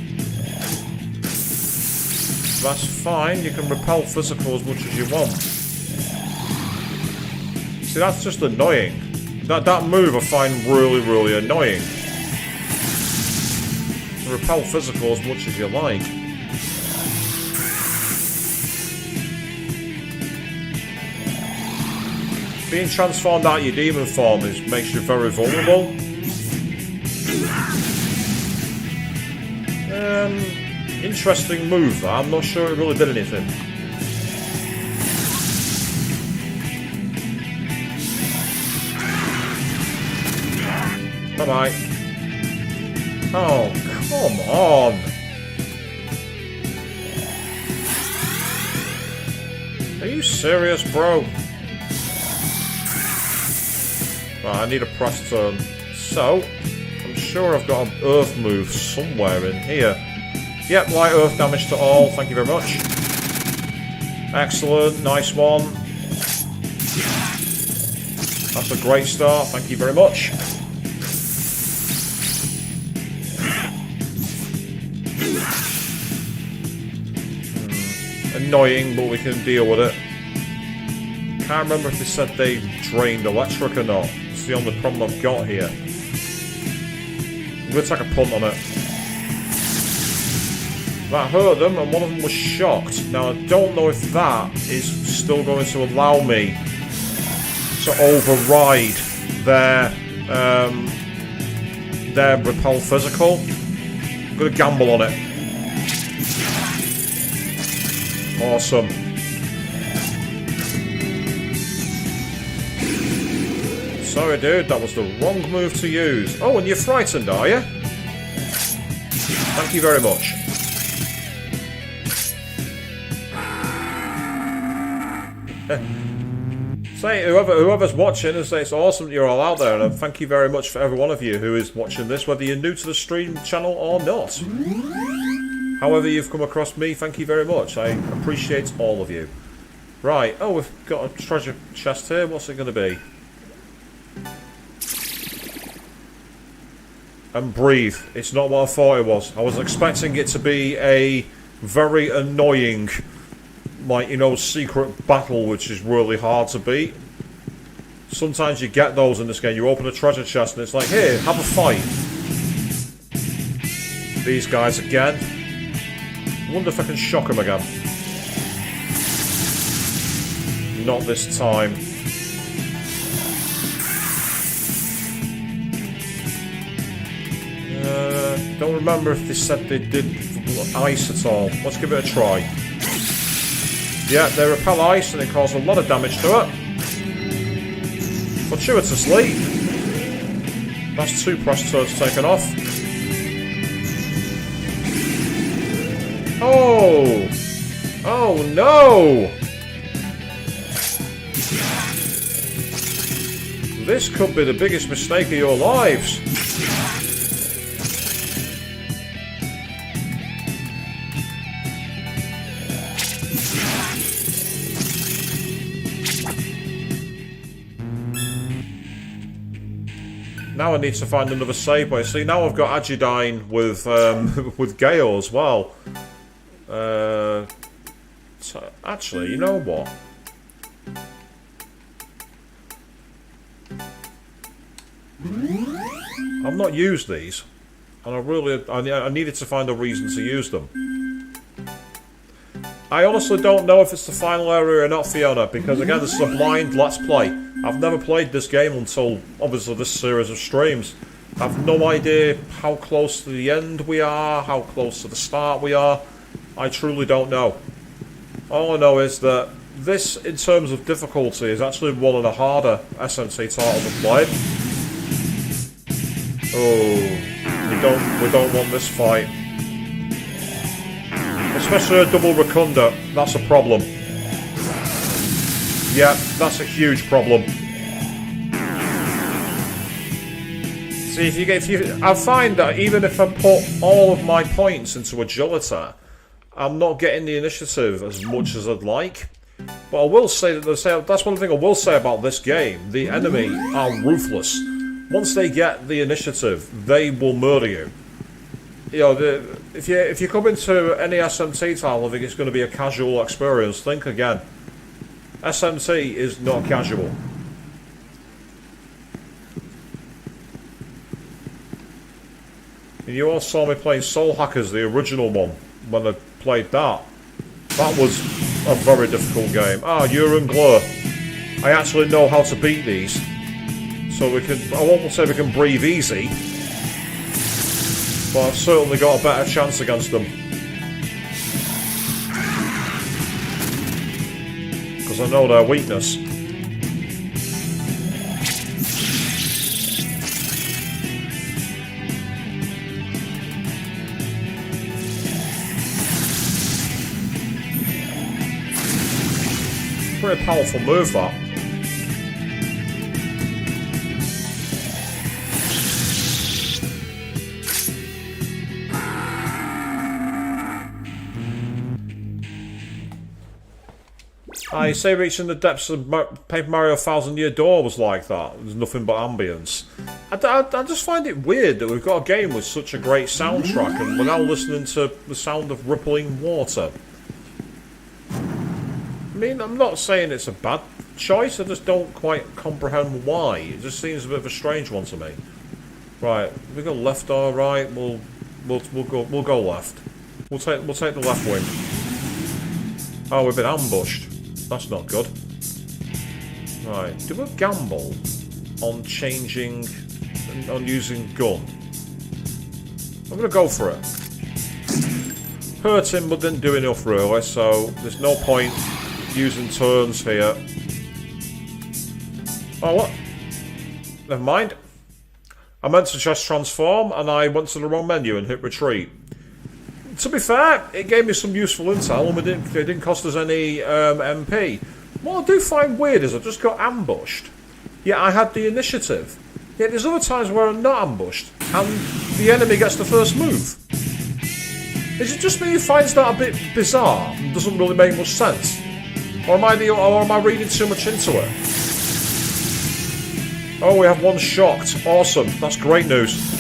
That's fine, you can repel physical as much as you want. See, that's just annoying. That move I find really, really annoying. Repel physical as much as you like. Being transformed out of your demon form makes you very vulnerable. Interesting move, that. I'm not sure it really did anything. Bye-bye. Oh, come on! Are you serious, bro? Right, I need a press turn. So, I'm sure I've got an earth move somewhere in here. Yep, light earth damage to all, thank you very much. Excellent, nice one. That's a great start, thank you very much. Annoying, but we can deal with it. Can't remember if they said they drained electric or not. It's the only problem I've got here. I'm going to take a punt on it. That hurt them, and one of them was shocked. Now, I don't know if that is still going to allow me to override their repel physical. I'm going to gamble on it. Awesome. Sorry, dude, that was the wrong move to use. Oh, and you're frightened, are you? Thank you very much. Say, whoever's watching, and say it's awesome that you're all out there, and thank you very much for every one of you who is watching this, whether you're new to the stream channel or not. However you've come across me, thank you very much. I appreciate all of you. Right, oh, we've got a treasure chest here. What's it going to be? And breathe. It's not what I thought it was. I was expecting it to be a very annoying, like, you know, secret battle, which is really hard to beat. Sometimes you get those in this game. You open a treasure chest and it's like, here, have a fight. These guys again. I wonder if I can shock them again. Not this time. Don't remember if they said they did ice at all. Let's give it a try. Yeah, they repel ice and it causes a lot of damage to it. Fortuitously. That's 2 press turns taken off. Oh! Oh no! This could be the biggest mistake of your lives. Now I need to find another save point. See, now I've got Agidine with with Gale as well. So actually, you know what? I've not used these, and I needed to find a reason to use them. I honestly don't know if it's the final area or not, Fiona, because again, this is a blind Let's Play. I've never played this game until, obviously, this series of streams. I've no idea how close to the end we are, how close to the start we are. I truly don't know. All I know is that this, in terms of difficulty, is actually one of the harder SMT titles I've played. Oh, we don't want this fight. Especially a double Rotunda, that's a problem. Yeah, that's a huge problem. See, I find that even if I put all of my points into agility, I'm not getting the initiative as much as I'd like. But I will say that that's one thing I will say about this game. The enemy are ruthless. Once they get the initiative, they will murder you. You know, if you come into any SMT title, I think it's going to be a casual experience. Think again. SMT is not casual. And you all saw me playing Soul Hackers, the original one, when I played that. That was a very difficult game. Urine Glur. I actually know how to beat these. So I won't say we can breathe easy, but I've certainly got a better chance against them. Because I know their weakness. Pretty powerful move, that. You say reaching the depths of Paper Mario 1000-Year Door was like that. There's nothing but ambience. I just find it weird that we've got a game with such a great soundtrack and we're now listening to the sound of rippling water. I mean, I'm not saying it's a bad choice, I just don't quite comprehend why. It just seems a bit of a strange one to me. Right, we go left or right? We'll go left. We'll take the left wing. Oh, we've been ambushed. That's not good. Right, do we gamble on using gun? I'm gonna go for it. Hurt him, but didn't do enough really, so there's no point using turns here. Oh, what? Never mind. I meant to just transform, and I went to the wrong menu and hit retreat. To be fair, it gave me some useful intel, and it didn't cost us any MP. What I do find weird is I just got ambushed. Yet I had the initiative. Yet there's other times where I'm not ambushed, and the enemy gets the first move. Is it just me who finds that a bit bizarre and doesn't really make much sense? Or am I reading too much into it? Oh, we have one shocked. Awesome. That's great news.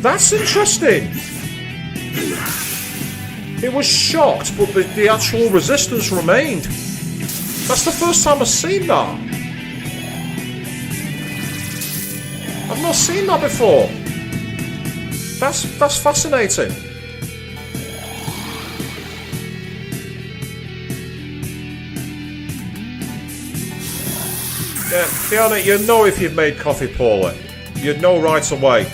That's interesting. It was shocked, but the actual resistance remained. That's the first time I've seen that. I've not seen that before. That's fascinating. Yeah, Fiona, you know if you've made coffee poorly. You'd know right away.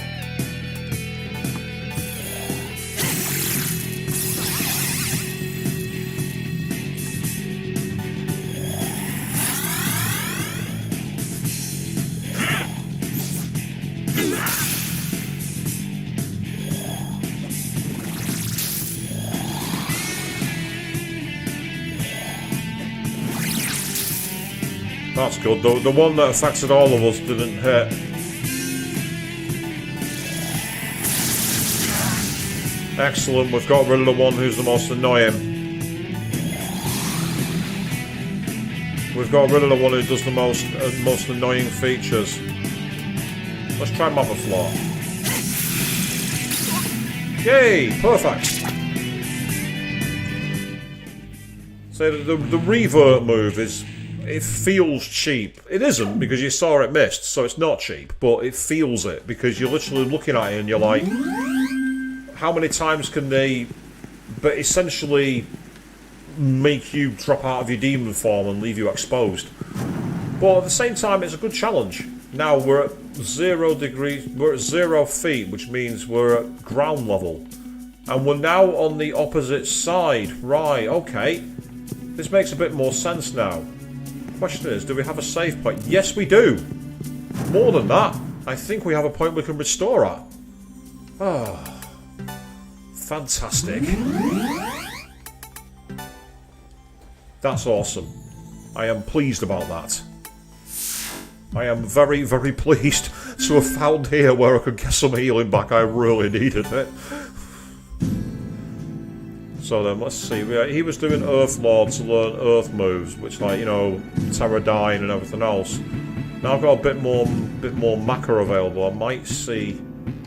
That's good. The one that affected all of us didn't hit. Excellent, we've got rid of the one who's the most annoying. We've got rid of the one who does the most annoying features. Let's try Mother Floor. Yay! Perfect! So the revert move is... It feels cheap. It isn't, because you saw it missed, so it's not cheap. But it feels it, because you're literally looking at it and you're like... How many times can they... But essentially... make you drop out of your demon form and leave you exposed. But at the same time, it's a good challenge. Now we're at 0 degrees, we're at 0 feet, which means we're at ground level. And we're now on the opposite side. Right, okay. This makes a bit more sense now. Question is, do we have a save point? Yes, we do! More than that, I think we have a point we can restore at. Oh. Fantastic. That's awesome. I am pleased about that. I am very, very pleased to have found here where I could get some healing back. I really needed it. So then, let's see. He was doing Earth Lord to learn Earth moves, which, like, you know, Terradyne and everything else. Now I've got a bit more Maca available. I might see...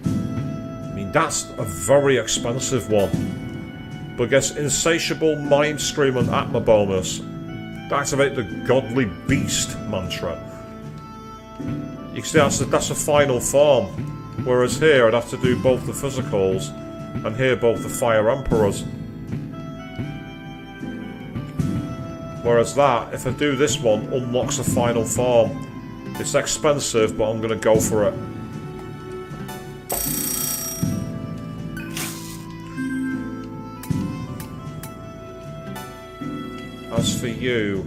I mean, that's a very expensive one. But gets Insatiable Mind Scream and Atma bonus. Activate the Godly Beast mantra. You can see that's a final form. Whereas here I'd have to do both the physicals and here both the Fire Emperors. Whereas that, if I do this one, unlocks a final form. It's expensive, but I'm going to go for it. As for you...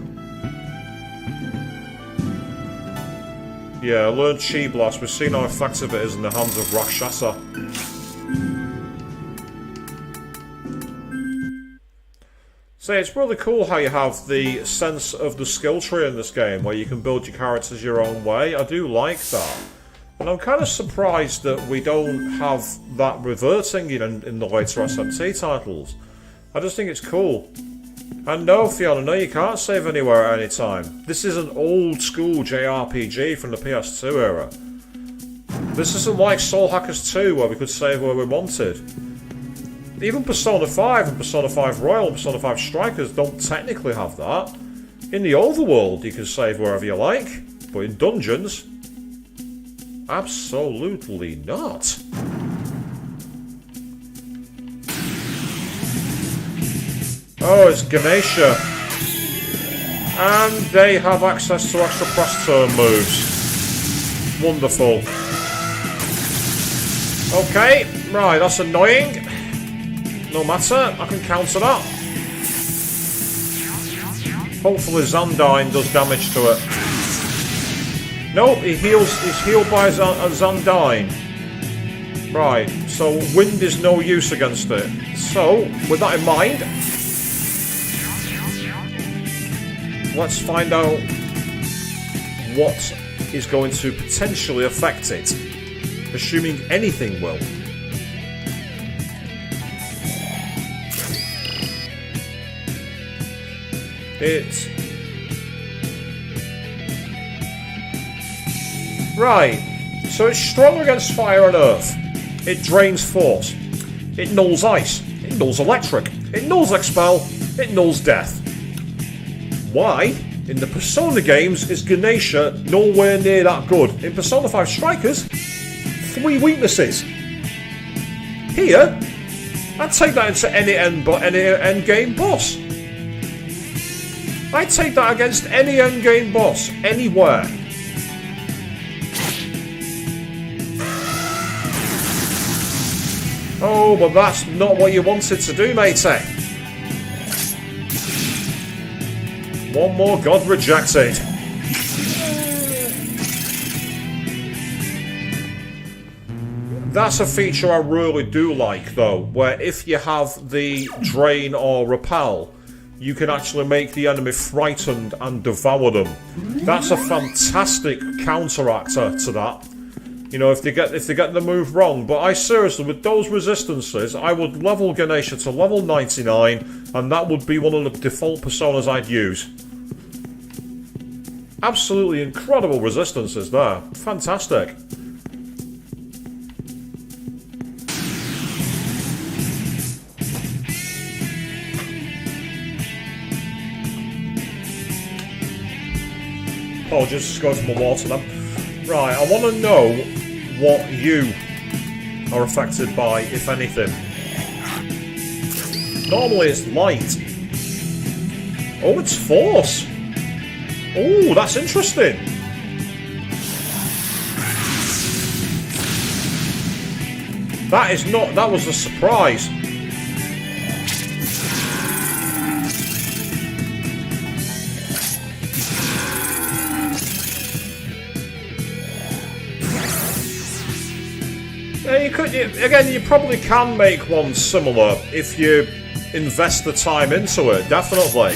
Yeah, learn Chi Blast. We've seen how effective it is in the hands of Rakshasa. So it's really cool how you have the sense of the skill tree in this game, where you can build your characters your own way. I do like that. And I'm kind of surprised that we don't have that reverting in the later SMT titles. I just think it's cool. And no, Fiona, no, you can't save anywhere at any time. This is an old school JRPG from the PS2 era. This isn't like Soul Hackers 2 where we could save where we wanted. Even Persona 5 and Persona 5 Royal and Persona 5 Strikers don't technically have that. In the overworld you can save wherever you like, but in dungeons, absolutely not. Oh, it's Ganesha. And they have access to extra press turn moves. Wonderful. Okay, right, that's annoying. No matter, I can counter that. Hopefully Zandyne does damage to it. Nope, he's healed by Zandyne. Right, so wind is no use against it. So, with that in mind, let's find out what is going to potentially affect it. Assuming anything will. Right, so it's strong against fire and earth. It drains force. It nulls ice. It nulls electric. It nulls expel. It nulls death. Why, in the Persona games, is Ganesha nowhere near that good? In Persona 5 Strikers, 3 weaknesses. Here, I'd take that into any endgame boss. I'd take that against any endgame boss, anywhere. Oh, but that's not what you wanted to do, matey. One more god rejected. That's a feature I really do like, though, where if you have the drain or repel, you can actually make the enemy frightened and devour them. That's a fantastic counteractor to that. You know, if they get the move wrong. But I seriously, with those resistances, I would level Ganesha to level 99, and that would be one of the default personas I'd use. Absolutely incredible resistances there. Fantastic. Oh, just go for my water then. Right, I want to know what you are affected by, if anything. Normally it's light. Oh, it's force. Oh, that's interesting. That was a surprise. You probably can make one similar if you invest the time into it, definitely.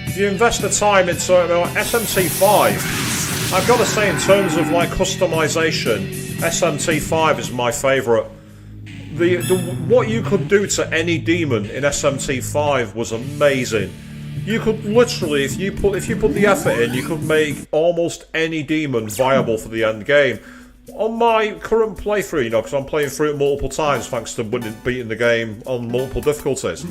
If you invest the time into SMT5, I've got to say, in terms of like customization, SMT5 is my favourite. What you could do to any demon in SMT5 was amazing. You could literally, if you put the effort in, you could make almost any demon viable for the end game. On my current playthrough, you know, because I'm playing through it multiple times thanks to beating the game on multiple difficulties,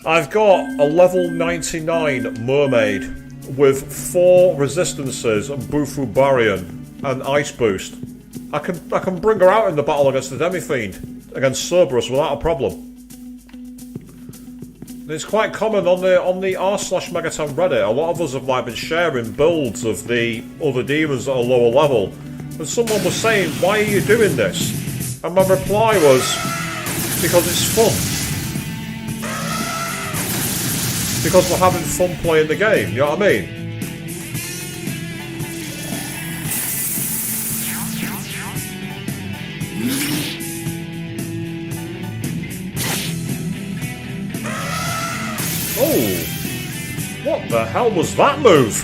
I've got a level 99 mermaid with 4 resistances and Bufu Barrion and Ice Boost. I can bring her out in the battle against the Demi-Fiend, against Cerberus, without a problem. It's quite common on the r/Megaton Reddit. A lot of us have like been sharing builds of the other demons at a lower level. And someone was saying, why are you doing this? And my reply was, because it's fun. Because we're having fun playing the game, you know what I mean? Oh! What the hell was that move?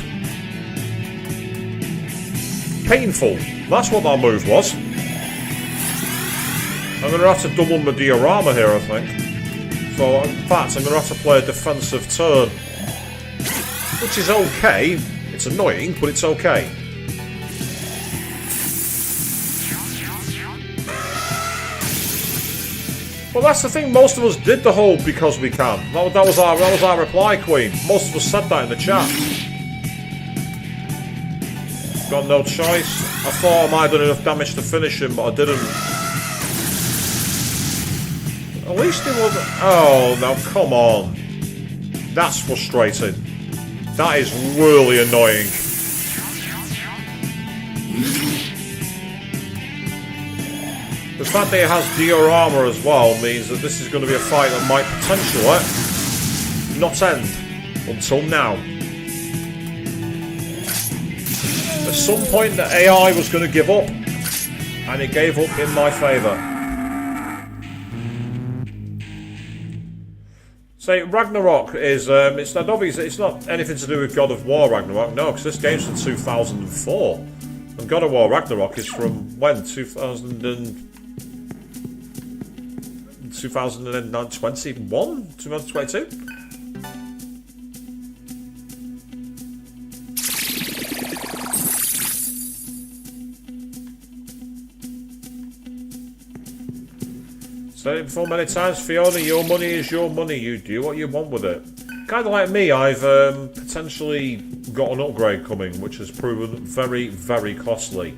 Painful. That's what that move was. I'm going to have to double my diorama here, I think. So, in fact, I'm going to have to play a defensive turn. Which is okay. It's annoying, but it's okay. Well, that's the thing. Most of us did the hold because we can. That was our reply, Queen. Most of us said that in the chat. Got no choice. I thought I might have done enough damage to finish him, but I didn't. At least it wasn't. Oh, now come on. That's frustrating. That is really annoying. The fact that it has diorama as well means that this is going to be a fight that might potentially not end until now. At some point the AI was going to give up, and it gave up in my favour. Say, Ragnarok is, it's not anything to do with God of War Ragnarok, no, because this game's from 2004. And God of War Ragnarok is from when? 2021? 2022? Said it before many times, Fiona, your money is your money. You do what you want with it. Kind of like me, I've potentially got an upgrade coming, which has proven very, very costly.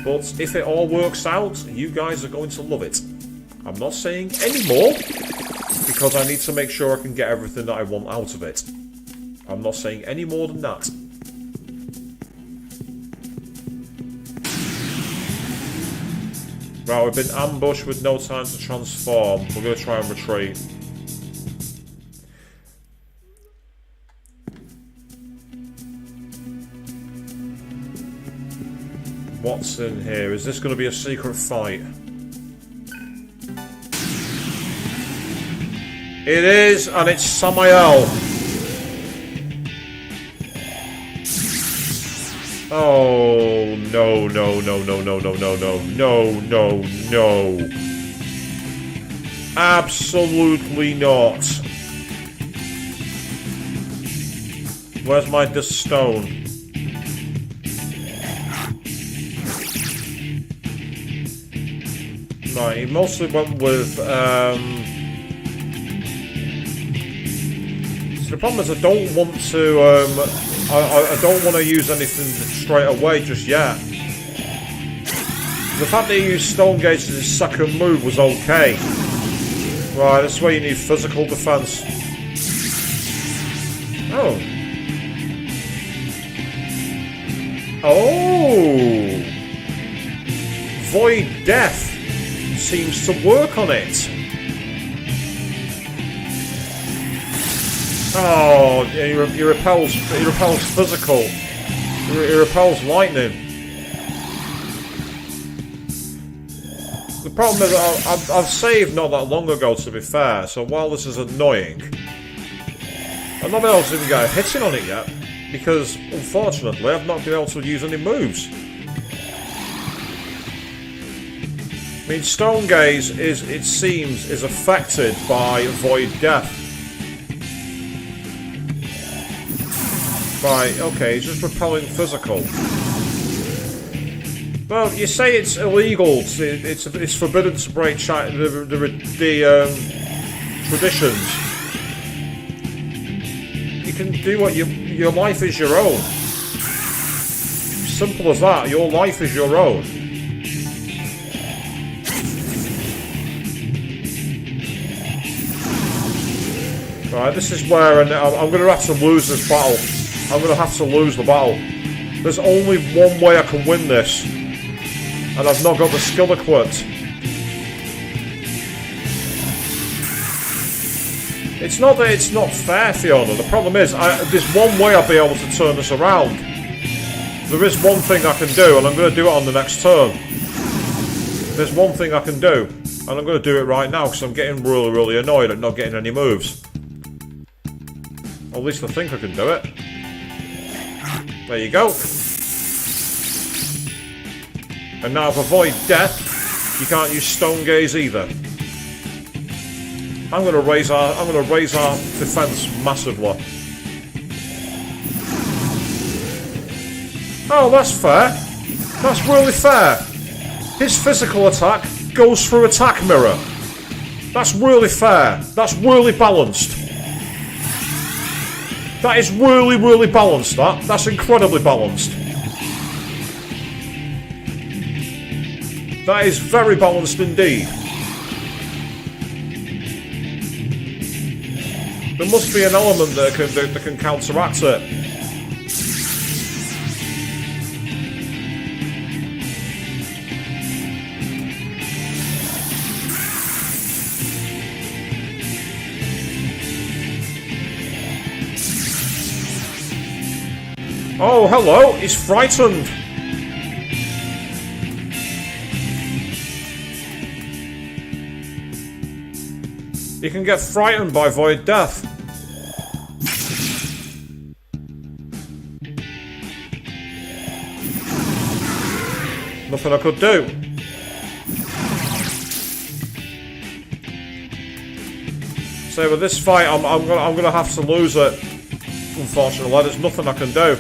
But if it all works out, you guys are going to love it. I'm not saying any more, because I need to make sure I can get everything that I want out of it. I'm not saying any more than that. Right, we've been ambushed with no time to transform. We're going to try and retreat. What's in here? Is this going to be a secret fight? It is, and it's Samael. Oh, no, no, no, no, no, no, no, no, no, no, no. Absolutely not. Where's my stone? Right, he mostly went with, So the problem is I don't want to, I don't want to use anything straight away just yet. The fact that he used Stone Gauge as his second move was okay. Right, that's why you need physical defense. Oh. Oh! Void Death seems to work on it. Oh, he repels physical. He repels lightning. The problem is I've saved not that long ago, to be fair, so while this is annoying, I've not been able to even get a hitting on it yet, because unfortunately I've not been able to use any moves. I mean, Stone Gaze it seems, is affected by Void Death. Right, okay, he's just repelling physical. Well, you say it's illegal, it's forbidden to break the traditions. You can do what your life is your own. Simple as that, your life is your own. Right, this is where I'm going to have to lose this battle. I'm going to have to lose the battle. There's only one way I can win this. And I've not got the skill equipped. It's not that it's not fair, Fiona. The problem is, there's one way I'll be able to turn this around. There is one thing I can do, and I'm going to do it on the next turn. There's one thing I can do, and I'm going to do it right now, because I'm getting really, really annoyed at not getting any moves. Or at least I think I can do it. There you go. And now to avoid death, you can't use Stone Gaze either. I'm gonna raise our defense massively. Oh, that's fair. That's really fair. His physical attack goes through attack mirror. That's really fair. That's really balanced. That is really, really balanced, that's incredibly balanced. That is very balanced indeed. There must be an element that can counteract it. Oh, hello, he's frightened. You can get frightened by Void Death. Nothing I could do. So with this fight, I'm gonna have to lose it. Unfortunately, there's nothing I can do.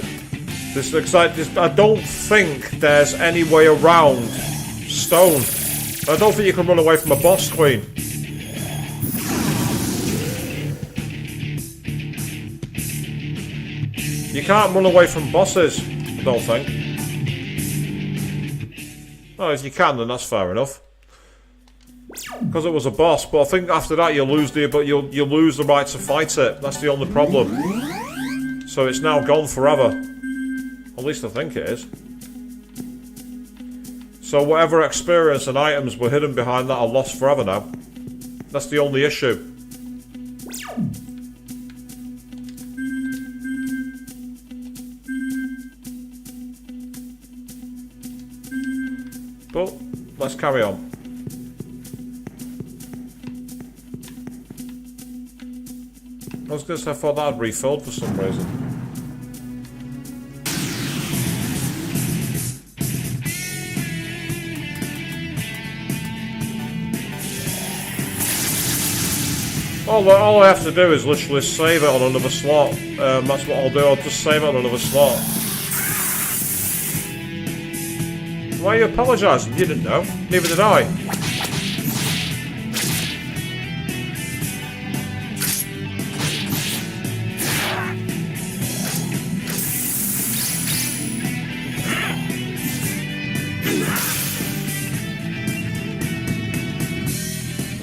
I don't think there's any way around Stone. I don't think you can run away from a boss queen. You can't run away from bosses, I don't think. Oh, if you can, then that's fair enough. Because it was a boss, but I think after that you'll lose the right to fight it. That's the only problem. So it's now gone forever. At least I think it is. So whatever experience and items were hidden behind that are lost forever now. That's the only issue. But let's carry on. I was gonna say I thought that had refilled for some reason. All I have to do is literally save it on another slot. That's what I'll do. I'll just save it on another slot. Why are you apologising? You didn't know. Neither did I.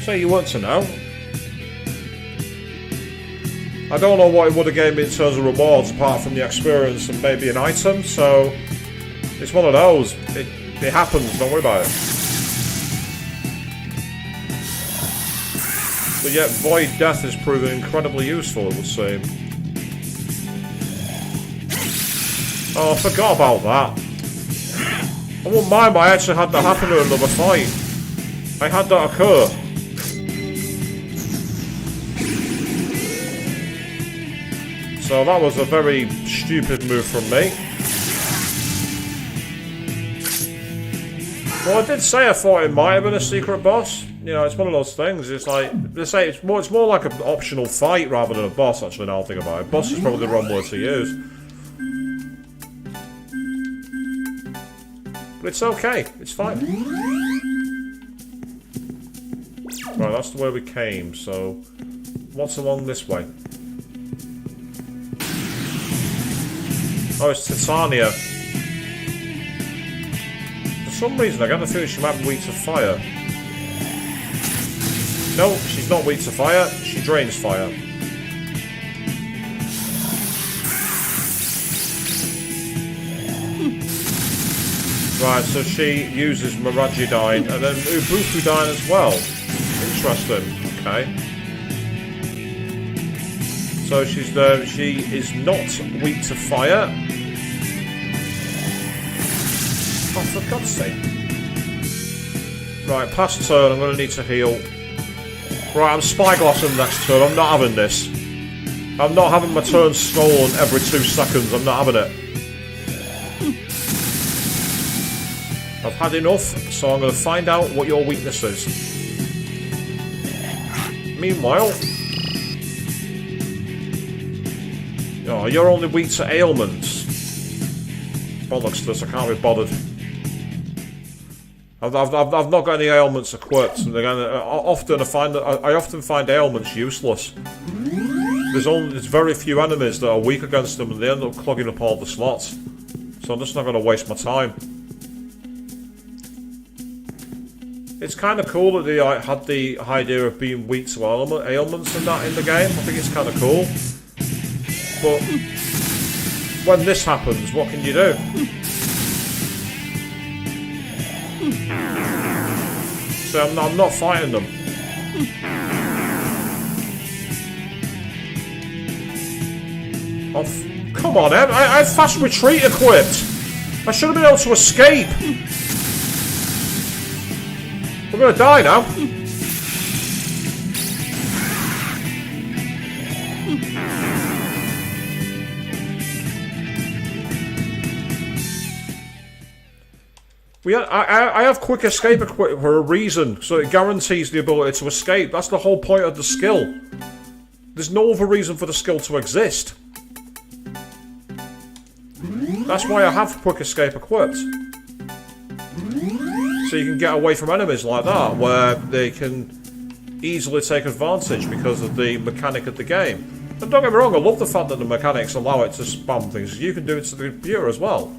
So you want to know? I don't know what it would have gave me in terms of rewards apart from the experience and maybe an item, so it's one of those. It happens, don't worry about it. But yet Void Death has proven incredibly useful, it would seem. Oh, I forgot about that. I wouldn't mind, but I actually had that happen in another fight. I had that occur. So that was a very stupid move from me. Well, I did say I thought it might have been a secret boss. You know, it's one of those things. It's like they say it's more like an optional fight rather than a boss. Actually, now I think about it, boss is probably the wrong word to use. But it's okay. It's fine. Right, that's the way we came. So, what's along this way? Oh, it's Titania. For some reason, I got the feeling she might be weak to fire. No, she's not weak to fire. She drains fire. Right, so she uses Miragidine and then Ubufudine as well. Interesting. Okay. So she is not weak to fire. Oh, for God's sake. Right, past turn, I'm going to need to heal. Right, I'm spyglassing next turn. I'm not having this. I'm not having my turn stolen every 2 seconds. I'm not having it. I've had enough, so I'm going to find out what your weakness is. Meanwhile... Oh, you're only weak to ailments. Bollocks to this, I can't be bothered. I've not got any ailments equipped. And again, I often find ailments useless. There's very few enemies that are weak against them, and they end up clogging up all the slots. So I'm just not going to waste my time. It's kind of cool that they had the idea of being weak to ailments and that in the game. I think it's kind of cool. But when this happens, what can you do? So I'm not fighting them. Oh, come on, Ed. I had fast retreat equipped. I should have been able to escape. We're going to die now. I have quick escape equipped for a reason, so it guarantees the ability to escape. That's the whole point of the skill. There's no other reason for the skill to exist. That's why I have quick escape equipped. So you can get away from enemies like that, where they can easily take advantage because of the mechanic of the game. And don't get me wrong, I love the fact that the mechanics allow it to spam things. You can do it to the computer as well.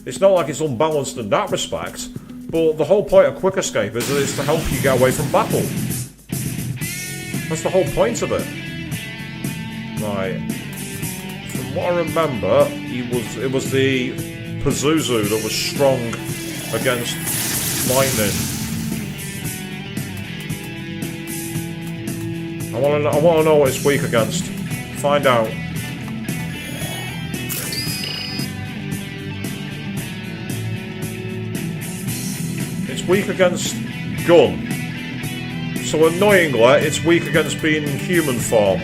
It's not like it's unbalanced in that respect, but the whole point of quick escape is that it's to help you get away from battle. That's the whole point of it. Right. From what I remember, it was the Pazuzu that was strong against lightning. I want to know what it's weak against. Find out. It's weak against gun. So annoyingly, it's weak against being in human form.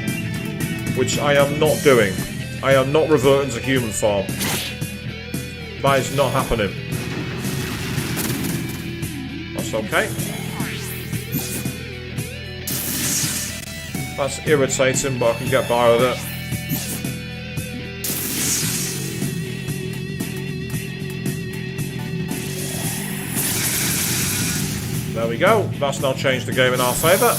which I am not doing. I am not reverting to human form. That is not happening. That's okay. That's irritating, but I can get by with it. There we go. That's now changed the game in our favour.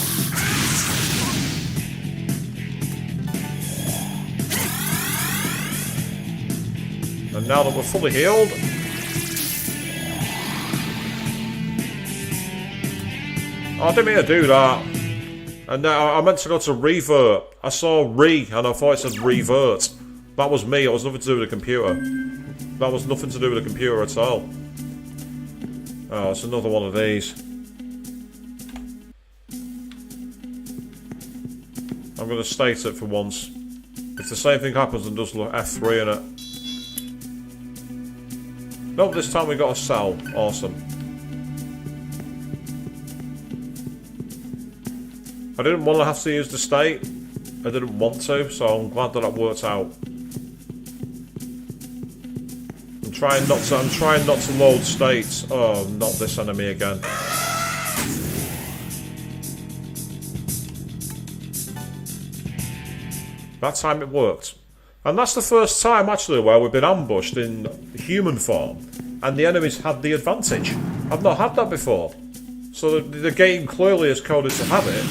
And now that we're fully healed, oh, I didn't mean to do that. And now I meant to go to revert. I saw re and I thought it said revert. That was me. It was nothing to do with the computer. That was nothing to do with the computer at all. Oh, it's another one of these. I'm going to state it for once. If the same thing happens and does look F3 in it. Nope, this time we got a cell. Awesome. I didn't want to have to use the state. I didn't want to, so I'm glad that worked out. I'm trying not to load states. Oh, not this enemy again. That time it worked. And that's the first time, actually, where we've been ambushed in human form, and the enemies had the advantage. I've not had that before. So the game clearly is coded to have it.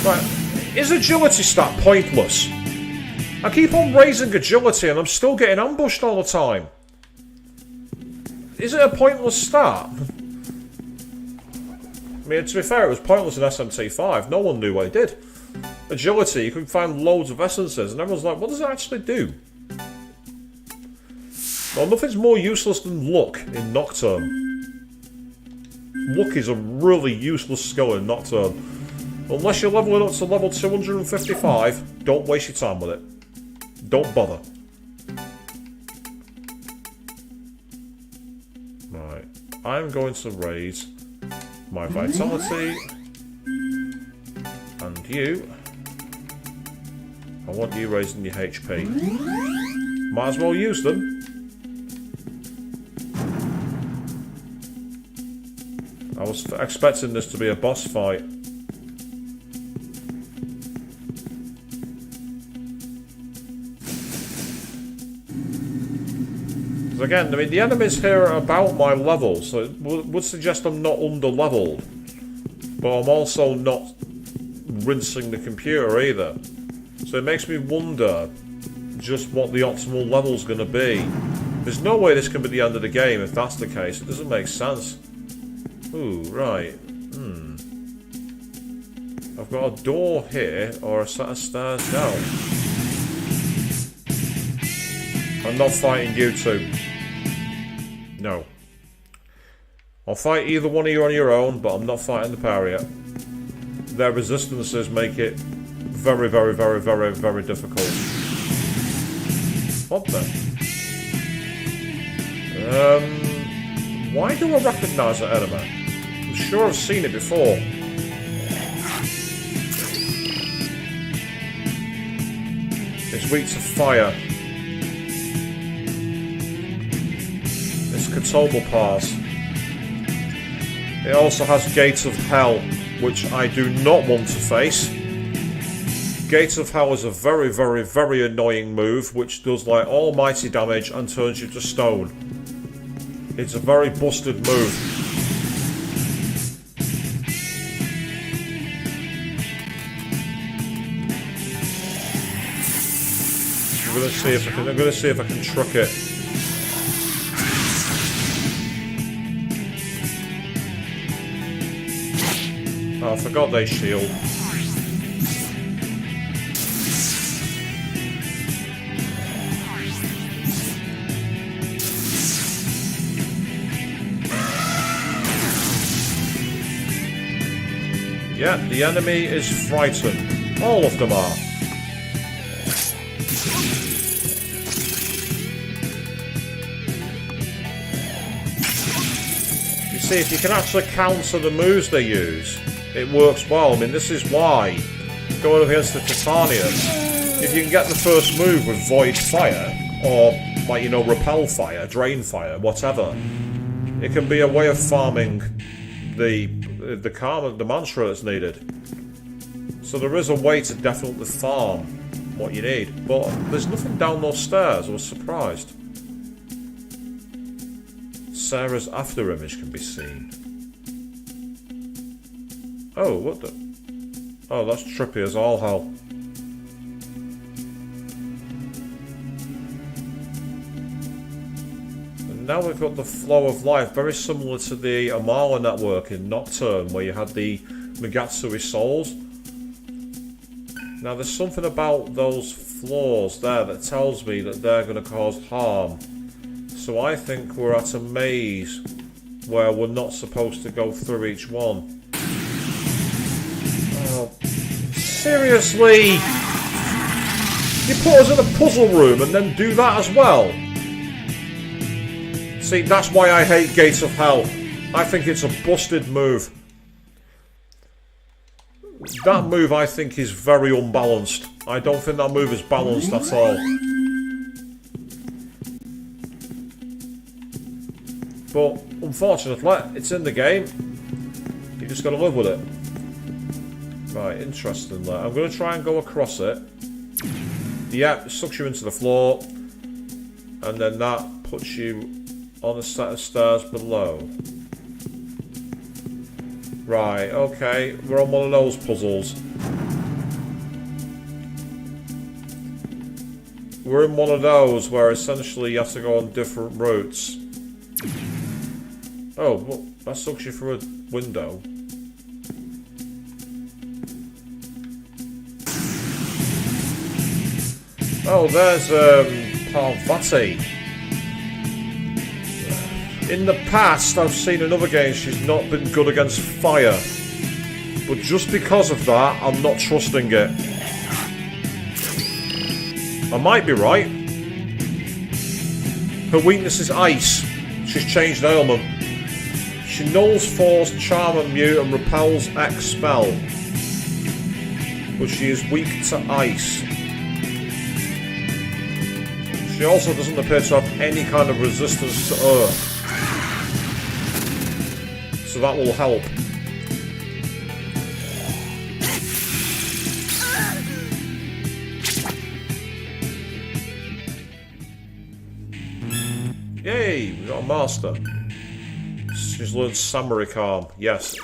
Right. Is agility stat pointless? I keep on raising agility and I'm still getting ambushed all the time. Is it a pointless stat? I mean, to be fair, it was pointless in SMT 5. No one knew what it did. Agility, you can find loads of essences, and everyone's like, what does it actually do? Well, nothing's more useless than luck in Nocturne. Luck is a really useless skill in Nocturne. Unless you're leveling up to level 255, don't waste your time with it. Don't bother. Right, I'm going to raise my vitality, and you. I want you raising your HP. Might as well use them. I was expecting this to be a boss fight. Again, I mean, the enemies here are about my level, so it would suggest I'm not under-leveled. But I'm also not rinsing the computer either. So it makes me wonder just what the optimal level's going to be. There's no way this can be the end of the game if that's the case. It doesn't make sense. Ooh, right. I've got a door here, or a set of stairs down. I'm not fighting you two. No. I'll fight either one of you on your own, but I'm not fighting the pair yet. Their resistances make it very, very, very, very, very difficult. What the? Why do I recognise that enemy? I'm sure I've seen it before. It's weak to fire. It's Catobal Pass. It also has Gates of Hell, which I do not want to face. Gates of Hell is a very, very, very annoying move, which does like almighty damage and turns you to stone. It's a very busted move. I'm gonna see if I can truck it. Oh, I forgot they shield. Yeah, the enemy is frightened. All of them are. You see, if you can actually counter the moves they use, it works well. I mean, this is why, going up against the Titanium, if you can get the first move with Void Fire, or, like, you know, Repel Fire, Drain Fire, whatever, it can be a way of farming the karma, the mantra that's needed. So there is a way to definitely farm what you need, but there's nothing down those stairs. I was surprised. Sarah's after image can be seen. Oh, what the? Oh, that's trippy as all hell. And now we've got the flow of life, very similar to the Amala network in Nocturne, where you had the Megatsui souls. Now there's something about those floors there that tells me that they're going to cause harm. So I think we're at a maze where we're not supposed to go through each one. Oh, seriously? You put us in a puzzle room and then do that as well? See, that's why I hate Gates of Hell. I think it's a busted move. That move, I think, is very unbalanced. I don't think that move is balanced at all. But, unfortunately, it's in the game. You just gotta live with it. Right, interestingly. I'm gonna try and go across it. Yeah, it sucks you into the floor. And then that puts you on a set of stairs below. Right, okay, we're on one of those puzzles. We're in one of those where essentially you have to go on different routes. Oh, well, that sucks you through a window. Oh, there's Parvati. In the past, I've seen in other games she's not been good against fire. But just because of that, I'm not trusting it. I might be right. Her weakness is ice. She's changed ailment. She nulls Force, Charm and Mute and repels X spell. But she is weak to ice. She also doesn't appear to have any kind of resistance to earth. So that will help. Yay, we got a master. She's learned Samurai Calm. Yes.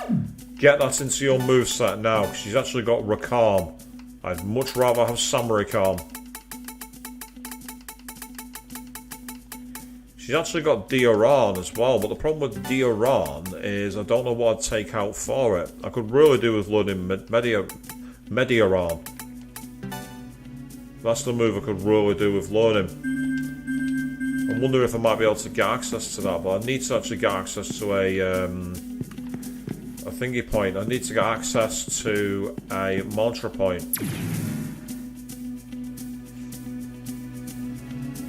Get that into your moveset now, because she's actually got Rakam. I'd much rather have Samurai Calm. She's actually got Dioran as well, but the problem with Dioran is I don't know what I'd take out for it. I could really do with learning Medioran. That's the move I could really do with learning. I'm wondering if I might be able to get access to that, but I need to actually get access to a thingy point. I need to get access to a mantra point.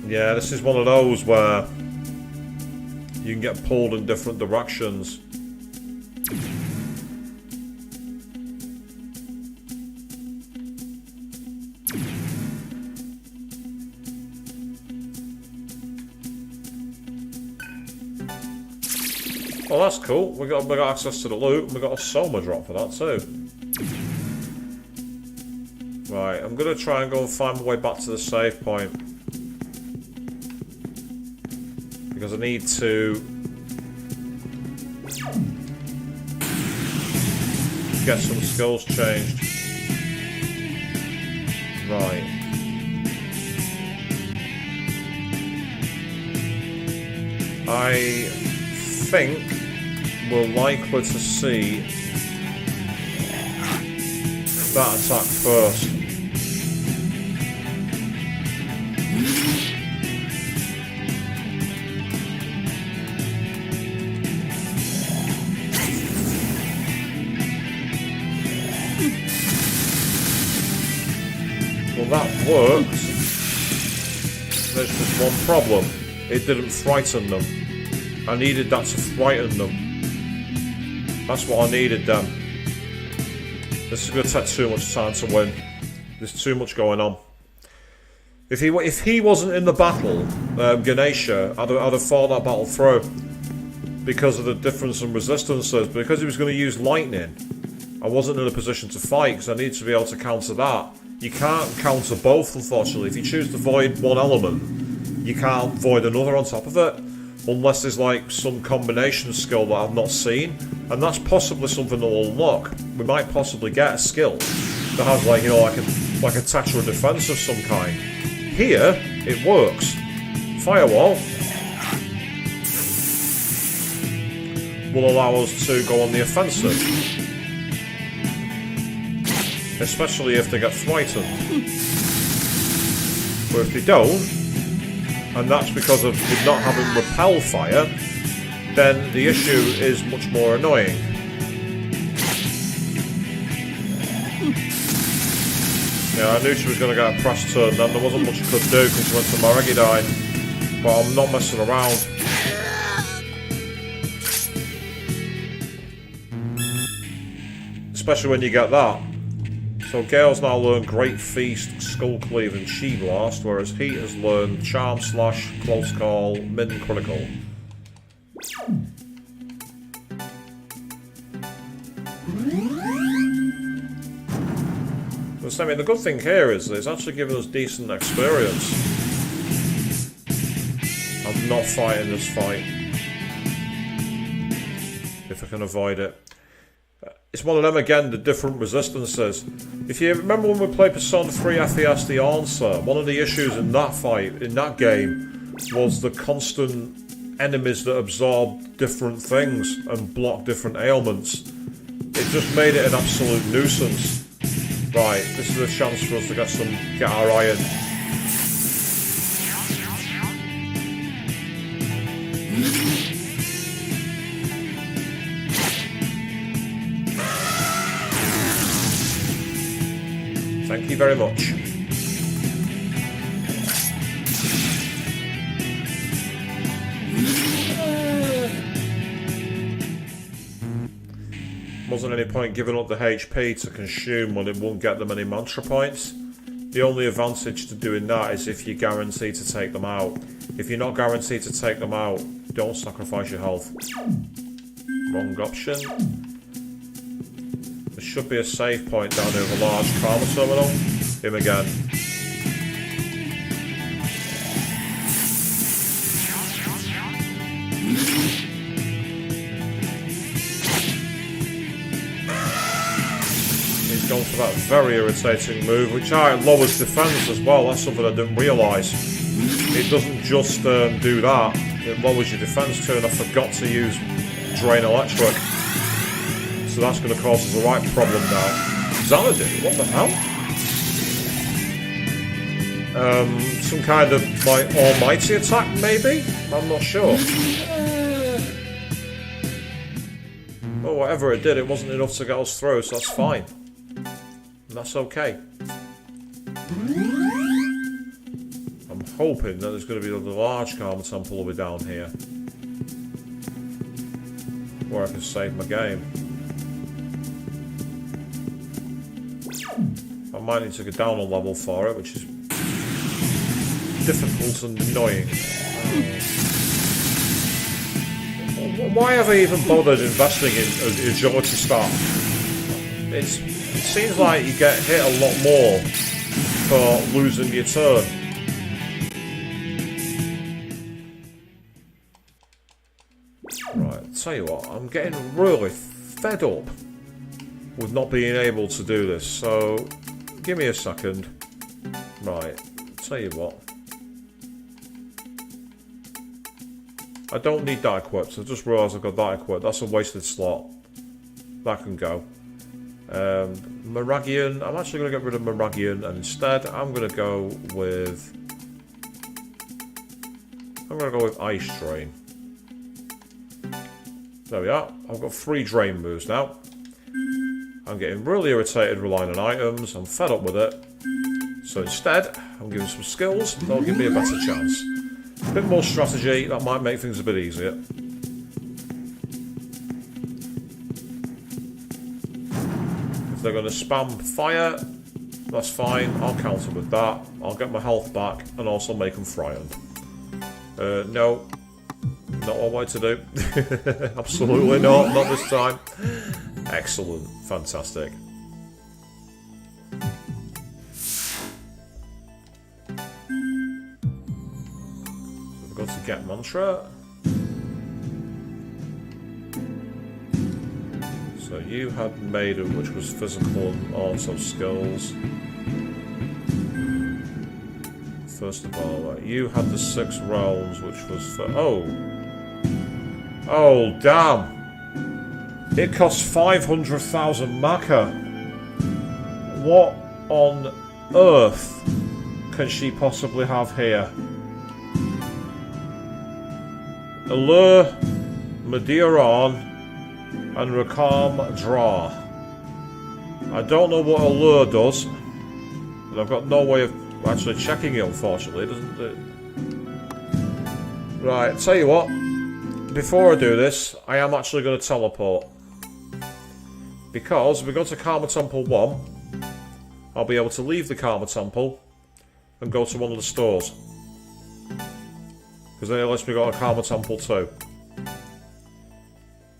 Yeah, this is one of those where you can get pulled in different directions. Well, that's cool. We got access to the loot, and we got a Soma drop for that too. Right, I'm gonna try and go and find my way back to the save point. Because I need to get some skills changed. Right. I think we're likely to see that attack first. Well, that worked. There's just one problem. It didn't frighten them. I needed that to frighten them. That's what I needed then. This is going to take too much time to win. There's too much going on. If he wasn't in the battle, Ganesha, I'd have fought that battle through. Because of the difference in resistances. Because he was going to use lightning, I wasn't in a position to fight because I needed to be able to counter that. You can't counter both, unfortunately. If you choose to void one element, you can't void another on top of it. Unless there's like some combination skill that I've not seen. And that's possibly something that will unlock. We might possibly get a skill that has like, you know, like a attack or a defense of some kind. Here, it works. Firewall will allow us to go on the offensive. Especially if they get frightened. But if they don't, and that's because of not having repel fire, then the issue is much more annoying. Yeah, I knew she was going to get a press turn, then there wasn't much I could do because she went to Maragidine. But I'm not messing around. Especially when you get that. So Gale's now learned Great Feast, Skull Cleave and Chi Blast, whereas Heat has learned Charm Slash, Close Call, Mid and Critical. But I mean, the good thing here is that it's actually giving us decent experience. I'm not fighting this fight. If I can avoid it. It's one of them again, the different resistances. If you remember when we played Persona 3 FES the Answer, one of the issues in that fight, in that game, was the constant enemies that absorb different things and block different ailments. It just made it an absolute nuisance. Right, this is a chance for us to get our iron. Thank you very much. Wasn't any point giving up the HP to consume when it won't get them any mantra points. The only advantage to doing that is if you're guaranteed to take them out. If you're not guaranteed to take them out, don't sacrifice your health. Wrong option. There should be a save point down here with a large karma terminal. Him again. He's gone for that very irritating move, which lowers defense as well. That's something I didn't realise. It doesn't just do that, it lowers your defense too, and I forgot to use Drain Electric. So that's going to cause us a right problem now. Xanadu, what the hell? Some kind of like almighty attack, maybe? I'm not sure. Well, whatever it did, it wasn't enough to get us through, so that's fine. And that's okay. I'm hoping that there's going to be a large Karma Temple will be down here. Where I can save my game. I might need to go down a level for it, which is difficult and annoying. Why have I even bothered investing in agility staff? It seems like you get hit a lot more for losing your turn. Right, tell you what, I'm getting really fed up with not being able to do this, so give me a second. Right, tell you what. I don't need that equipped, I just realised I've got that equipped. That's a wasted slot. That can go. Meragian, I'm actually going to get rid of Meragian, and instead I'm going to go with... Ice Drain. There we are. I've got 3 Drain moves now. I'm getting really irritated relying on items. I'm fed up with it. So instead, I'm giving some skills. That'll give me a better chance. A bit more strategy. That might make things a bit easier. they're going to spam fire. That's fine. I'll counter with that. I'll get my health back and also make them frightened. No. Not what I wanted to do. Absolutely not. Not this time. Excellent. Fantastic. We've got to get mantra. So you had Maiden, which was physical and also skills. First of all, you had the 6 rounds, which was for... Oh, damn! It costs 500,000 Maka. What on earth can she possibly have here? Allure, Medeiron, and Rakam Dra. I don't know what Allure does, and I've got no way of actually checking it, unfortunately, doesn't it? Right, tell you what, before I do this, I am actually going to teleport. Because if we go to Karma Temple 1, I'll be able to leave the Karma Temple and go to one of the stores. Because then it lets me go to Karma Temple 2.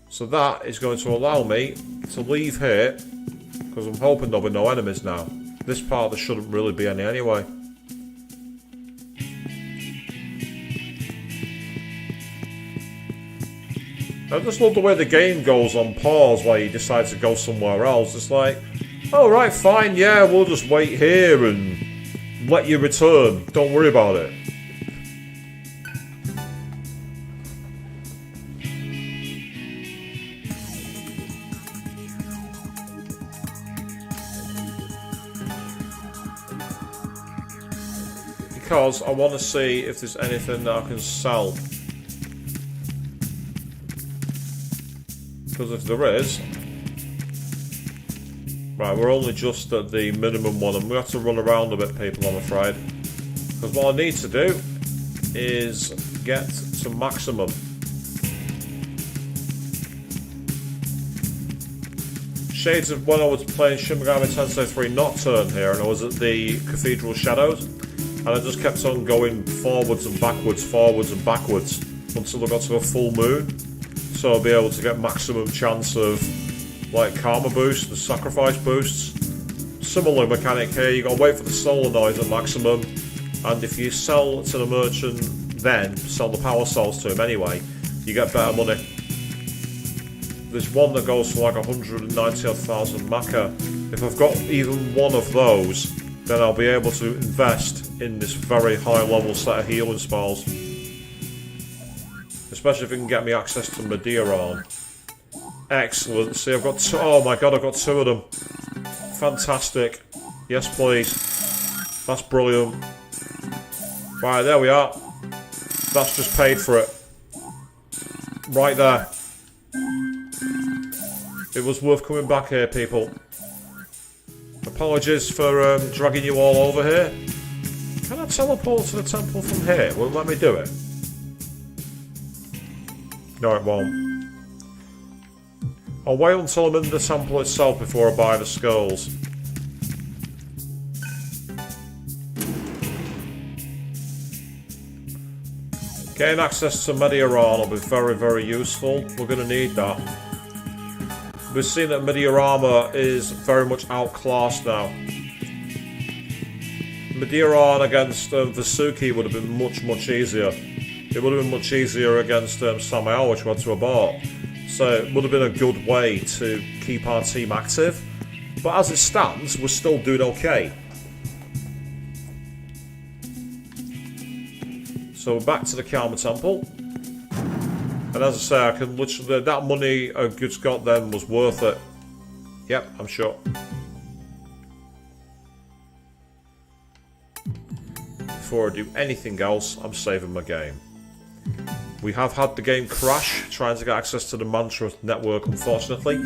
So that is going to allow me to leave here, because I'm hoping there'll be no enemies now. This part there shouldn't really be any anyway. I just love the way the game goes on pause while you decide to go somewhere else. It's like, oh right, fine, yeah, we'll just wait here and let you return. Don't worry about it. Because I want to see if there's anything that I can sell. Because if there is... Right, we're only just at the minimum one, and we have to run around a bit, people, I'm afraid. Because what I need to do is get to maximum. Shades of when I was playing Shin Megami Tensei 3 Nocturne here, and I was at the Cathedral Shadows, and I just kept on going forwards and backwards until I got to a full moon. So I'll be able to get maximum chance of like karma boosts and sacrifice boosts. Similar mechanic here, you gotta wait for the solar noise at maximum, and if you sell to the merchant then, sell the power cells to him anyway, you get better money. There's one that goes for like 190,000 Maka. If I've got even one of those, then I'll be able to invest in this very high level set of healing spells. Especially if it can get me access to Medeiron. Excellent. See, I've got two. Oh my god, I've got 2 of them. Fantastic. Yes, please. That's brilliant. Right, there we are. That's just paid for it. Right there. It was worth coming back here, people. Apologies for dragging you all over here. Can I teleport to the temple from here? Will it let me do it? No, it won't. I'll wait until I'm in the temple itself before I buy the skulls. Getting access to Medeiron will be very, very useful. We're going to need that. We've seen that Medeiron is very much outclassed now. Medeiron against Vasuki would have been much, much easier. It would have been much easier against Samara, which we had to abort. So it would have been a good way to keep our team active. But as it stands, we're still doing okay. So we're back to the Karma Temple. And as I say, I can literally... That money I just got then was worth it. Yep, I'm sure. Before I do anything else, I'm saving my game. We have had the game crash trying to get access to the Mantra network, unfortunately.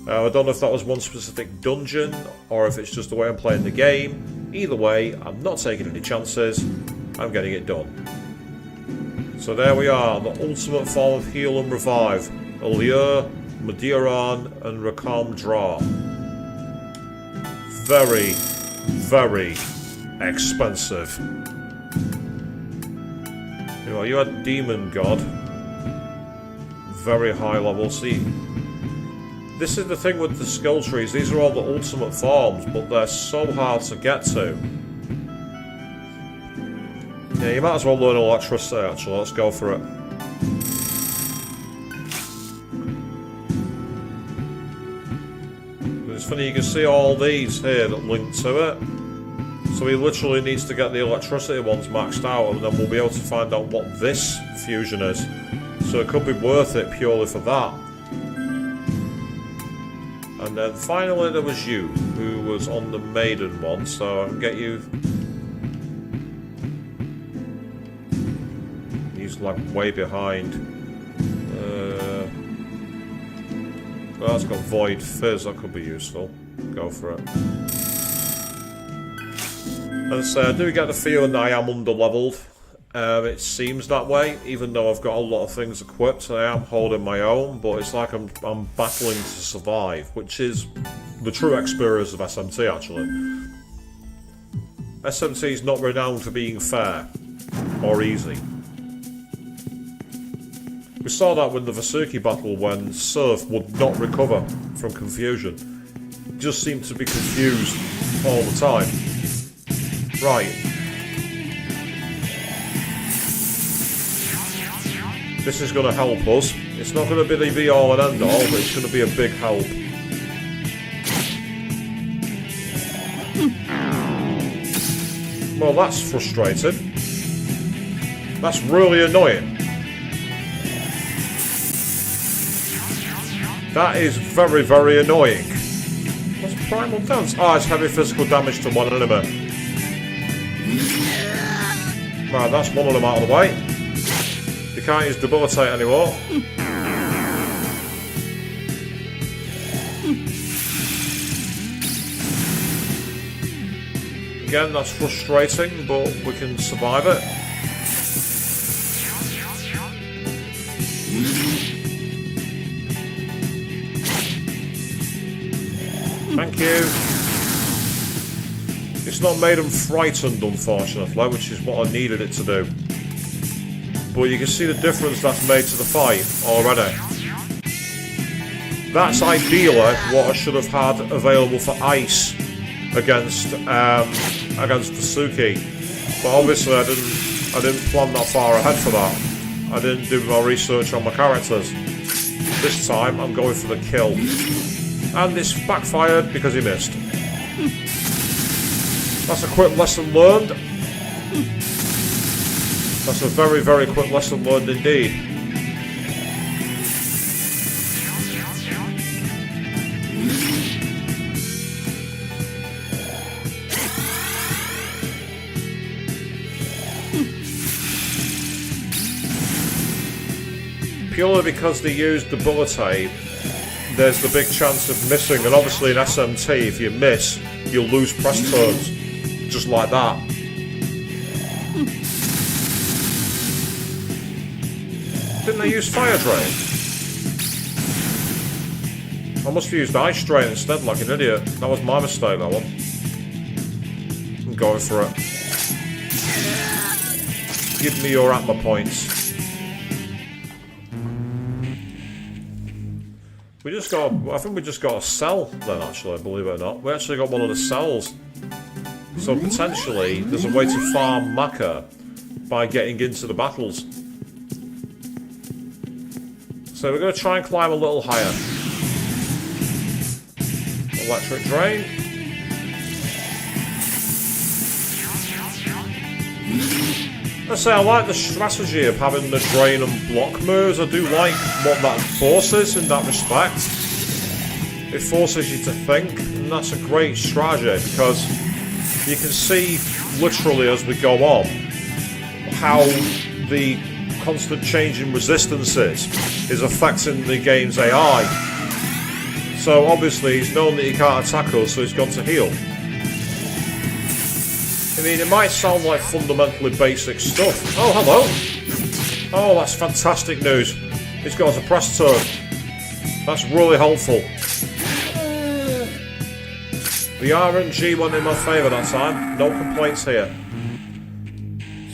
I don't know if that was one specific dungeon or if it's just the way I'm playing the game. Either way, I'm not taking any chances. I'm getting it done. So there we are, the ultimate form of heal and revive. Allure, Medeiron, and Rakam Dra. very, very expensive. Anyway, you had Demon God. Very high level. See, this is the thing with the skill trees. These are all the ultimate forms, but they're so hard to get to. Yeah, you might as well learn electricity, actually. Let's go for it. It's funny, you can see all these here that link to it. So he literally needs to get the electricity ones maxed out, and then we'll be able to find out what this fusion is. So it could be worth it purely for that. And then finally there was you, who was on the maiden one, so I can get you... He's like way behind. Well, that's got Void Fizz, that could be useful. Go for it. As I say, I do get the feeling that I am under-leveled. It seems that way, even though I've got a lot of things equipped. I am holding my own, but it's like I'm battling to survive, which is the true experience of SMT, actually. SMT is not renowned for being fair or easy. We saw that with the Vasuki battle when Surf would not recover from confusion. He just seemed to be confused all the time. Right. This is going to help us. It's not going to be the be-all and end-all, but it's going to be a big help. Well, that's frustrating. That's really annoying. That is very, very annoying. What's Primal Dance? Ah, it's heavy physical damage to one enemy. Right, that's one of them out of the way. You can't use Debilitate anymore. Again, that's frustrating, but we can survive it. Thank you. It's not made them frightened, unfortunately, which is what I needed it to do. But you can see the difference that's made to the fight already. That's ideally what I should have had available for ice against Vasuki. But obviously I didn't plan that far ahead for that. I didn't do my research on my characters. This time I'm going for the kill. And this backfired because he missed. That's a quick lesson learned. That's a very, very quick lesson learned indeed. Purely because they used Debilitate, there's the big chance of missing, and obviously in SMT, if you miss, you'll lose press turns. Just like that. Didn't they use Fire Drain? I must have used Ice Drain instead, like an idiot. That was my mistake, that one. I'm going for it. Give me your Atma points. We just got, I think we just got a cell then, actually, believe it or not. We actually got one of the cells. So potentially, there's a way to farm Maka by getting into the battles. So we're going to try and climb a little higher. Electric Drain. Let's say I like the strategy of having the drain and block moves. I do like what that forces in that respect. It forces you to think, and that's a great strategy because you can see literally as we go on how the constant change in resistances is affecting the game's AI. So obviously he's known that he can't attack us, so he's gone to heal. I mean, it might sound like fundamentally basic stuff. Oh, hello! Oh, that's fantastic news. He's got us a press turn. That's really helpful. The RNG went in my favour that time. No complaints here.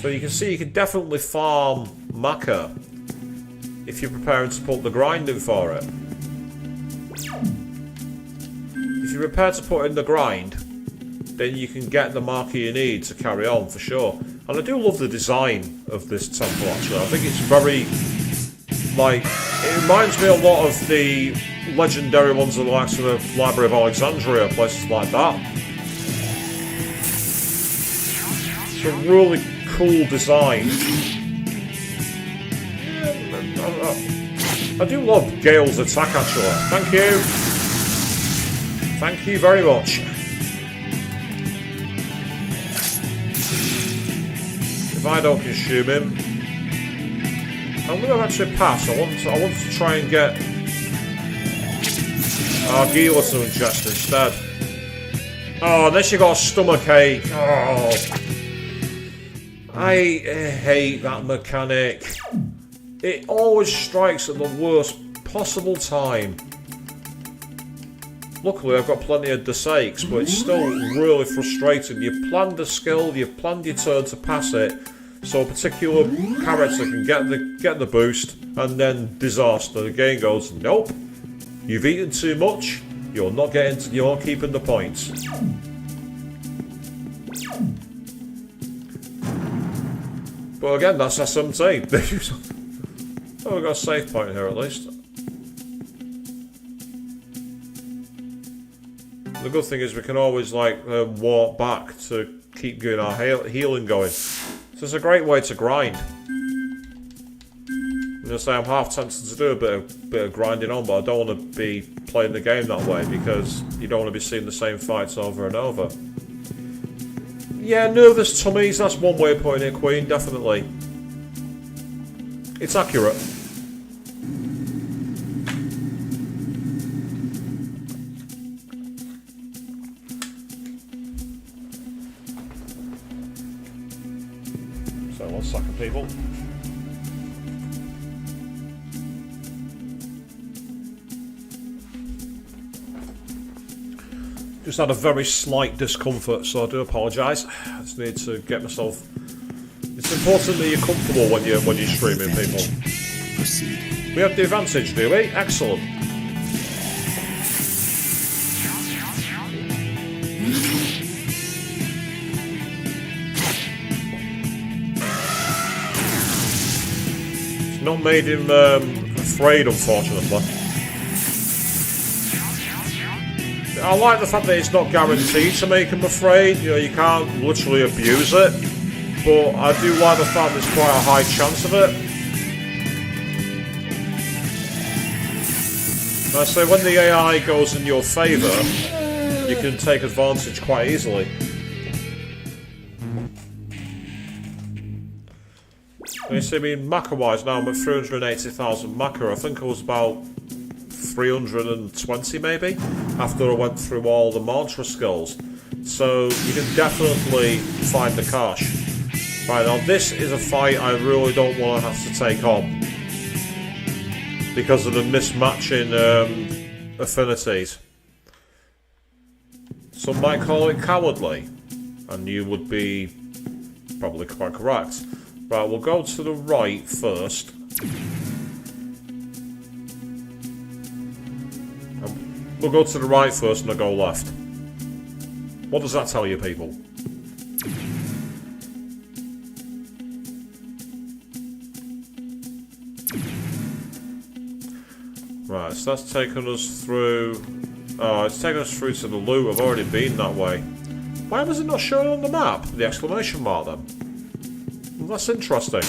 So you can see you can definitely farm maca if you're preparing to put the grinding for it. If you're prepared to put in the grind, then you can get the marker you need to carry on for sure. And I do love the design of this temple actually. I think it's very, like, it reminds me a lot of the legendary ones of the likes of the Library of Alexandria, places like that. It's a really cool design. I do love Gale's attack actually. Thank you. Thank you very much. If I don't consume him, I'm going to actually pass. I want to try and get Gila to ingest instead. Oh, unless you got a stomach ache. Oh, I hate that mechanic. It always strikes at the worst possible time. Luckily, I've got plenty of disakes, but it's still really frustrating. You've planned a skill, you've planned your turn to pass it, so a particular character can get the boost, and then disaster. The game goes, nope, you've eaten too much. You're not keeping the points. But again, that's SMT. Oh, we've got a save point here at least. The good thing is we can always walk back to keep getting our healing going. So it's a great way to grind. I'm gonna say I'm half tempted to do a bit of grinding on, but I don't want to be playing the game that way because you don't want to be seeing the same fights over and over. Yeah, nervous tummies, that's one way of putting it, Queen, definitely. It's accurate. So, 1 second, people. Just had a very slight discomfort, so I do apologise. I just need to get myself. It's important that you're comfortable when you're streaming, people. Proceed. We have the advantage, do we? Excellent. It's not made him afraid, unfortunately. I like the fact that it's not guaranteed to make him afraid. You know, you can't literally abuse it. But I do like the fact there's quite a high chance of it. I say when the AI goes in your favour, you can take advantage quite easily. You see, I mean, Maca-wise now I'm at 380,000 Maca. I think I was about 320 maybe, after I went through all the mantra skills. So you can definitely find the cash. Right, now this is a fight I really don't want to have to take on because of the mismatching affinities. Some might call it cowardly, and you would be probably quite correct. Right, we'll go to the right first. We'll go to the right first and I'll go left. What does that tell you, people? Right, so that's taken us through... Oh, it's taken us through to the loot. I've already been that way. Why was it not shown on the map? The exclamation mark then? Well, that's interesting.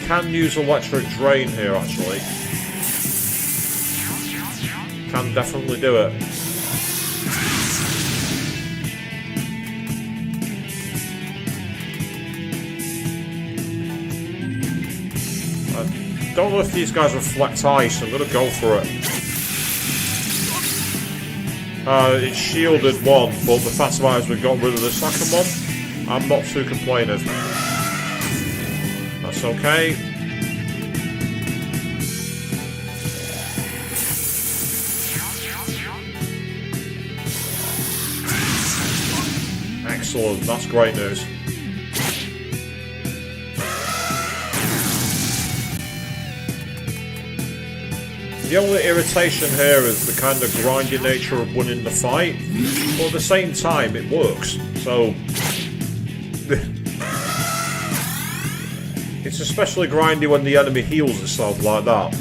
Can use electric drain here actually. Can definitely do it. I don't know if these guys reflect ice, I'm gonna go for it. It shielded one, but the fact of it is we got rid of the second one. I'm not too complaining. That's okay. Excellent, that's great news. The only irritation here is the kind of grindy nature of winning the fight, but at the same time it works, so... It's especially grindy when the enemy heals itself like that.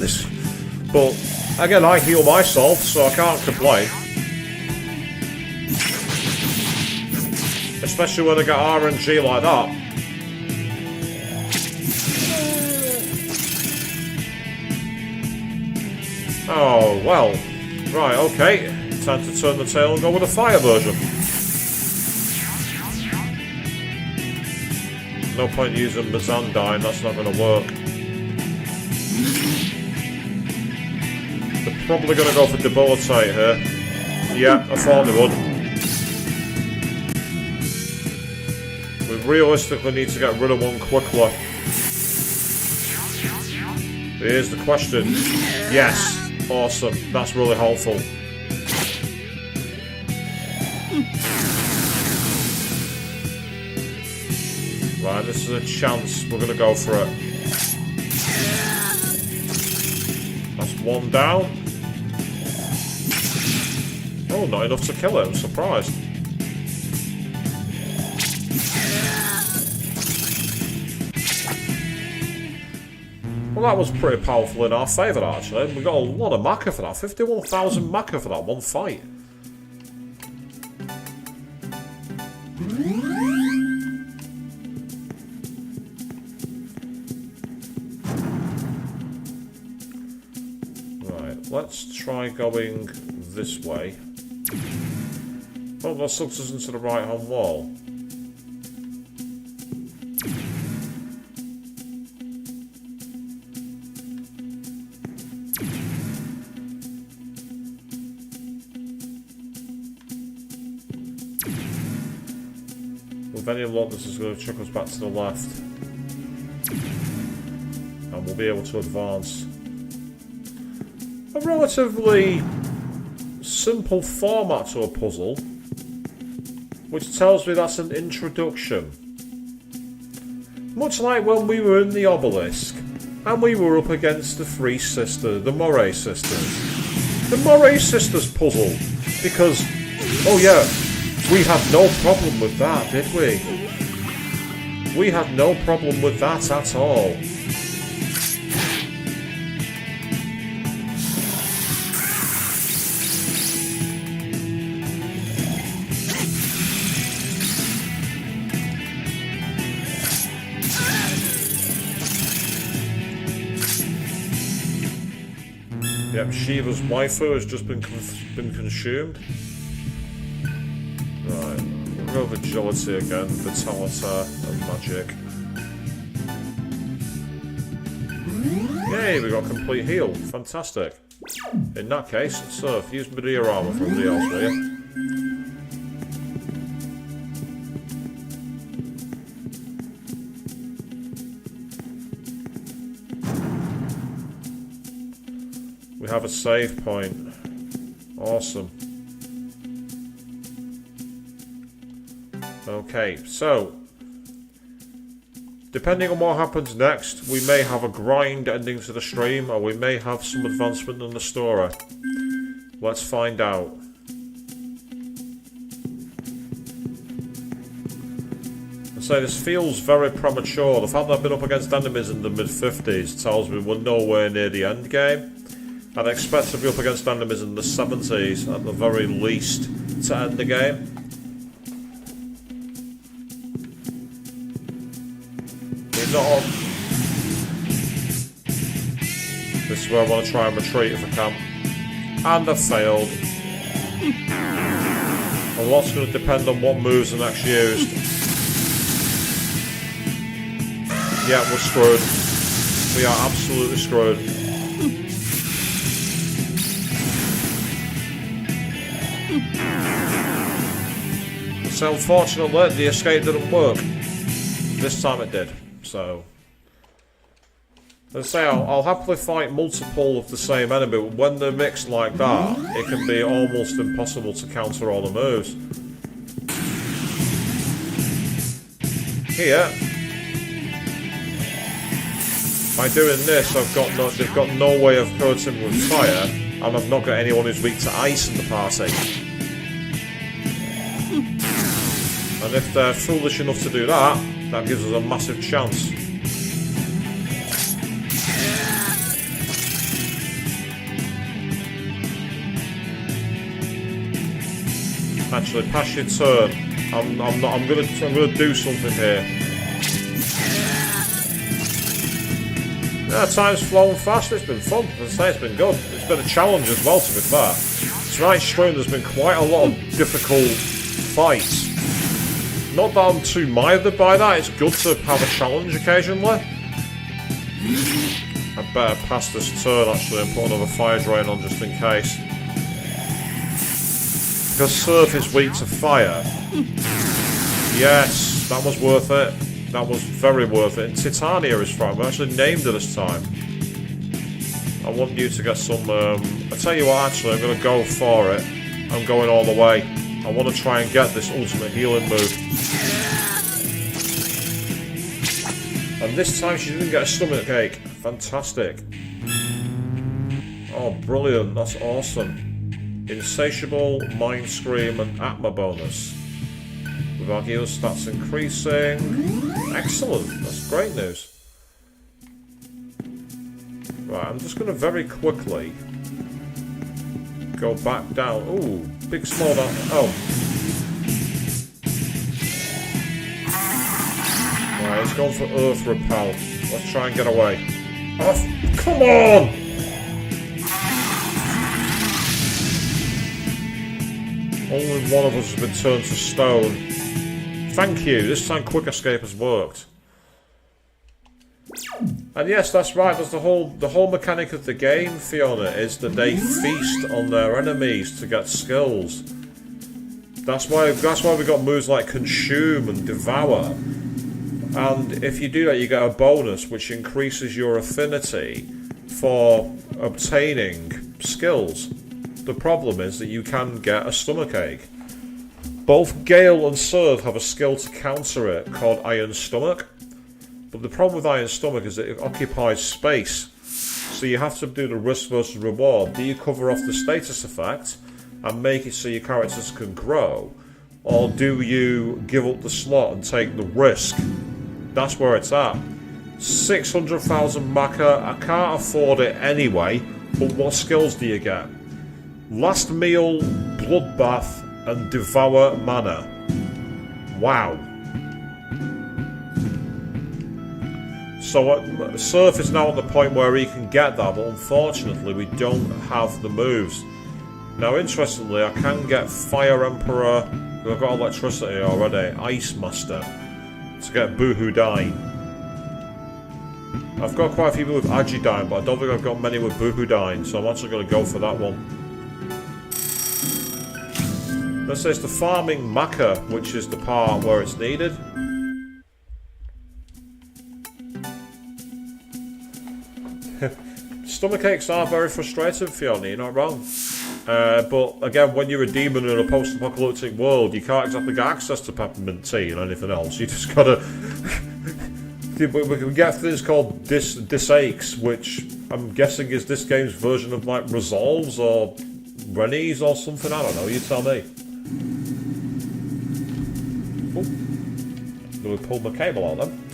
But, again, I heal myself, so I can't complain. Especially when I get RNG like that. Oh, well. Right, okay. Time to turn the tail and go with the fire version. No point using Mazandine, that's not going to work. They're probably going to go for Debilitate here. Yeah, I thought they would. We realistically need to get rid of one quickly. Here's the question. Yes. Awesome. That's really helpful. Right, this is a chance. We're going to go for it. That's one down. Oh, not enough to kill it. I'm surprised. Well, that was pretty powerful in our favour, actually. We got a lot of macca for that. 51,000 macca for that one fight. Right, let's try going this way. Oh, that sucks us into the right-hand wall. With any luck, this is going to chuck us back to the left. And we'll be able to advance. A relatively simple format to a puzzle, which tells me that's an introduction. Much like when we were in the obelisk, and we were up against the three sisters, the Moray sisters. The Moray sisters puzzle, because, oh yeah, we had no problem with that, did we? We had no problem with that at all. Yep, Shiva's waifu has just been consumed. Right, we'll go with agility again, vitality and magic. Yay, we got complete heal. Fantastic. In that case, Surf, use Medea armor for everybody else, will you? We have a save point. Awesome. Okay, so depending on what happens next, we may have a grind ending to the stream, or we may have some advancement in the story. Let's find out. I say this feels very premature. The fact that I've been up against enemies in the mid-50s tells me we're nowhere near the end game. I'd expect to be up against enemies in the 70s at the very least to end the game. This is where I want to try and retreat if I can. And I failed. A lot's going to depend on what moves are next used. Yeah, we're screwed. We are absolutely screwed. So unfortunately, the escape didn't work. This time it did. So, as I say, I'll happily fight multiple of the same enemy, but when they're mixed like that, it can be almost impossible to counter all the moves. here, by doing this, they've got no way of hurting with fire, and I've not got anyone who's weak to ice in the party. And if they're foolish enough to do that, that gives us a massive chance. Actually, pass your turn. I'm gonna do something here. Yeah, time's flown fast. It's been fun. As I say, it's been good. It's been a challenge as well, to be fair. Tonight's stream, there's been quite a lot of difficult fights. Not that I'm too mithered by that. It's good to have a challenge occasionally. I better pass this turn actually and put another fire drain on just in case. Because Surf is weak to fire. Yes, that was worth it. That was very worth it. And Titania is from. I actually named her this time. I want you to get some... I tell you what, actually, I'm going to go for it. I'm going all the way. I want to try and get this ultimate healing move. And this time she didn't get a stomach ache. Fantastic. Oh, brilliant. That's awesome. Insatiable, Mind Scream, and Atma bonus. With our heal stats increasing. Excellent. That's great news. Right, I'm just going to very quickly go back down. Ooh, big small down. Oh. Right, he's going for Earth Repel. Let's try and get away. Oh, come on! Only one of us has been turned to stone. Thank you, this time Quick Escape has worked. And yes, that's right, that's the whole mechanic of the game, Fiona, is that they feast on their enemies to get skills. That's why we got moves like Consume and Devour. And if you do that, you get a bonus which increases your affinity for obtaining skills. The problem is that you can get a stomachache. Both Gale and Surf have a skill to counter it called Iron Stomach. But the problem with Iron Stomach is that it occupies space. So you have to do the risk versus reward. Do you cover off the status effect and make it so your characters can grow? Or do you give up the slot and take the risk? That's where it's at. 600,000 Maka, I can't afford it anyway, but what skills do you get? Last Meal, Bloodbath, and Devour Mana. Wow. So Surf is now at the point where he can get that, but unfortunately we don't have the moves. Now interestingly, I can get Fire Emperor, I've got electricity already, Ice Master, to get Buhudine. I've got quite a few people with Agidine, but I don't think I've got many with Buhudine, so I'm actually going to go for that one. This is the farming Maka, which is the part where it's needed. Stomachaches are very frustrating, Fiona, you're not wrong. But again, when you're a demon in a post-apocalyptic world, you can't exactly get access to peppermint tea and anything else. You just gotta... We can get things called disaches, which I'm guessing is this game's version of like Resolves or Rennies or something, I don't know, you tell me. Oh, we pulled my cable out then.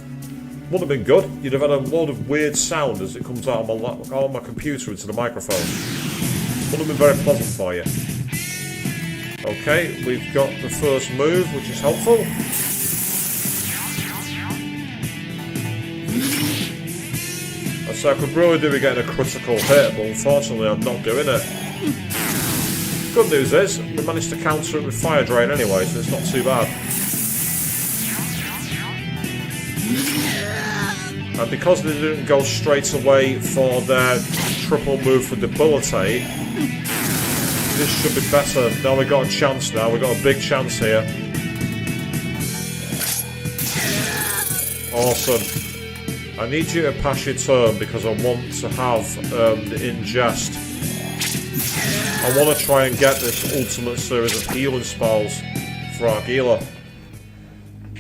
Would have been good. You'd have had a load of weird sound as it comes out on my computer into the microphone. Would have been very pleasant for you. Okay, we've got the first move, which is helpful. So I could really do with getting a critical hit, but unfortunately I'm not doing it. Good news is, we managed to counter it with Fire Drain anyway, so it's not too bad. And because they didn't go straight away for their triple move for Debilitate, this should be better. Now we've got a chance now, we've got a big chance here. Awesome. I need you to pass your turn because I want to have the ingest. I want to try and get this ultimate series of healing spells for our healer.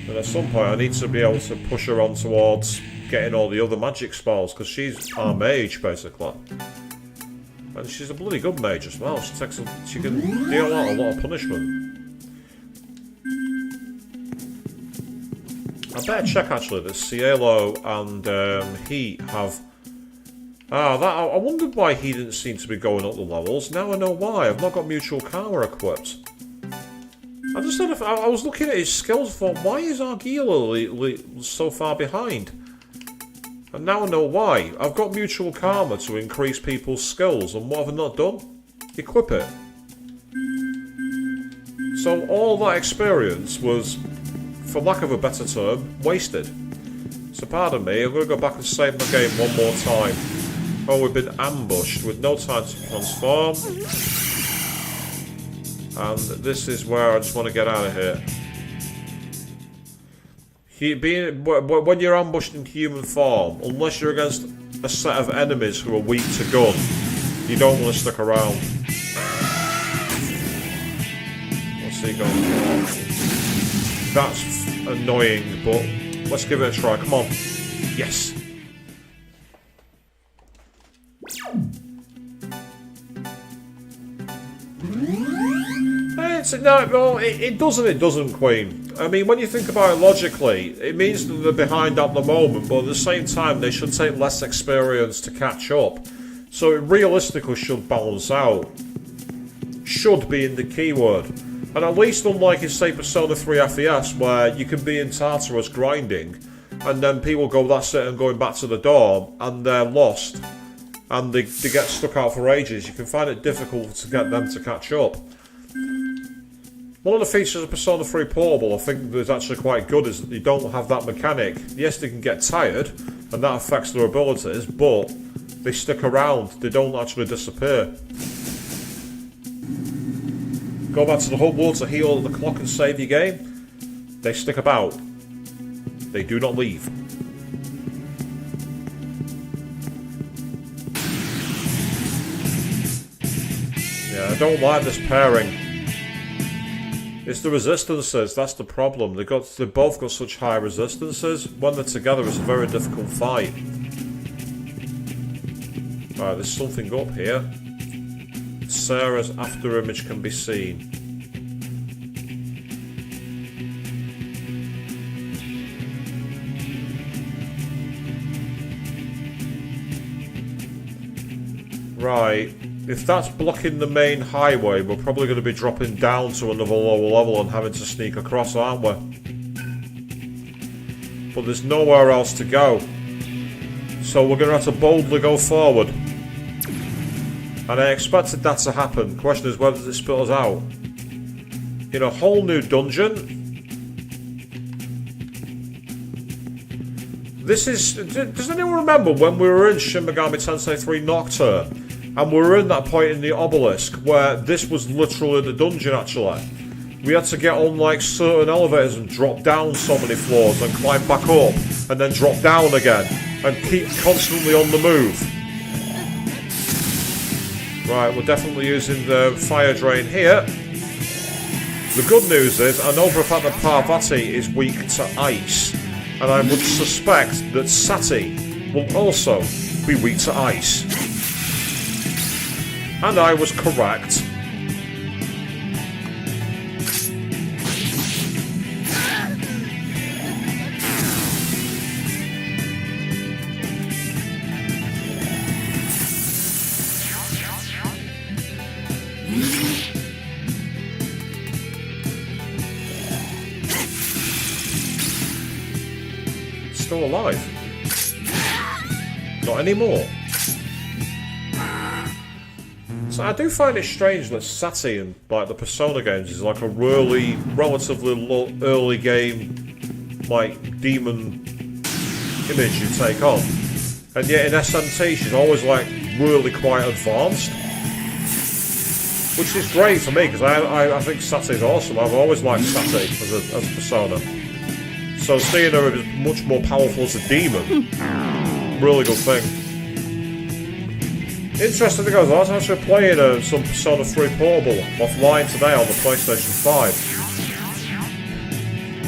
And at some point I need to be able to push her on towards getting all the other magic spells, because she's our mage, basically. And she's a bloody good mage as well. She can deal out a lot of punishment. I better check actually that Cielo and he have... I wondered why he didn't seem to be going up the levels. Now I know why. I've not got mutual karma equipped. I just said, I was looking at his skills and thought, why is Argila so far behind? And now I know why. I've got mutual karma to increase people's skills, and what have I not done? Equip it. So all that experience was, for lack of a better term, wasted. So pardon me, I'm going to go back and save my game one more time. Oh, we've been ambushed with no time to transform. And this is where I just want to get out of here. When you're ambushed in human form, unless you're against a set of enemies who are weak to gun, you don't want to stick around. What's he going for? That's annoying, but let's give it a try. Come on. Yes. It doesn't, Queen. I mean, when you think about it logically, it means that they're behind at the moment, but at the same time, they should take less experience to catch up. So it realistically should balance out. Should be in the keyword. And at least unlike in, say, Persona 3 FES, where you can be in Tartarus grinding, and then people go, that's it, and going back to the dorm, and they're lost, and they get stuck out for ages. You can find it difficult to get them to catch up. One of the features of Persona 3 Portable, I think that's actually quite good, is that they don't have that mechanic. Yes, they can get tired, and that affects their abilities, but they stick around. They don't actually disappear. Go back to the hub world to heal the clock and save your game. They stick about. They do not leave. Yeah, I don't like this pairing. It's the resistances, that's the problem. They both got such high resistances. When they're together, it's a very difficult fight. Alright, there's something up here. Sarah's after image can be seen. Right. If that's blocking the main highway, we're probably going to be dropping down to another lower level and having to sneak across, aren't we? But there's nowhere else to go. So we're going to have to boldly go forward. And I expected that to happen. The question is, where does it spit us out? In a whole new dungeon? This is... Does anyone remember when we were in Shin Megami Tensei 3 Nocturne? And we were in that point in the obelisk where this was literally the dungeon, actually. We had to get on like certain elevators and drop down so many floors and climb back up and then drop down again and keep constantly on the move. Right, we're definitely using the fire drain here. The good news is, I know for a fact that Parvati is weak to ice, and I would suspect that Sati will also be weak to ice. And I was correct. Still alive? Not anymore. So I do find it strange that Sati in like the Persona games is like a really, relatively early game, like demon image you take on, and yet in SMT she's always like really quite advanced, which is great for me because I think Sati is awesome. I've always liked Sati as a Persona. So seeing her as much more powerful as a demon, really good thing. Interesting because I was actually playing some Persona 3 Portable offline today on the PlayStation 5.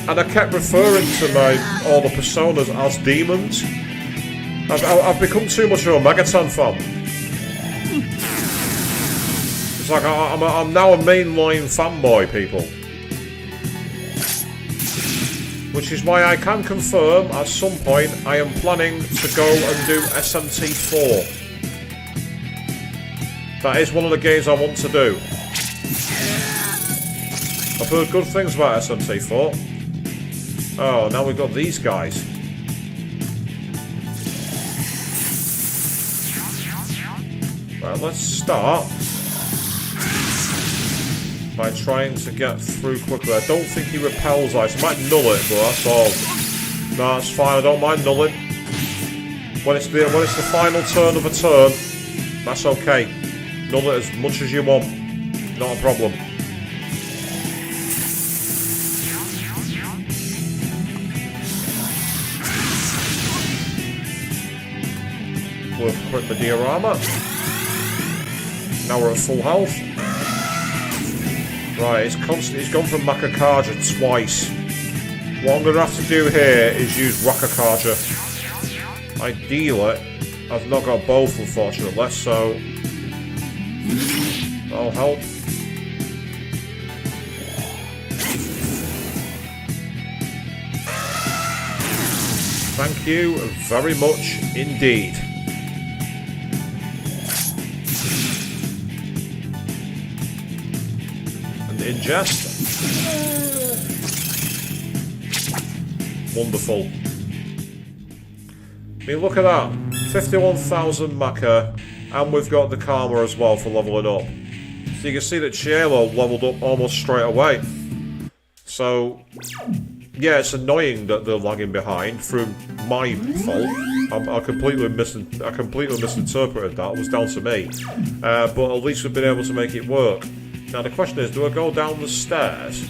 And I kept referring to all the personas as demons. I've become too much of a Megaton fan. It's like I'm now a mainline fanboy, people. Which is why I can confirm at some point I am planning to go and do SMT 4. That is one of the games I want to do. I've heard good things about SMT 4. Oh, now we've got these guys. Right, let's start by trying to get through quickly. I don't think he repels ice. I might null it, but that's all. No, that's fine. I don't mind nulling. When it's the final turn of a turn, that's okay. Null it as much as you want. Not a problem. We'll equip the diorama. Now we're at full health. Right, it's gone from Makakaja twice. What I'm going to have to do here is use Rakakaja. Ideally, I've not got both, unfortunately, so that'll help. Thank you very much indeed. Ingest. Wonderful. I mean, look at that. 51,000 Maka, and we've got the Karma as well for leveling up. So you can see that Cielo leveled up almost straight away. So, yeah, it's annoying that they're lagging behind through my fault. I completely misinterpreted that. It was down to me. But at least we've been able to make it work. Now the question is, do I go down the stairs?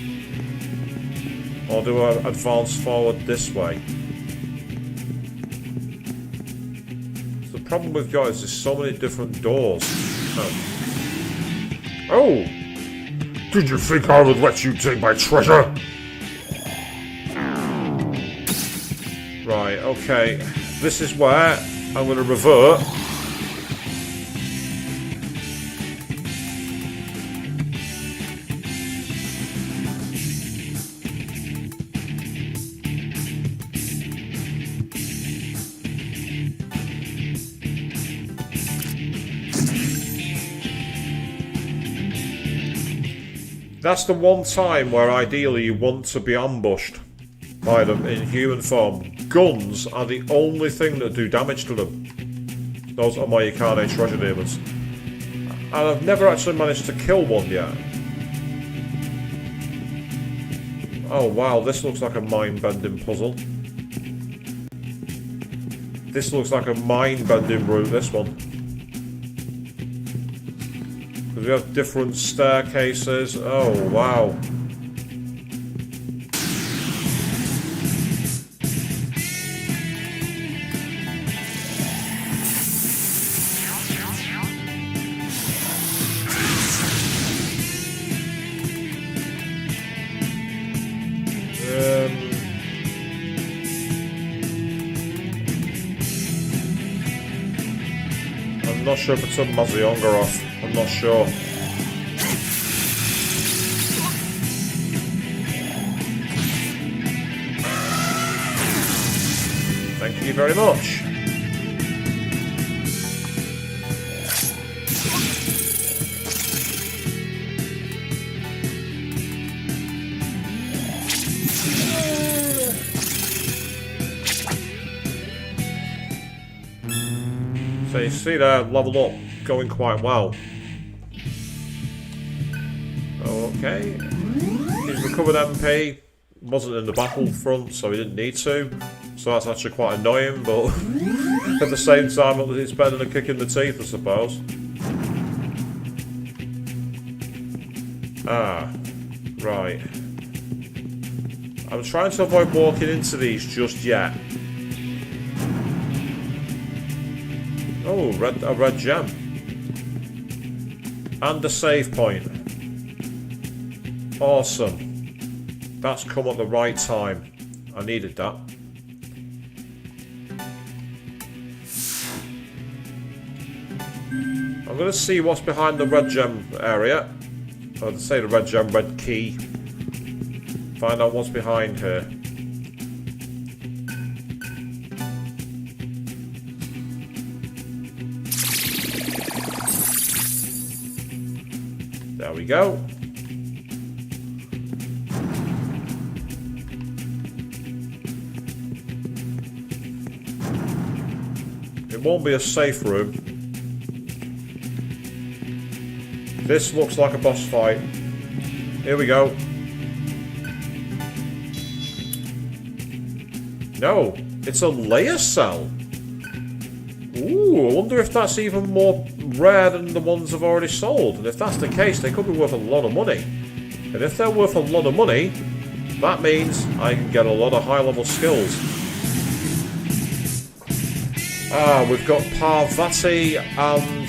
Or do I advance forward this way? The problem we've got is there's so many different doors. Oh! Did you think I would let you take my treasure? Right, okay. This is where I'm going to revert. That's the one time where ideally you want to be ambushed by them in human form. Guns are the only thing that do damage to them. Those are my Ikane treasure demons. And I've never actually managed to kill one yet. Oh wow, this looks like a mind-bending puzzle. This looks like a mind-bending route, this one. Because we have different staircases. Oh, wow. I'm not sure if it's a Mazionga off. I'm not sure. Thank you very much. So you see there, level up, going quite well. Okay. He's recovered MP, wasn't in the battlefront, so he didn't need to. So that's actually quite annoying, but at the same time, it's better than a kick in the teeth, I suppose. Ah, right. I'm trying to avoid walking into these just yet. Oh, a red gem. And a save point. Awesome. That's come at the right time. I needed that. I'm going to see what's behind the red gem area. I'd say the red gem, red key. Find out what's behind here. There we go. It won't be a safe room. This looks like a boss fight. Here we go. No, it's a layer cell. Ooh, I wonder if that's even more rare than the ones I've already sold. And if that's the case, they could be worth a lot of money. And if they're worth a lot of money, that means I can get a lot of high-level skills. Ah, we've got Parvati and...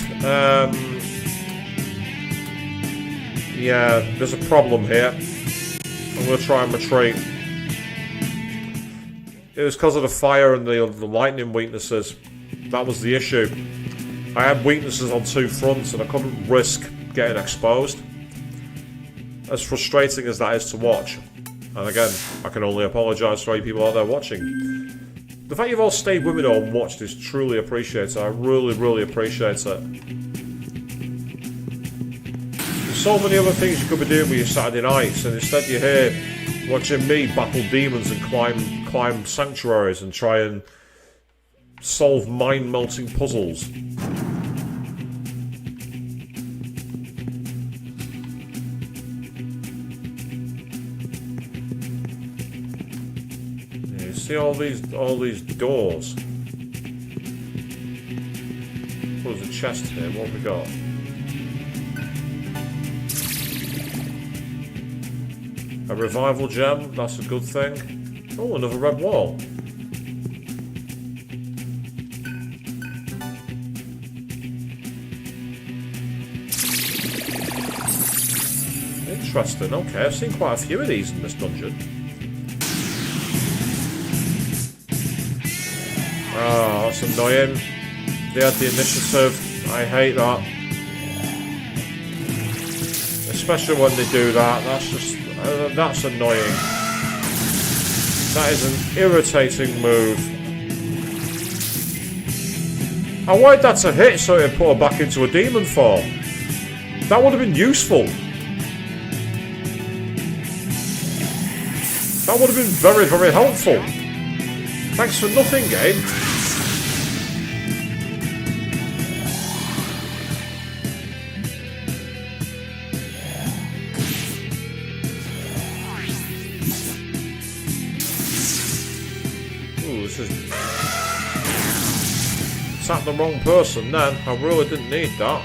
yeah, there's a problem here. I'm going to try and retreat. It was because of the fire and the lightning weaknesses. That was the issue. I had weaknesses on two fronts and I couldn't risk getting exposed. As frustrating as that is to watch. And again, I can only apologise to any people out there watching. The fact you've all stayed with me though and watched is truly appreciated. I really, really appreciate it. There's so many other things you could be doing with your Saturday nights, and instead you're here watching me battle demons and climb sanctuaries and try and solve mind-melting puzzles. Yeah, you see all these doors. Oh, there's a chest here. What have we got? A revival gem, that's a good thing. Oh, another red wall. Interesting, okay, I've seen quite a few of these in this dungeon. Oh, that's annoying. They had the initiative, I hate that. Especially when they do that, that's annoying. That is an irritating move. I wanted that to hit so it put her back into a demon form. That would have been useful. That would have been very, very helpful. Thanks for nothing, game. Ooh, this is... Tapped the wrong person then. I really didn't need that.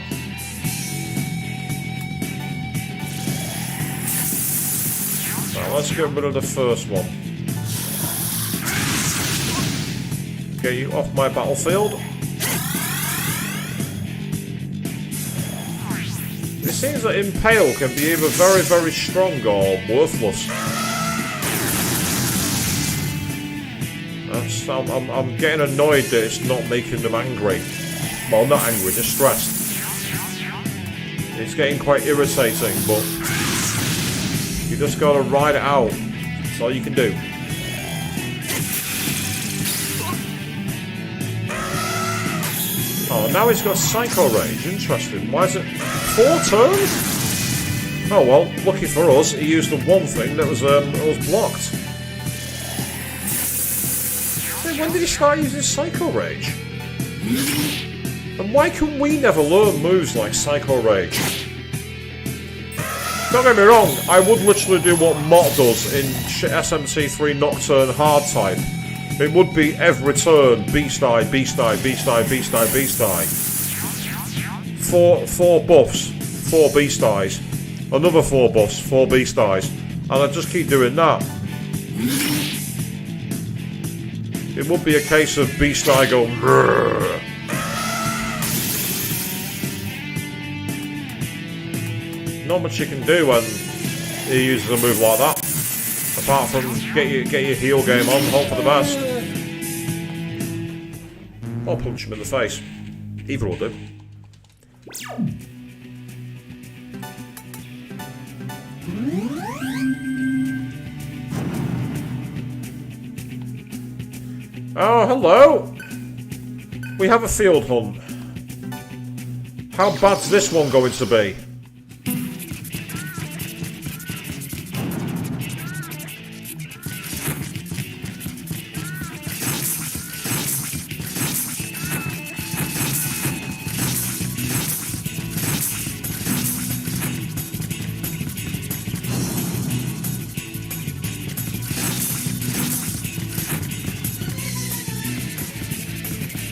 Right, let's get rid of the first one. Get you off my battlefield. It seems that Impale can be either very, very strong or worthless. I'm getting annoyed that it's not making them angry. Well, not angry, distressed. It's getting quite irritating, but you just gotta ride it out. That's all you can do. Oh, now he's got Psycho Rage. Interesting. Why is it 4 turns? Oh well, lucky for us, he used the one thing that was blocked. When did he start using Psycho Rage? And why can we never learn moves like Psycho Rage? Don't get me wrong, I would literally do what Mott does in SMT 3 Nocturne Hard Type. It would be every turn, Beast Eye, Beast Eye, Beast Eye, Beast Eye, Beast Eye. 4 buffs, 4 Beast Eyes. Another 4 buffs, 4 Beast Eyes. And I just keep doing that. It would be a case of Beast Eye going brrr. Not much you can do when he uses a move like that. I Apart from get your heal game on, hope for the best. Or punch him in the face. Either will do. Oh, hello! We have a field hunt. How bad's this one going to be?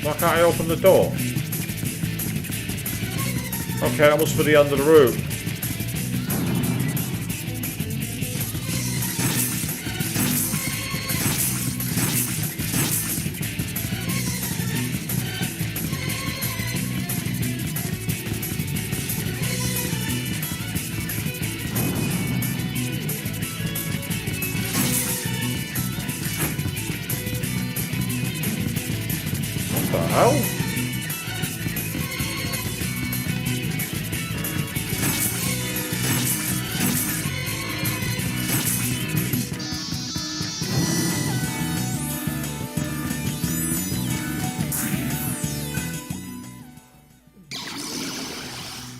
Why can't I open the door? Okay, that must be the end of the route. What the hell?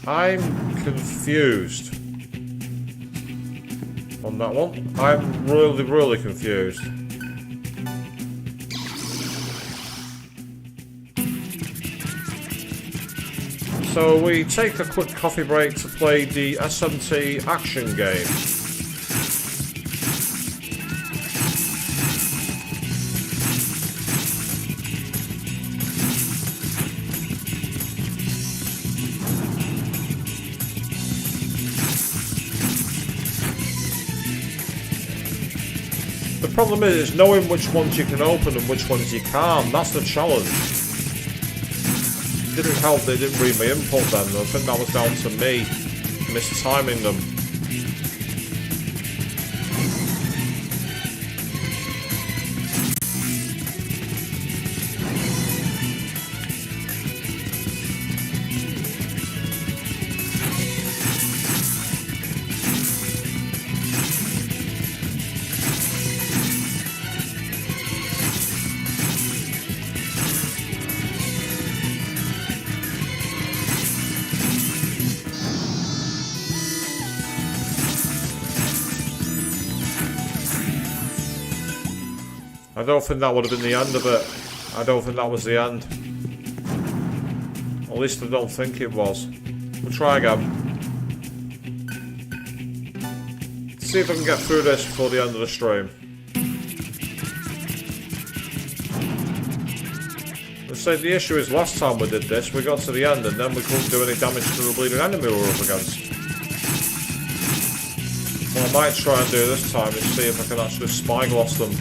I'm confused on that one. I'm really confused. So we take a quick coffee break to play the SMT action game. The problem is knowing which ones you can open and which ones you can't. That's the challenge. It didn't help they didn't read my input then. I think that was down to me mistiming them. I don't think that would have been the end of it. I don't think that was the end. At least I don't think it was. We'll try again. See if I can get through this before the end of the stream. Let's say the issue is last time we did this, we got to the end and then we couldn't do any damage to the bleeding enemy we were up against. What I might try and do this time is see if I can actually spyglass them.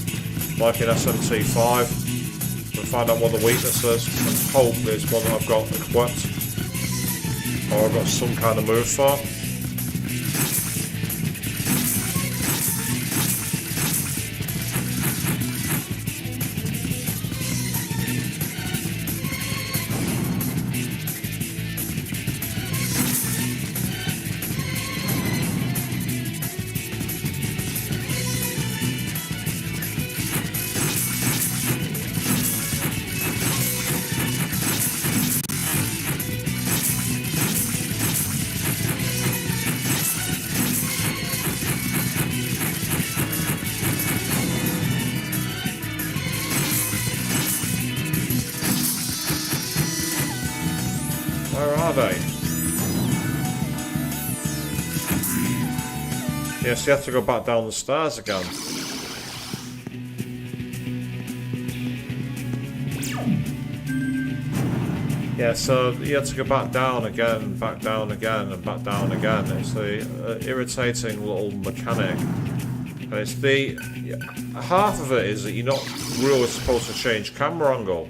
Like in SMT5, and find out what the weakness is, and hope there's one that I've got equipped, or I've got some kind of move for. Where are they? Yes, you have to go back down the stairs again. Yeah, so you have to go back down again, and back down again. It's the irritating little mechanic. And it's the... half of it is that you're not really supposed to change camera angle.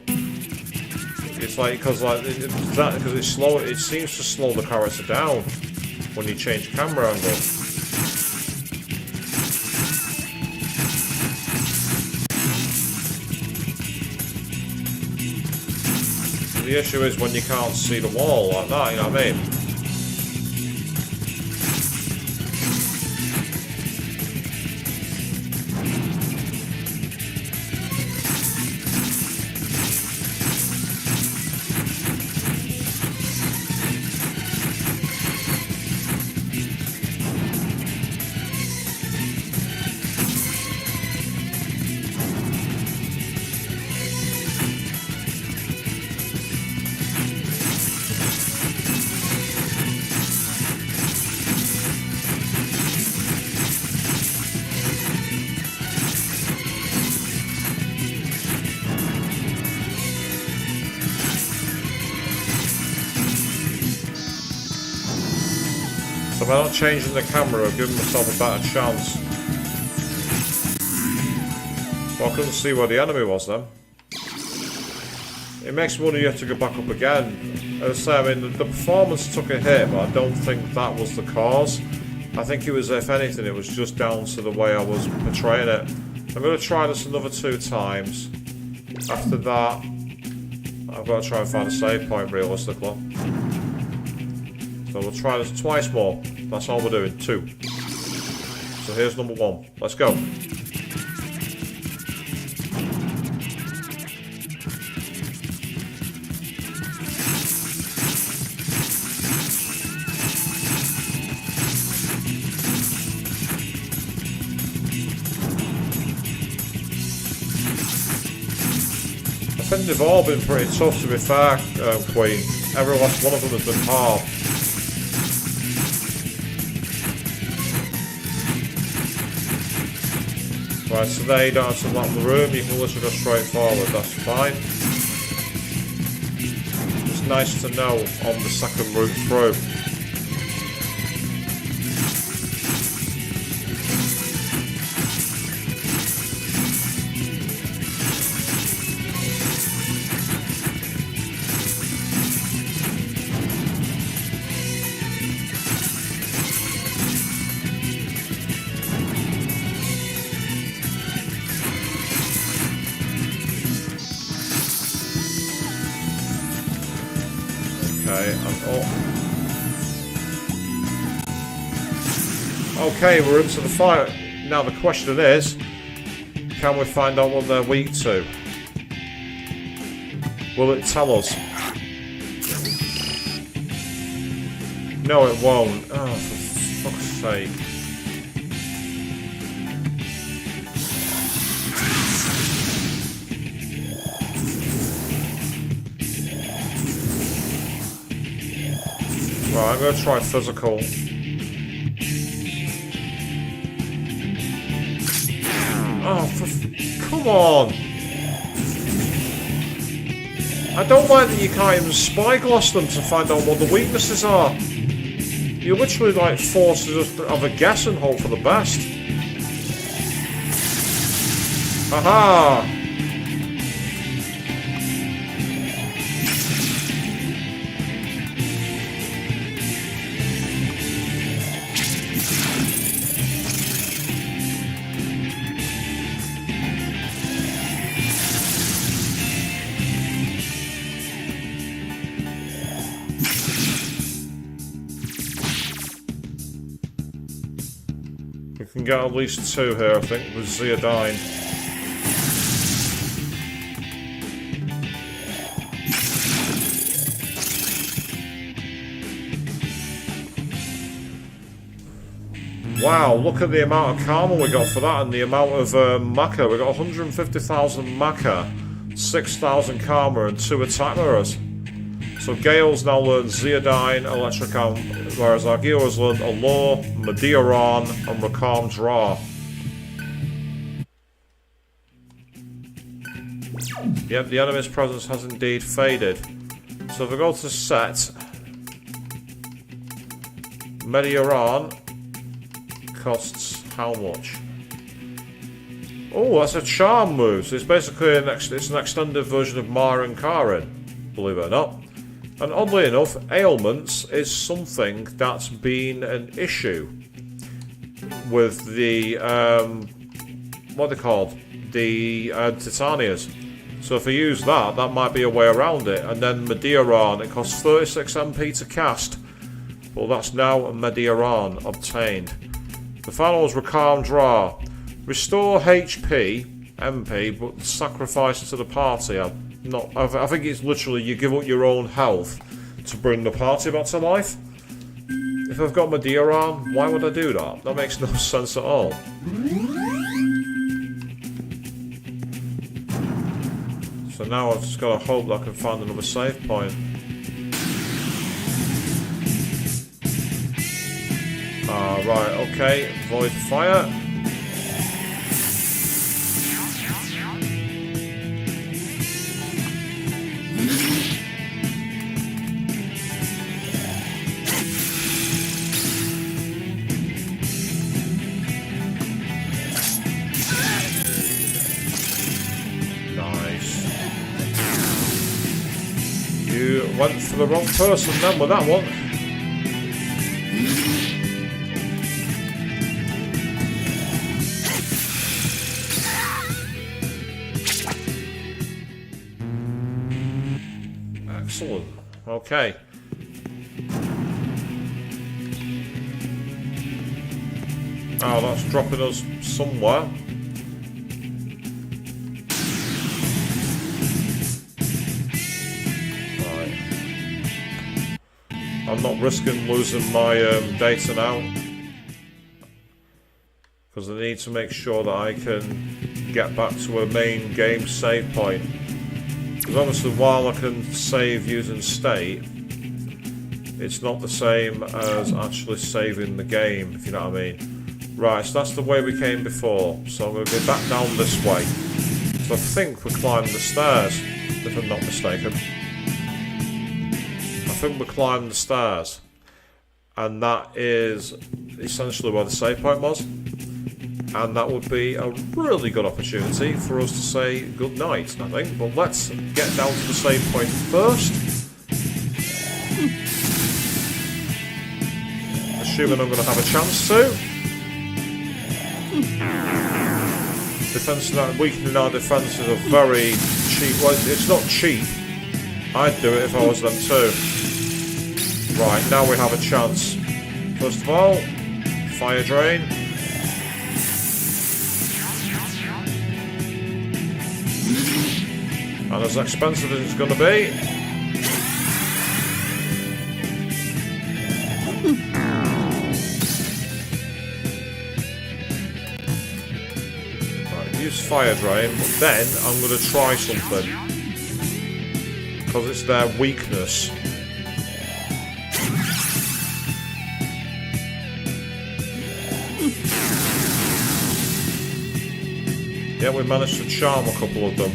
It's like, because it's slow, it seems to slow the character down when you change camera angle. the issue is when you can't see the wall like that, you know what I mean? So by not changing the camera, I've given myself a better chance. Well, I couldn't see where the enemy was then. It makes me wonder you have to go back up again. As I say, I mean, the performance took a hit, but I don't think that was the cause. I think it was, if anything, it was just down to the way I was portraying it. I'm going to try this another 2 times. After that, I've got to try and find a save point realistically. So we'll try this twice more. That's all we're doing. 2. So here's number 1. Let's go. I think they've all been pretty tough, to be fair, Queen. Every last one of them has been hard. Right, so there you don't have to lock the room, you can literally go straight forward, that's fine. It's nice to know on the second route through. Okay, we're into the fight. Now the question is, can we find out what they're weak to? Will it tell us? No, it won't. Oh, for fuck's sake. Right, I'm going to try physical. Oh, come on! I don't like that you can't even spyglass them to find out what the weaknesses are. You're literally like forced to just have a guess and hope for the best. Aha! We can get at least 2 here, I think, with Zeodine. Wow, look at the amount of karma we got for that and the amount of Maka. We got 150,000 Maka, 6,000 karma and 2 attack mirrors. So Gale's now learned Zeodine, Electrocam, whereas Argeo has learned Allure, Medioran, and Rakam Draw. Yep, the enemy's presence has indeed faded. So if we go to set, Medioran costs how much? Oh, that's a charm move. So it's basically an extended version of Mara and Karin, believe it or not. And oddly enough, ailments is something that's been an issue with the what are they called? The Titanias. So if I use that, that might be a way around it. And then Medeiran, it costs 36 MP to cast. Well, that's now a Medeiran obtained. The final is Rakam Dra. Restore HP, MP, but sacrifice to the party. I think it's literally you give up your own health to bring the party back to life. If I've got Medeiran, why would I do that? That makes no sense at all. So now I've just got to hope that I can find another save point. Right, okay. Void fire. You went for the wrong person then with that one. Excellent. Okay. Oh, that's dropping us somewhere. I'm not risking losing my data now, because I need to make sure that I can get back to a main game save point. Because obviously while I can save using state, it's not the same as actually saving the game, if you know what I mean. Right, so that's the way we came before, so I'm going to go back down this way. So I think we're climbing the stairs, if I'm not mistaken. I think we're climbing the stairs, and that is essentially where the save point was, and that would be a really good opportunity for us to say good night, I think. But let's get down to the save point first, assuming I'm going to have a chance to. Weakening our defences are very cheap. Well, it's not cheap. I'd do it if I was them too. Right, now we have a chance. First of all, fire drain. And as expensive as it's going to be. Right, use fire drain, but then I'm going to try something. Because it's their weakness. Yeah, we managed to charm a couple of them.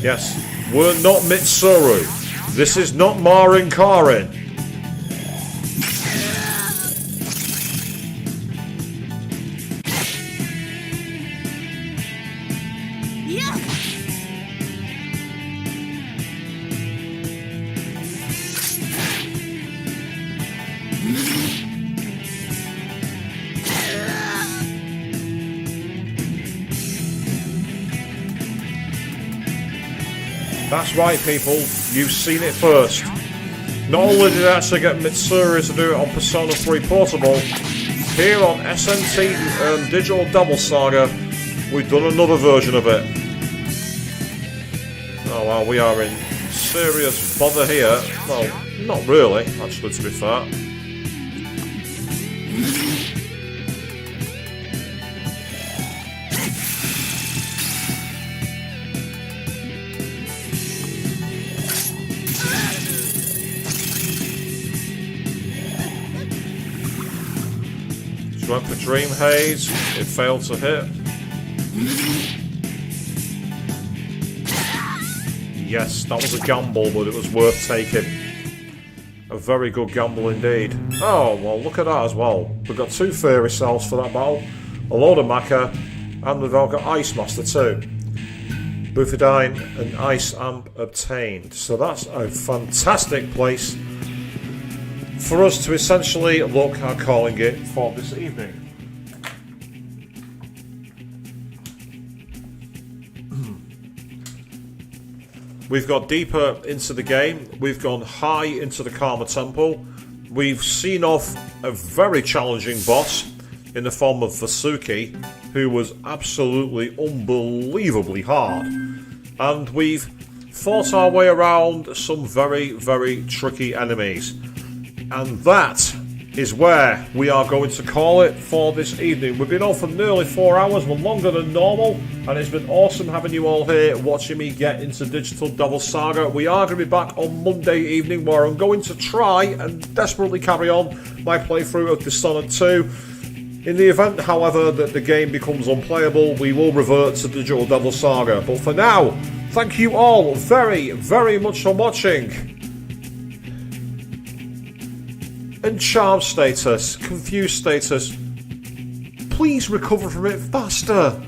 Yes, we're not Mitsuru. This is not Marin Karin. That's right, people. You've seen it first. Not only did I actually get Mitsuru to do it on Persona 3 Portable, here on SMT Digital Double Saga, we've done another version of it. Oh well, we are in serious bother here. Well, not really, actually, to be fair. Went for Dream Haze, it failed to hit. Yes, that was a gamble, but it was worth taking. A very good gamble indeed. Oh, well, look at that as well. We've got 2 Fairy Cells for that battle, a load of Mecha, and we've all got Ice Master too. Bufidine and Ice Amp obtained. So that's a fantastic place for us to essentially look at calling it for this evening. We've got deeper into the game. We've gone high into the Karma Temple. We've seen off a very challenging boss in the form of Vasuki, who was absolutely unbelievably hard. And we've fought our way around some very, very tricky enemies. And that is where we are going to call it for this evening. We've been on for nearly 4 hours, we're longer than normal, and it's been awesome having you all here watching me get into Digital Devil Saga. We are going to be back on Monday evening, where I'm going to try and desperately carry on my playthrough of Dishonored 2. In the event, however, that the game becomes unplayable, we will revert to Digital Devil Saga. But for now, thank you all very, very much for watching. And charm status, confused status, please recover from it faster.